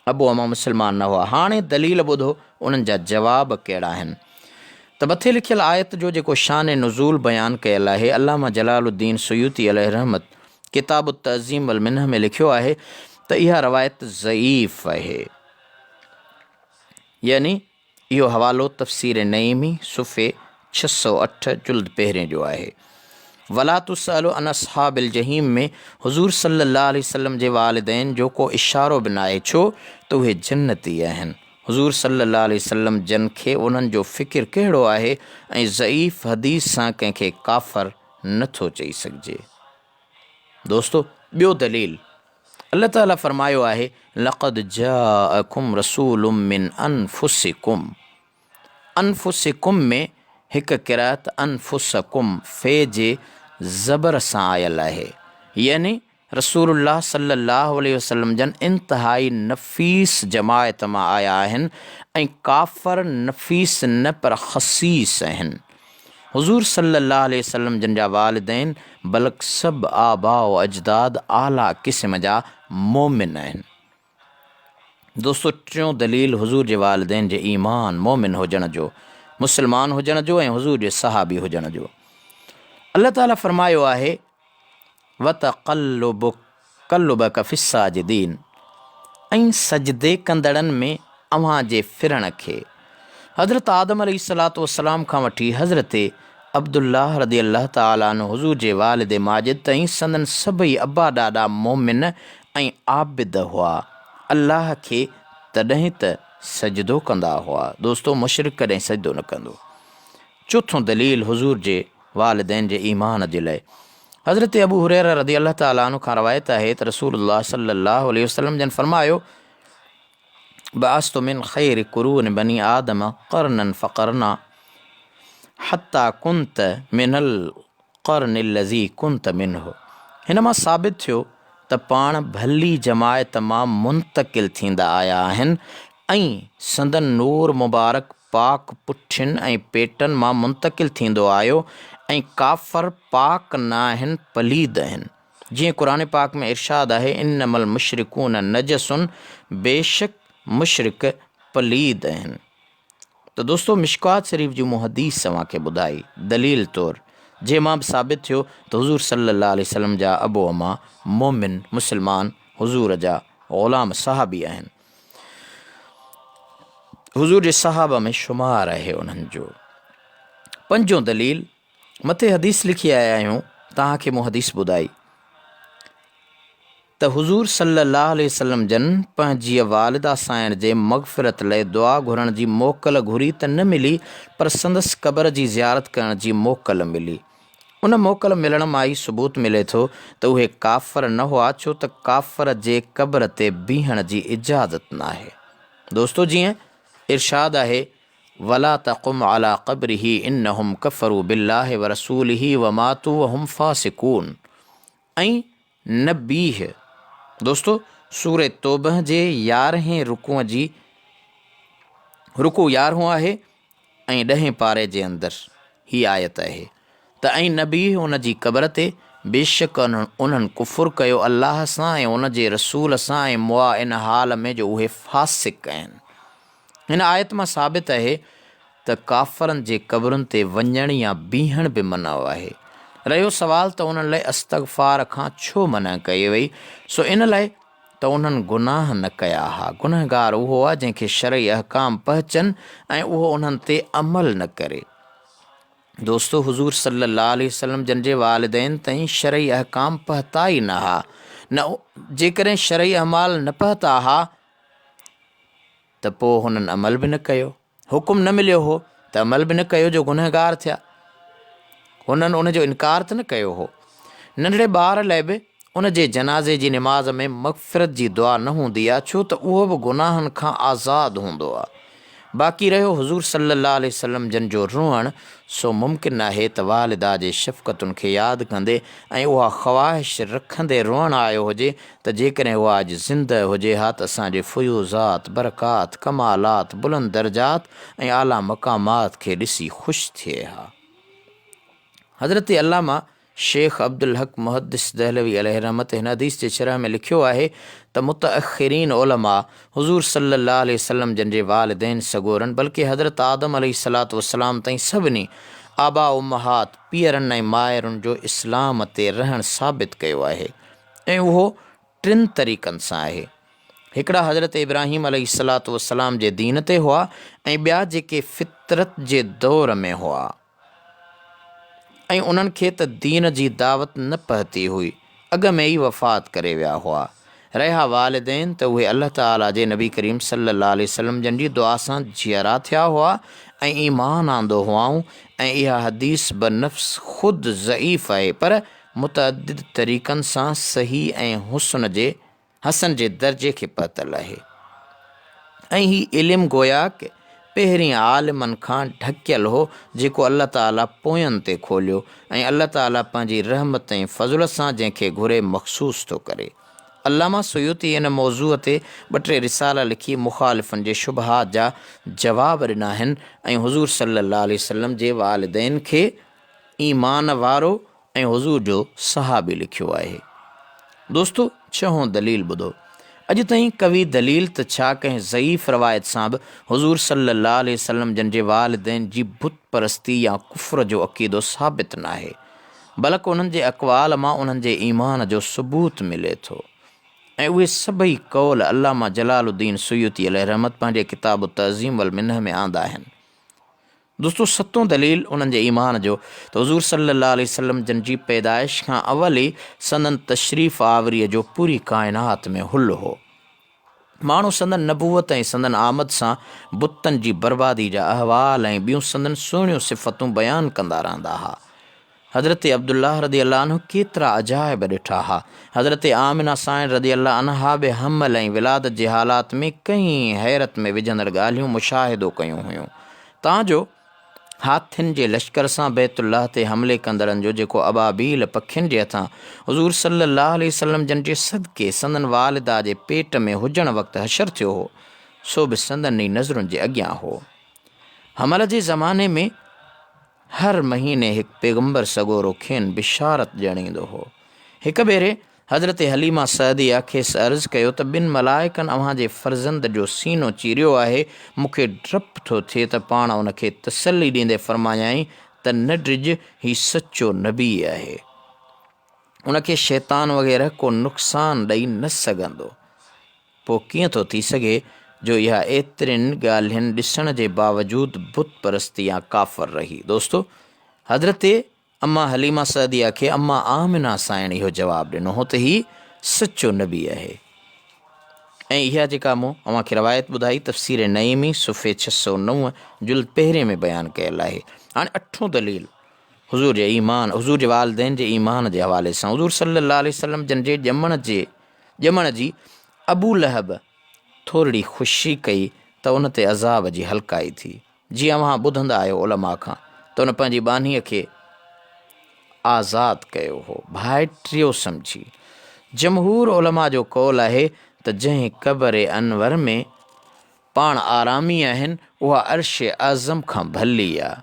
अबो अमा मुस्लमान न हुआ। हाणे दलील ॿुधो उन्हनि जा जवाब कहिड़ा आहिनि। त मथे लिखियल आयत जो जेको शान नुज़ूल बयानु कयल आहे, अल्लामा जलालुद्दीन सुयूती अलैहि रहमत किताब तज़ीम वल मिन्ह में लिखियो आहे त इहा रवायत ज़ईफ़ आहे, यानी इहो हवालो तफ़सीर नईमी सुफ़े 608 जुल्द पहिरें जो आहे। वला तुसअलु अन अस्हाबिल जहीम में हुज़ूर सल्लल्लाहु अलैहि वसल्लम जे वालिदैन जो को इशारो बि न आहे, छो त उहे जन्नती आहिनि। हुज़ूर सल्लल्लाहु अलैहि वसल्लम जन खे उन्हनि जो फ़िकिर कहिड़ो आहे ऐं ज़ईफ़ हदीस सां कंहिंखे काफ़र नथो चई सघिजे। दोस्तो, ॿियो दलील अल्लाह ताला फ़रमायो आहे लक़द जाअकुम रसूलुम मिन अनफुसिकुम। अनफुसिकुम में हिकु क़िरात अनफुसकुम फ़े जे ज़बर सां आयल आहे, यानी रसूलुल्लाह सल्लल्लाहु अलैहि वसल्लम जन इंतहाई नफ़ीस जमायत मां आया आहिनि ऐं काफ़र नफ़ीस न पर ख़सीस आहिनि। हुज़ूर सल्लल्लाहु अलैहि वसल्लम जन जा वालिदैन बल्कि सभु आबा व अजदाद आला क़िस्म जा मोमिन आहिनि। दोस्तो, टियों दलील हुज़ूर जे वालिदैन जे ईमान मोमिन हुजण जो, मुस्लमान हुजण जो ऐं हुज़ूर जे सहाबी हुजण जो। अल्लाह ताला फ़रमायो आहे वतक़ल्लुबक फ़िस्साजिदीन, ऐं सजदे कंदड़नि में अव्हांजे फिरण खे। हज़रत आदम अलैहिस्सलातु वस्सलाम खां वठी हज़रत अब्दुल्लाह रज़ी अल्लाह ताला अन्हु हुज़ूर जे वालिद माजिद ताईं संदन सभई अब्बा ॾाॾा मोमिन ऐं आबिद हुआ, अल्लाह खे तॾहिं त सजदो कंदा हुआ। दोस्तो, मुशरिक कॾहिं सजदो न कंदो। चौथों दलील हुजूर जे वालिदैन जे ईमान जे लाइ हज़रत अबू हुरैरा रज़ी अल्लाह ताला अन्हु खां रवायत आहे त रसूलुल्लाह सल्लल्लाहु अलैहि वसल्लम जन फरमायो बअस्तु मिन खैरि कुरून बनी आदम क़रनन फ़क़रना हत्ता कुंत मिनल क़र्न लज़ी कुंत मिनहु। हिन मां साबित थियो त पाण भली जमायत मां मुंतकिल थींदा आया आहिनि ऐं संदन नूर मुबारक पाक पुठियुनि ऐं पेटनि मां मुंतकिल थींदो आयो ऐं काफ़र पाक न आहिनि पलीद आहिनि। जीअं क़ुरान पाक में इरशाद आहे इन्नमल मुशरिकून नजसुन, बेशक मुशरिक पलीद आहिनि। तो दोस्तों मिशकात शरीफ़ जी मूं हदीस तव्हांखे ॿुधाई दलील तौरु जंहिं मां बि साबित थियो त हुज़ूर सल्लल्लाहु अलैहि वसल्लम जा अबो अमा मोमिन मुस्लमान हुज़ूर जा ग़ुलाम सहाबी आहिनि, हुज़ूर जे सहाबा में शुमार आहे उन्हनि जो। पंजों दलील मथे हदीस लिखी आया आहियूं, तव्हांखे मूं हदीस ॿुधाई त हुज़ूर सल्लल्लाहु अलैहि वसल्लम जन पंहिंजी वालिदा साइण जे मग़फ़िरत लाइ दुआ घुरण जी मोकल घुरी त न मिली, पर संदसि क़बर जी ज़ियारत करण जी मोकल मिली। उन मोकल मिलण मां ई सबूत मिले थो त उहे काफ़र न हुआ, छो त काफ़र जे क़बर ते बीहण जी इजाज़त न आहे। दोस्तो जीअं इरशाद आहे वला तक़ुम अला क़ब्रिही इन्नहुम कफ़रू बिल्लाहि व रसूलिही व मातू व हुम फ़ासिकून। ऐं न बीह दोस्तो सूरह तौबह जे 11हें रुकूअ जी रुकू 11हों आहे ऐं 10हें पारे जे अंदरि ही आयत आहे त ऐं न बीह उन जी क़बर ते, बेशक उन्हनि कुफ़ुर कयो अल्लाह सां ऐं उन जे रसूल सां ऐं मुआ इन हाल में जो उहे फ़ासिक आहिनि। हिन आयत मां साबित आहे त काफ़रनि जे क़बरुनि ते वञण या बीहण बि मना आहे। रहियो सुवाल त उन्हनि लाइ इस्तग़फ़ार खां छो मना कई वई, सो इन लाइ त उन्हनि गुनाह न कया हुआ। गुनहगार उहो आहे जंहिंखे शरई अहकाम पहचनि ऐं उहो उन्हनि ते अमल न करे। दोस्तो हुज़ूर सल्लल्लाहु अलैहि वसल्लम जन जे वालिदैन ताईं शरई अहकाम पहुता ई न हुआ, न जेकॾहिं शरई अमाल न पहुता हुआ त पोइ हुननि अमल बि न कयो, हुकुम न मिलियो हो त अमल बि न कयो जो गुनहगार थिया। हुननि उन जो इनकार त न कयो हो। नंढड़े ॿार लाइ बि उन जे जनाज़े जी निमाज़ में मग़फ़िरत जी दुआ न हूंदी आहे, छो त उहो बि गुनाहनि खां आज़ादु हूंदो आहे। बाक़ी रहियो हुज़ूर सल्लल्लाहु अलैहि वसल्लम जन जो रुअण, सो मुमकिन आहे त वालिदा जे शफ़क़तुनि खे यादि कंदे ऐं उहा ख़्वाहिश रखंदे रुअण आयो हुजे त जेकॾहिं उहा अॼु ज़िंदह हुजे हा त असांजे फ़ुयूज़ात बरक़ात कमालात बुलंद दर्जात ऐं आला मक़ामात खे ॾिसी ख़ुशि थिए हा। हज़रत अल्लामा शेख अब्दुल हक मुहद्दिस दहलवी अलैहि रहमत हिन हदीस जे शरह में लिखियो आहे त मुतअख़िरीन उलमा हुज़ूर सल्लल्लाहु अलैहि वसल्लम जन जे वालिदैन सॻोरनि बल्कि हज़रत आदम अलैहिस्सलातु वस्सलाम ताईं सभिनी आबा उम्महात पीअरनि ऐं माइरुनि जो इस्लाम ते रहण साबित कयो आहे ऐं उहो 3 तरीक़नि सां आहे। हिकिड़ा हज़रत इब्राहीम अलैहिस्सलातु वस्सलाम जे दीन ते हुआ ऐं ॿिया जेके फितरत जे दौर में हुआ ऐं उन्हनि खे त दीन जी दावत न पहुती हुई, अॻ में ई वफ़ात करे विया हुआ। रहिया वालिदैन त उहे अल्लाह ताला जे नबी करीम सल्लल्लाहु अलैहि वसल्लम जन जी दुआ सां जियरा थिया हुआ ऐं ईमान आंदो हुआऊं। ऐं इहा हदीस बनफ़्स ख़ुदि ज़ईफ़ आहे, पर मुतअद्दिद तरीक़नि सां सही ऐं हसन जे दर्जे खे पहुतल आहे। ऐं ही इल्मु गोया के पहिरीं आलिमनि खां ढकियल हो, जेको अल्लाह ताला पोयनि ते खोलियो ऐं अल्लाह ताला पंहिंजी रहमत ऐं फज़ुल सां जंहिंखे घुरे मख़सूस थो करे। अल्लामा सुयूती इन मौज़ूअ ते 2-3 रिसाला लिखी मुख़ालिफ़नि जे शुबहात जा जवाब ॾिना आहिनि ऐं हुज़ूर सल्लल्लाहु अलैहि वसल्लम जे वालिदैन खे ईमान वारो ऐं हुज़ूर जो सहाबी लिखियो आहे। दोस्तो 6हों दलील ॿुधो। अॼु ताईं कवी दलील त छा कंहिं ज़ईफ़ रवायत सां बि हुज़ूर सल्लल्लाहु अलैहि वसल्लम जन जे वालिदैन जी बुत परस्ती या कुफ़्र जो अक़ीदो साबित न आहे, बल्कि उन्हनि जे अक़वाल मां उन्हनि जे ईमान जो सबूत मिले थो ऐं उहे सभई कौल अल्लामा जलालुद्दीन सुयूती अलैहि रहमत पंहिंजे किताब तज़ीम वल मिन्ह में आंदा आहिनि। दोस्तो 7हों दलील उन्हनि जे ईमान जो त हुज़ूर सल्लल्लाहु अलैहि वसल्लम जन जी पैदाइश खां अवल ई संदन तशरीफ़ आवरीअ जो पूरी काइनात में हुल हो। माण्हू संदन नबूवत ऐं संदन आमद सां बुतनि जी बर्बादी जा अहवाल ऐं ॿियूं संदन सुहिणियूं सिफ़तूं बयानु कंदा रहंदा हुआ। हज़रत अब्दुल्लाह रदी अल्लाह अन्हु केतिरा अजाइब ॾिठा हुआ। हज़रत आमिना साईं रदी अल्लाह अन्हा बि हमल ऐं विलादत जे हालात में कई हैरत में विझंदड़ ॻाल्हियूं मुशाहिदो कयूं हुयूं। तव्हांजो हाथियुनि जे लश्कर सां बैतुल्लाह ते हमले कंदड़नि जो जेको अबाबील पखियुनि जे हथां हुज़ूर सल्लल्लाहु अलैहि वसल्लम जन जे सदके संदन वालिदा जे पेट में हुजण वक़्तु हशर थियो हो, सो बि संदन ई नज़रुनि जे अॻियां हो। हमल जे ज़माने में हर महीने हिकु पैगम्बर सॻोरो खेनि बिशारत ॼाणींदो हो। हिकु भेरे हज़रत हलीमा सअदिया खेसि अर्ज़ु कयो त ॿिनि मलाइकनि अव्हांजे फ़र्ज़ंद जो सीनो चीरियो आहे। मूंखे डपु थो थिए त पाण उनखे तसल्ली ॾींदे फ़रमायाईं त न ड्रिज, ही सचो नबी आहे, उनखे शैतान वग़ैरह को नुक़सानु ॾेई न सघंदो। पोइ कीअं थो थी सघे जो इहा एतिरनि ॻाल्हियुनि ॾिसण जे बावजूदु बुत परस्ती या काफ़र रही। दोस्तो, हज़रत अम्मा हलीमा सअदिया खे अम्मा आमिना साईं इहो जवाबु ॾिनो हो त हीउ सचो नबी आहे। ऐं इहा जेका मूं अव्हांखे रवायत ॿुधाई तफ़सीर नईमी सुफ़े 609 जुल्द पहिरें में बयानु कयल आहे। हाणे अठों दलील हुज़ूर जे ईमान, हुज़ूर जे वालिदैन जे ईमान जे हवाले सां हुज़ूर सल्लल्लाहु अलैहि वसल्लम जन जे ॼमण जी अबू लहब थोरी ख़ुशी कई त उन ते अज़ाब जी हल्काई थी। जीअं अव्हां ॿुधंदा आहियो उलमा खां त उन पंहिंजी बानीअ खे आज़ादु कयो हो, भाइटियो सम्झी। जमहूर उलमा जो कौल आहे त जंहिं क़बर अनवर में पाण आरामी आहिनि उहा अर्श आज़म खां भली आहे।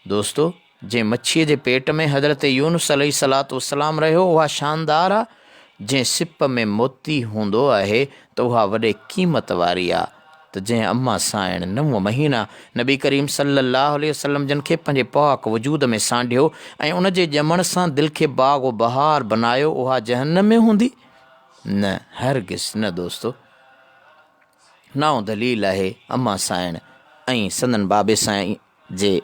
दोस्तो, जंहिं मच्छीअ जे पेट में हज़रत यूनुस अलैहिस्सलातु वस्सलाम रहियो उहा शानदार आहे। जंहिं सिप में मोती हूंदो आहे त उहा वॾे क़ीमत वारी आहे। त जंहिं अम्मा साइण 9 महीना नबी करीम सल्लल्लाहु अलैहि वसल्लम जन खे पंहिंजे पाक वजूद में सांढियो ऐं उन जे ॼमण सां दिलि खे बाग़ो बहार बनायो, उहा जहन्नम में हूंदी? न, हरगिज़ न। दोस्तो, 9 दलील आहे अम्मा साइण ऐं संदन बाबे साईं जे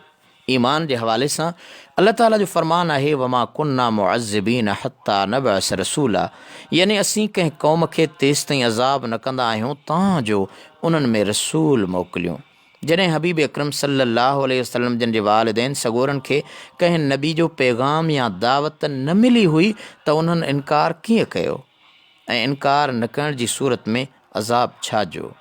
ईमान जे हवाले सां अल्लाह ताला जो फ़रमान आहे, वमा कुन्ना मुअज़्ज़िबीन हत्ता नबअस रसूला, यानी असीं कंहिं क़ौम खे तेसि ताईं अज़ाब न कंदा आहियूं तां जो उन्हनि में रसूल मोकिलियूं। जॾहिं हबीब अकरम सल्लल्लाहु अलैहि वसल्लम जन जे वालिदैन सॻोरनि खे कंहिं नबी जो पैगाम या दावत न मिली हुई त उन्हनि इनकार कीअं कयो, ऐं इनकार न करण जी सूरत में अज़ाब छा जो।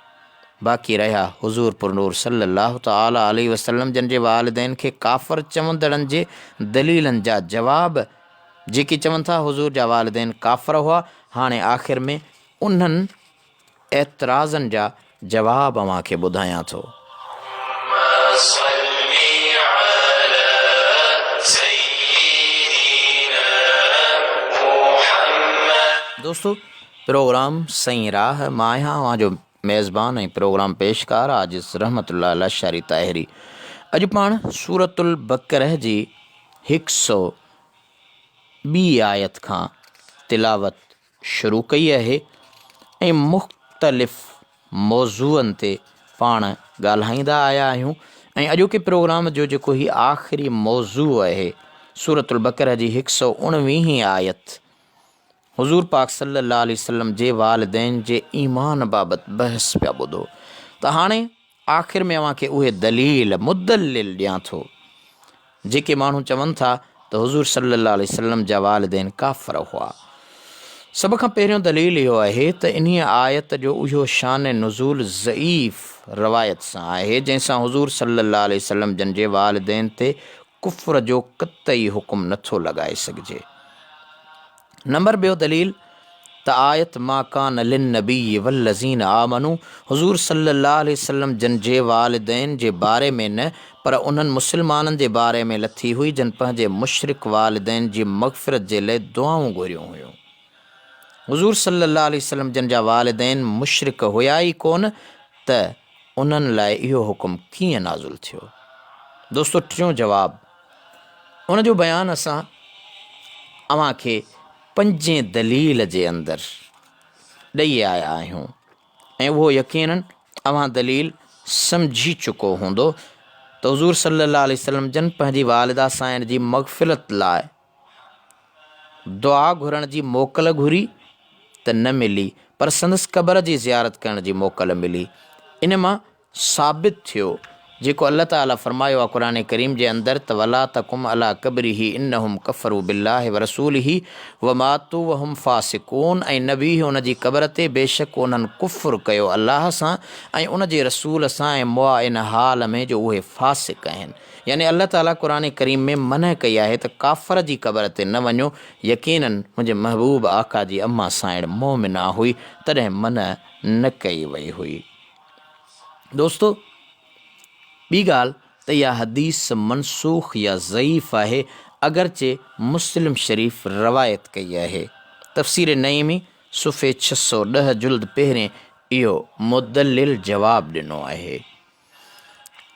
बाक़ी रहिया हुज़ूर पुरनूर सल्लल्लाहु तआला अलैहि वसल्लम जन जे वालिदैन खे काफ़र चवंदड़नि जे दलीलनि जा जवाब, जेके चवनि था हुज़ूर जा वालिदैन काफ़र हुआ। हाणे आख़िर में उन्हनि एतिराज़नि जा जवाब अव्हांखे ॿुधायां थो। दोस्तो, प्रोग्राम सईं राह मां आहियां अव्हांजो मेज़बान ऐं प्रोग्राम पेशकार आजिज़ रहमतुल्लाह अशरी ताहिरी। अॼु पाण सूरतुल बक़रह जी 102 आयत खां तिलावत शुरू कई आहे ऐं मुख़्तलिफ़ मौज़ूअनि ते पाण ॻाल्हाईंदा आया आहियूं। ऐं अॼोके प्रोग्राम जो जेको ही आख़िरी मौज़ू आहे सूरतुल बक़रह जी 119 आयत हुज़ूर पाक सल्लल्लाहु अलैहि वसल्लम जे वालिदैन जे ईमान बाबति बहस पिया ॿुधो। त हाणे आख़िर में अव्हांखे उहे दलील मुदलिल ॾियां थो जेके माण्हू चवनि था त हुज़ूर सल्लल्लाहु अलैहि वसल्लम जा वालिदैन काफ़र हुआ। सभ खां पहिरियों दलील इहो आहे त इन्हीअ आयत जो उहो शान नुज़ूल ज़ईफ़ रवायत सां आहे जंहिंसां हुज़ूर सल्लल्लाहु अलैहि वसल्लम जन जे वालिदैन ते कुफ़्र जो क़तई हुकुम नथो लॻाए सघिजे। नंबर ॿियो दलील त आयत मा कान लिन नबी वल्लज़ीन आमनू हुज़ूर सल्लल्लाहु अलैहि वसल्लम जन जे वालिदैन जे बारे में न पर उन्हनि मुस्लमाननि जे बारे में लथी हुई जन पंहिंजे मुशरिक वालिदैन जी मग़फ़िरत जे लाइ दुआऊं घुरियूं हुयूं। हुज़ूर सल्लल्लाहु अलैहि वसल्लम जन जा वालिदैन मुशरिक हुया ई कोन त उन्हनि लाइ इहो हुकुम कीअं नाज़िल थियो। दोस्तो, टियों जवाबु उन जो बयानु असां अव्हांखे 5 दलील जे अंदरि ॾेई आया आहियूं ऐं उहो यकीनन अव्हां दलील सम्झी चुको हूंदो त हुज़ूर सल्लल्लाहु अलैहि वसल्लम जन पंहिंजी वालिदा साइण जी मग़फ़िरत लाइ दुआ घुरण जी मोकल घुरी त त न मिली, पर संदसि क़बर जी ज़ियारत करण जी मोकल मिली। इन मां साबित थियो जेको अल्लाह ताला फरमायो आहे क़ुर करीम जे अंदरि त वला तकुम अला क़ब्रिही इन्नहुम कफ़रू बिल्लाहि व रसूलिही व मातू व हुम फ़ासिकून, ऐं न बीह उन जी क़बर ते बेशक उन्हनि कुफ़्र कयो अलाह सां ऐं उन जे रसूल सां, ऐं मुआ इन हाल में जो उहे फ़ासिक आहिनि। यानी अल्लाह ताला क़ुर करीम में मना कई आहे त काफ़र जी क़बर ते न वञो। यकीनन मुंहिंजे महबूब आका जी अम्मा साइण मोमिना हुई, तॾहिं मना न कई वई हुई। दोस्तो, ॿी ॻाल्हि त इहा हदीस मनसूख़ या ज़ईफ़ आहे, अगरचे मुस्लिम शरीफ़ रवायत कई आहे। तफ़सीर नईमी सुफ़े 610 जुल्द पहिरें इहो मुदल्लिल जवाबु ॾिनो आहे।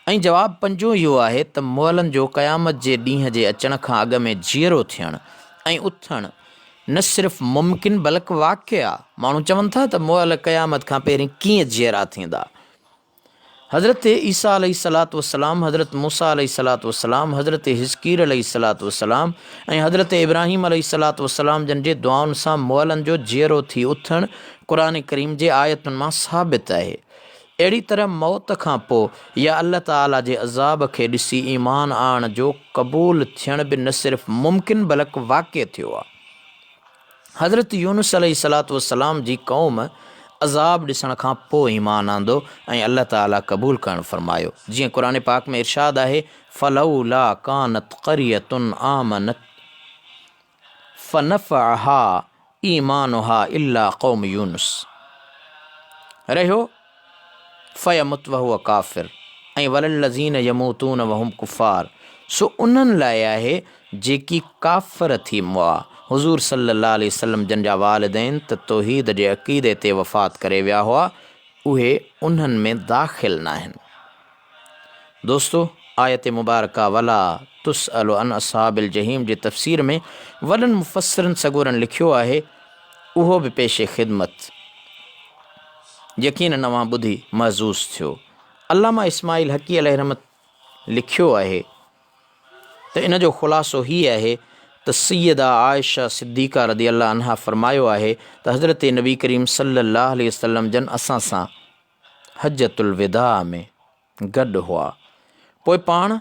ऐं जवाबु पंजो इहो आहे त मुअलनि जो क़यामत जे ॾींहं जे अचण खां अॻु में जीअरो थियणु ऐं उथणु न सिर्फ़ु मुमकिन बल्कि वाक़िअ आहे। माण्हू चवनि था त मुअल क़यामत खां पहिरीं कीअं जीअरा थींदा। हज़रत ईसा अलैहिस्सलातु वस्सलाम, हज़रत मूसा अलैहिस्सलातु वस्सलाम, हज़रत हिज़कीर अलैहिस्सलातु वस्सलाम ऐं हज़रत इब्राहीम अलैहिस्सलातु वस्सलाम जन जे दुआउनि सां मुअलनि जो जीअरो थी उथणु क़ुर करीम जे आयतुनि मां साबित आहे। अहिड़ी तरह मौत खां पोइ या अल्लाह ताला जे अज़ाब खे ॾिसी ईमान आणण जो क़बूल थियण बि न सिर्फ़ु मुमकिन बल्कि वाक़िअ थियो आहे। हज़रत यूनुस अलैहिस्सलातु वस्सलाम जी क़ौम अज़ाब ॾिसण खां पोइ ईमान आंदो ऐं अल्लाह ताला क़बूल करणु फ़रमायो। जीअं क़ुर पाक में इरशाद आहे, फलौला कानत क़रियतुन आमनत फनफ़अहा ईमानुहा इल्ला क़ौम यूनुस, रहियो फ़यमुत वहुव काफ़िर ऐं वलल्लज़ीन यमूतून वहुम कुफ़ार, सो उन्हनि लाइ आहे जेकी काफ़िर थी मुआ। हुज़ूर सल्लल्लाहु अलैहि वसल्लम जन जा वालिदैन त तौहीद जे अक़ीदे ते वफ़ात करे विया हुआ, उहे उन्हनि में दाख़िल न आहिनि। दोस्तो, आयत मुबारका वला तुसअलु अन असहाबिल जहीम जे तफ़सीर में वॾनि मुफ़स्सिरनि सॻोरनि लिखियो आहे, उहो बि पेशे ख़िदमत यकीन नवां ॿुधी महज़ूज़ थियो। अल्लामा इस्माइल हक़ी अलैहिर्रहमत लिखियो आहे त इन जो ख़ुलासो हीअ आहे त सैयदा आयशा सिद्दीक़ा रज़ी अल्लाह अन्हा फ़रमायो आहे त हज़रत नबी करीम सल्लल्लाहु अलैहि वसल्लम जन असां सां हजतुल विदा में गॾु हुआ। पोइ पाण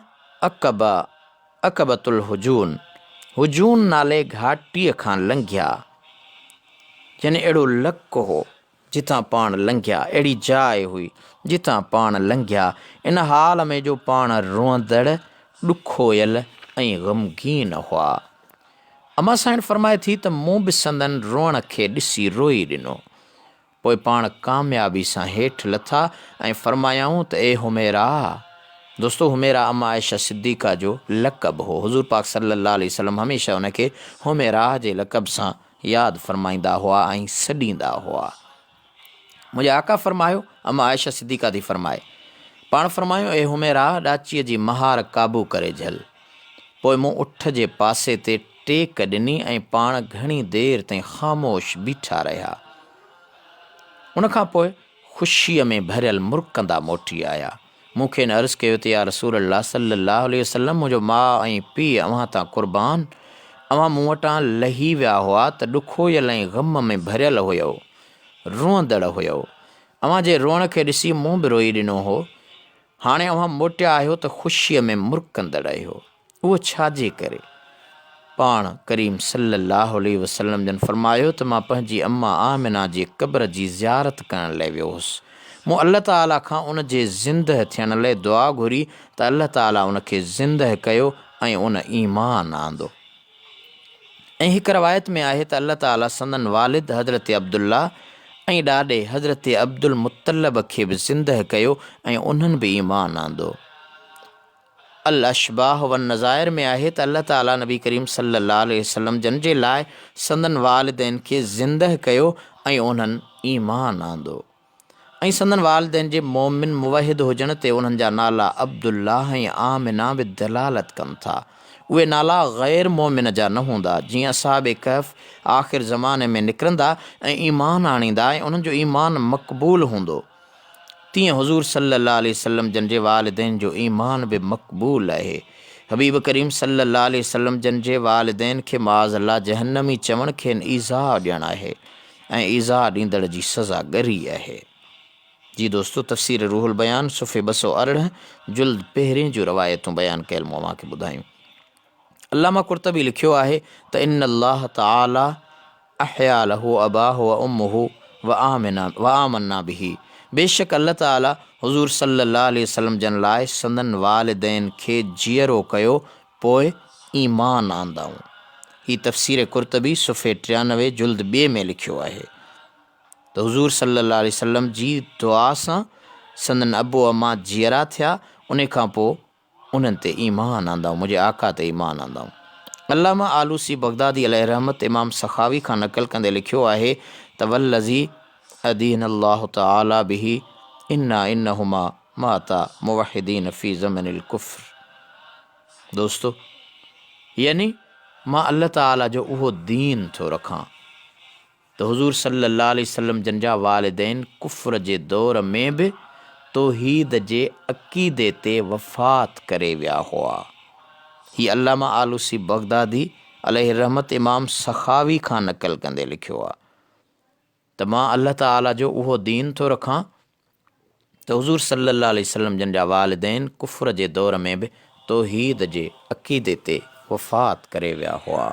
अकबतुल हुजून नाले घाटीअ खां लंघिया, यानी अहिड़ो लक हो जितां पाण लंघिया, अहिड़ी जाइ हुई जितां पाण लंघिया, इन हाल में जो पाण रोअंदड़, ॾुखोयल ऐं ग़मगीन हुआ। अमा साइण फ़रमाए थी त मूं बि संदन रोअण खे ॾिसी रोई ॾिनो। पोइ पाण कामयाबी सां हेठि लथा ऐं फ़रमायाऊं त ए हुमेरा। दोस्तो, हुमेरा अमा आयशा सिद्दीक़ा जो लक़ब हो। हुज़ूर पाक सल्लल्लाहु अलैहि वसल्लम हमेशह उनखे हुमेरा जे लक़ब सां यादि फ़रमाईंदा हुआ ऐं सॾींदा हुआ। मुंहिंजे आका फ़रमायो, अमा आयशा सिद्दीक़ा थी फ़रमाए, पाण फ़रमायो, ए हुमेरा, ॾाचीअ जी महार क़ाबू करे झल। पोइ मूं उठ जे पासे ते टेक ॾिनी ऐं पाण घणी देरि ताईं ख़ामोश बीठा रहिया। उनखां पोइ ख़ुशीअ में भरियल मुरकंदा मोटी आया। मूंखे इन अर्ज़ु कयो त या रसूल अल्लाह सल्लल्लाहु अलैहि वसल्लम, मुंहिंजो माउ ऐं पीउ अव्हां तां क़ुर्बान, अव्हां मूं वटां लही विया हुआ त ॾुखोयल ऐं ग़म में भरियल हुयो, रोअंदड़ हुयो। अव्हां जे रोअण खे ॾिसी मूं बि रोई ॾिनो हो। हाणे अव्हां मोटिया आहियो त ख़ुशीअ में मुरकंदड़ आहियो, उहो छाजे करे? पाण करीम सल्लल्लाहु अलैहि वसल्लम जन फ़रमायो त मां पंहिंजी अम्मा आमिना जी क़ब्र जी ज़ियारत करण लाइ वियो हुउसि। मूं अल्लाह ताला खां उन जे ज़िंदह थियण लाइ दुआ घुरी त अल्लाह ताला उनखे ज़िंदह कयो ऐं उन ईमान आंदो। ऐं हिकु रवायत में आहे त अल्लाह ताला संदन वालिद हज़रत अब्दुल्ला ऐं ॾाॾे हज़रत अब्दुल मुत्तलब खे बि ज़िंदह कयो ऐं उन्हनि बि ईमान आंदो। अल अशबाह वन नज़ाइर में आहे त अल्लाह ताला नबी करीम सल्लल्लाहु अलैहि वसल्लम जन जे लाइ संदन वालिदैन खे ज़िंदह कयो ऐं उन्हनि ईमान आंदो। ऐं संदन वालिदैन जे मोमिन मुवहिद हुजण ते उन्हनि जा नाला अब्दुल्लाह ऐं आमिना बि दलालत कनि था। उहे नाला ग़ैर मोमिन जा न हूंदा। जीअं असहाबे कहफ़ आख़िर ज़माने में निकिरंदा ऐं ईमान आणींदा ऐं उन्हनि जो ईमान मक़बूल हूंदो, तीअं हुज़ूर सल्लल्लाहु अलैहि वसल्लम जन जे वालिदैन जो ईमान बि मक़बूल आहे। हबीब करीम सल्लल्लाहु अलैहि वसल्लम जन जे वालिदैन खे माज़ अल्लाह जहन्नमी चवण खे ईज़ा ॾियणु आहे ऐं ईज़ा ॾींदड़ जी सज़ा ॻरी आहे। जी दोस्तो, तफ़सीर रूहुल बयान सुफ़े 218 जुल्द पहिरें जूं रवायतूं बयानु कयल मूं अव्हांखे ॿुधायूं। अल्लामा कुर्तबी लिखियो आहे त इन अल्लाह ताला अहया लहू अबाहु व उम्मुहु व आमन्ना बिही, बेशक अल्लाह ताला हुज़ूर सल्लल्लाहु अलैहि वसल्लम जन लाइ संदन वालिदैन खे जीअरो कयो, पोइ ईमान आंदाऊं। ही तफ़सीर कुर्तबी सुफ़े 93 जुल्द 2 में लिखियो आहे त हुज़ूर सल्लल्लाहु अलैहि वसल्लम जी दुआ सां संदन अबो अम्मा जीअरा थिया, उन खां पोइ उन्हनि ते ईमान आंदाऊं, मुंहिंजे आका ते ईमान आंदाऊं। अल्लामा आलूसी बगदादी अलैहि रहमत इमाम सखावी खां नक़ल कंदे लिखियो आहे त वल्लज़ी अदीन अल्लाह ताला बिही इन्नहुमा माता मुवहिदीन फ़ी ज़मनिल कुफ़्र। दोस्तो, यानी मां अल्लाह ताला जो उहो दीन थो रखां त हुज़ूर सल्लल्लाहु अलैहि वसल्लम जन जा वालिदैन कुफ़्र जे दौर में बि तौहीद जे अक़ीदे ते वफ़ात करे विया हुआ। ही अल्लामा आलूसी बगदादी अलैहि रहमत इमाम सखावी खां नक़ल कंदे लिखियो आहे त मां अल्लाह ताला जो उहो दीन थो रखां त हुज़ूर सल्लल्लाहु अलैहि वसल्लम जन जा वालिदैन कुफ़्र जे दौर में बि तौहीद जे अक़ीदे ते वफ़ात करे विया हुआ।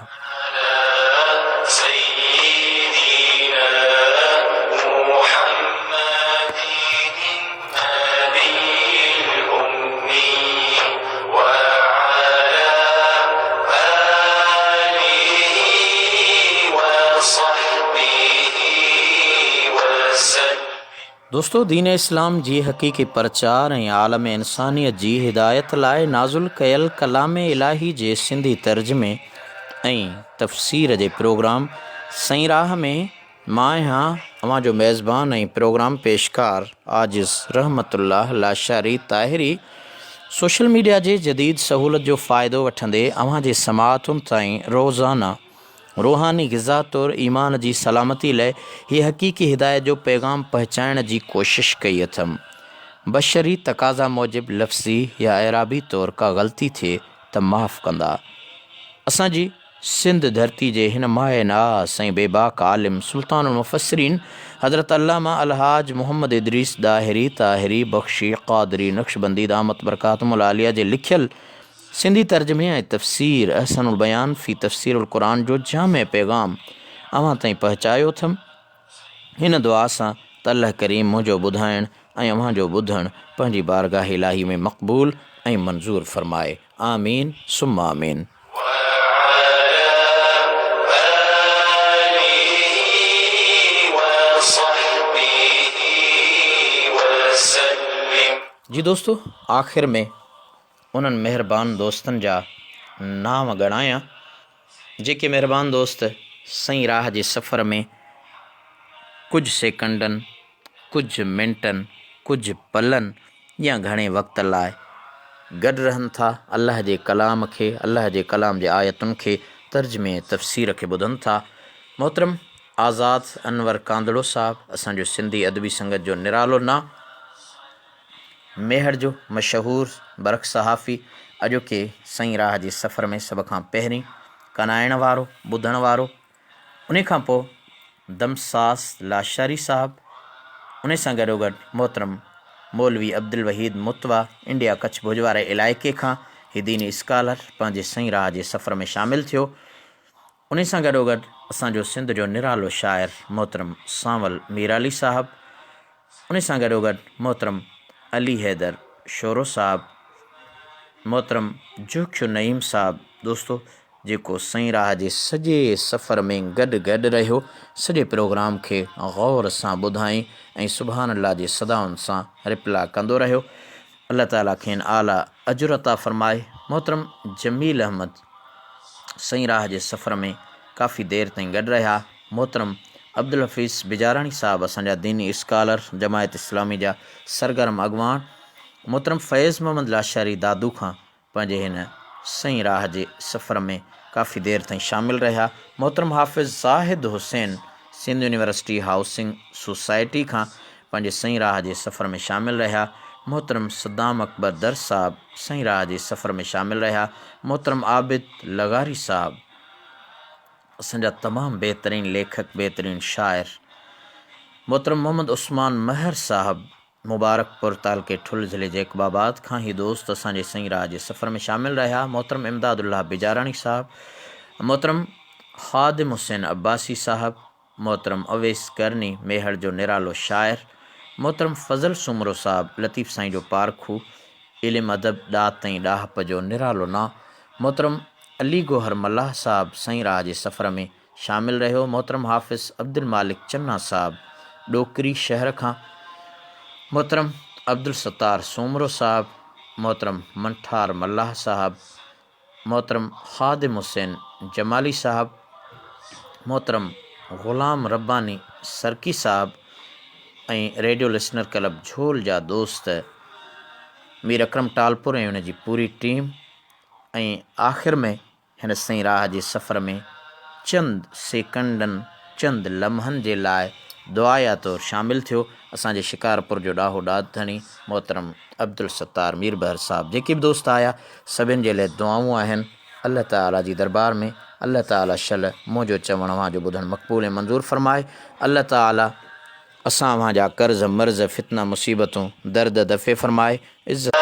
दोस्तो, दीन इस्लाम जी हक़ीक़ी प्रचार ऐं आलम इंसानियत जी हिदायत लाइ नाज़ुल कयल कलाम इलाही जे सिंधी तर्जुमे ऐं तफ़सीर जे प्रोग्राम सईं राह में मां आहियां अव्हांजो मेज़बान ऐं प्रोग्राम पेशकार आजिज़ रहमतुल्लाह लाशारी ताहिरी। सोशल मीडिया जे जदीद सहूलत जो फ़ाइदो वठंदे अव्हांजे समाअतुनि ताईं रोज़ाना रूहानी ग़िज़ा तौरु ईमान जी सलामती लाइ हीअ हक़ीक़ी हिदायत जो पैगाम पहुचाइण जी कोशिश कई अथमि। बशरी तक़ाज़ा मूजिबि लफ़्ज़ी या एराबी तौरु का ग़लती थिए त माफ़ कंदा। असांजी सिंध धरती जे हिन माए नास ऐं बेबाक आलिम सुल्तानुल मुफ़स्सिरीन हज़रत अल्लामा अलहाज मोहम्मद इदरीस दाहिरी ताहिरी बख़्शी क़ादरी नक्शबंदी दामत बरकातुहुल आलिया जे लिखियल सिंधी तर्जुमे ऐं तफ़सीर अहसनुल बयान फ़ी तफ़सीरुल क़ुरान जो जामे पैगाम अव्हां ताईं पहुचायो अथमि, हिन दुआ सां त अल्लाह करीम मुंहिंजो ॿुधाइण ऐं अव्हांजो ॿुधणु पंहिंजी बारगाह इलाही में मक़बूल ऐं मंज़ूर फ़रमाए। आमीन सुम्मा आमीन। जी दोस्तो, आख़िर में उन्हनि महिरबान दोस्तनि जा नाम ॻणायां जेके महिरबान दोस्त सईं राह जे सफ़र में कुझु सेकंडनि, कुझु मिंटनि, कुझु पलनि या घणे वक़्त लाइ गॾु रहनि था, अल्लाह जे कलाम खे, अल्लाह जे कलाम जे आयतुनि खे तर्जुमे तफ़सीर खे ॿुधनि था। मोहतरम आज़ाद अनवर कांदड़ो साहिबु असांजो सिंधी अदबी संगत जो निरालो ना, मेहर जो मशहूरु बरक़ सहाफ़ी, अॼोके सईं राह जे सफ़र में सभ खां पहिरीं कनाइण वारो, ॿुधण वारो, उन खां पोइ दमसास लाशारी साहिबु, उन सां गॾोगॾु मोहतरम मौलवी अब्दुल वहीद मुतवा इंडिया कच्छ भुज वारे इलाइक़े खां ही दीनी स्कॉलर पंहिंजे सईं राह जे सफ़र में शामिलु थियो। उन सां गॾोगॾु असांजो सिंध जो निरालो शाइर मोहतरम सांवल मीराली साहिबु, उन सां गॾोगॾु मोहतरम अली हैदर शोरो साहिबु, मोहतरम जोख्यो नईम साहिबु, दोस्तो जेको सईं राह जे सॼे सफ़र में गॾु रहियो, सॼे प्रोग्राम खे ग़ौर सां ॿुधाई ऐं सुभान अल्लाह जे सदाउनि सां रिप्ला कंदो रहियो। अल्लाह ताला खेनि आला अजुर अता फ़रमाए। मोहतरम जमील अहमद सईं राह जे सफ़र में काफ़ी देर ताईं गॾु रहिया। मोहतरम अब्दुल हफ़ीज़ बिजाराणी साहिबु असांजा दीनी स्कॉलर, जमायत इस्लामी जा सरगर्म अॻवान, मोहतरम फैज़ मोहम्मद लाशारी दादू खां पंहिंजे हिन सईं राह जे सफ़र में काफ़ी देर ताईं शामिलु रहिया। मोहतरम Hafiz Zahid Hussain Sindh university housing society खां पंहिंजे सईं राह जे सफ़र में शामिलु रहिया। मोहतरम सद्दाम अकबर दर साहिबु सईं राह जे सफ़र में शामिलु रहिया। मोहतरम आबिद लगारी साहिबु असांजा तमामु बहितरीनु लेखक, बहितरीनु शाइर, मोहतरम मोहम्मद उस्मान महर साहब मुबारकपुर तालके ठुल ज़िले जैकबाबाद खां ही दोस्त असांजे सईं राह जे सफ़र में शामिल रहा। मोहतरम इमदादुल्लाह बिजारानी साहब, मोहतरम ख़ादिम हुसैन अब्बासी साहब, मोहतरम अवैस करनी मेहर जो निरालो शायर, मोहतरम फ़ज़ल सुमरो साहब लतीफ़ साईं जो पारखू इल्म अदब ॾात ऐं ॾाहप जो निरालो ना, मोहतरम अली गोहर मल्लाह साहब सईं राह जे सफ़र में शामिल रहियो। मोहतरम हाफ़िज़ अब्दुल मालिक चन्ना साहब डोकरी शहर खां, मोहतरम अब्दुल सत्तार सोमरो साहब, मोहतरम मंठार मल्लाह साहब, मोहतरम ख़ादिम हुसैन जमाली साहब, मोहतरम ग़ुलाम रब्बानी सरकी साहब ऐं रेडियो लिसनर क्लब झोल जा दोस्त मीर अकरम टालपुर ऐं उन जी पूरी टीम। ऐं आख़िर में हिन सईं राह जे सफ़र में चंद सेकंडनि चंद लम्हनि जे लाइ दुआया तौरु शामिल थियो असांजे शिकारपुर जो ॾाहो ॾाधणी मोहतरम अब्दुल सत्तार मीर बहर साहब। जेके बि दोस्त आया सभिनि जे लाइ दुआऊं आहिनि अल्लाह ताला जी दरबार में। अल्लाह ताला शल मुंहिंजो चवणु अव्हांजो ॿुधणु मक़बूल ऐं मंज़ूर फ़रमाए। अल्लाह ताला असां अव्हां जा कर्ज़ मर्ज़ फितना मुसीबतूं दर्द दफ़े फ़रमाए। इज़त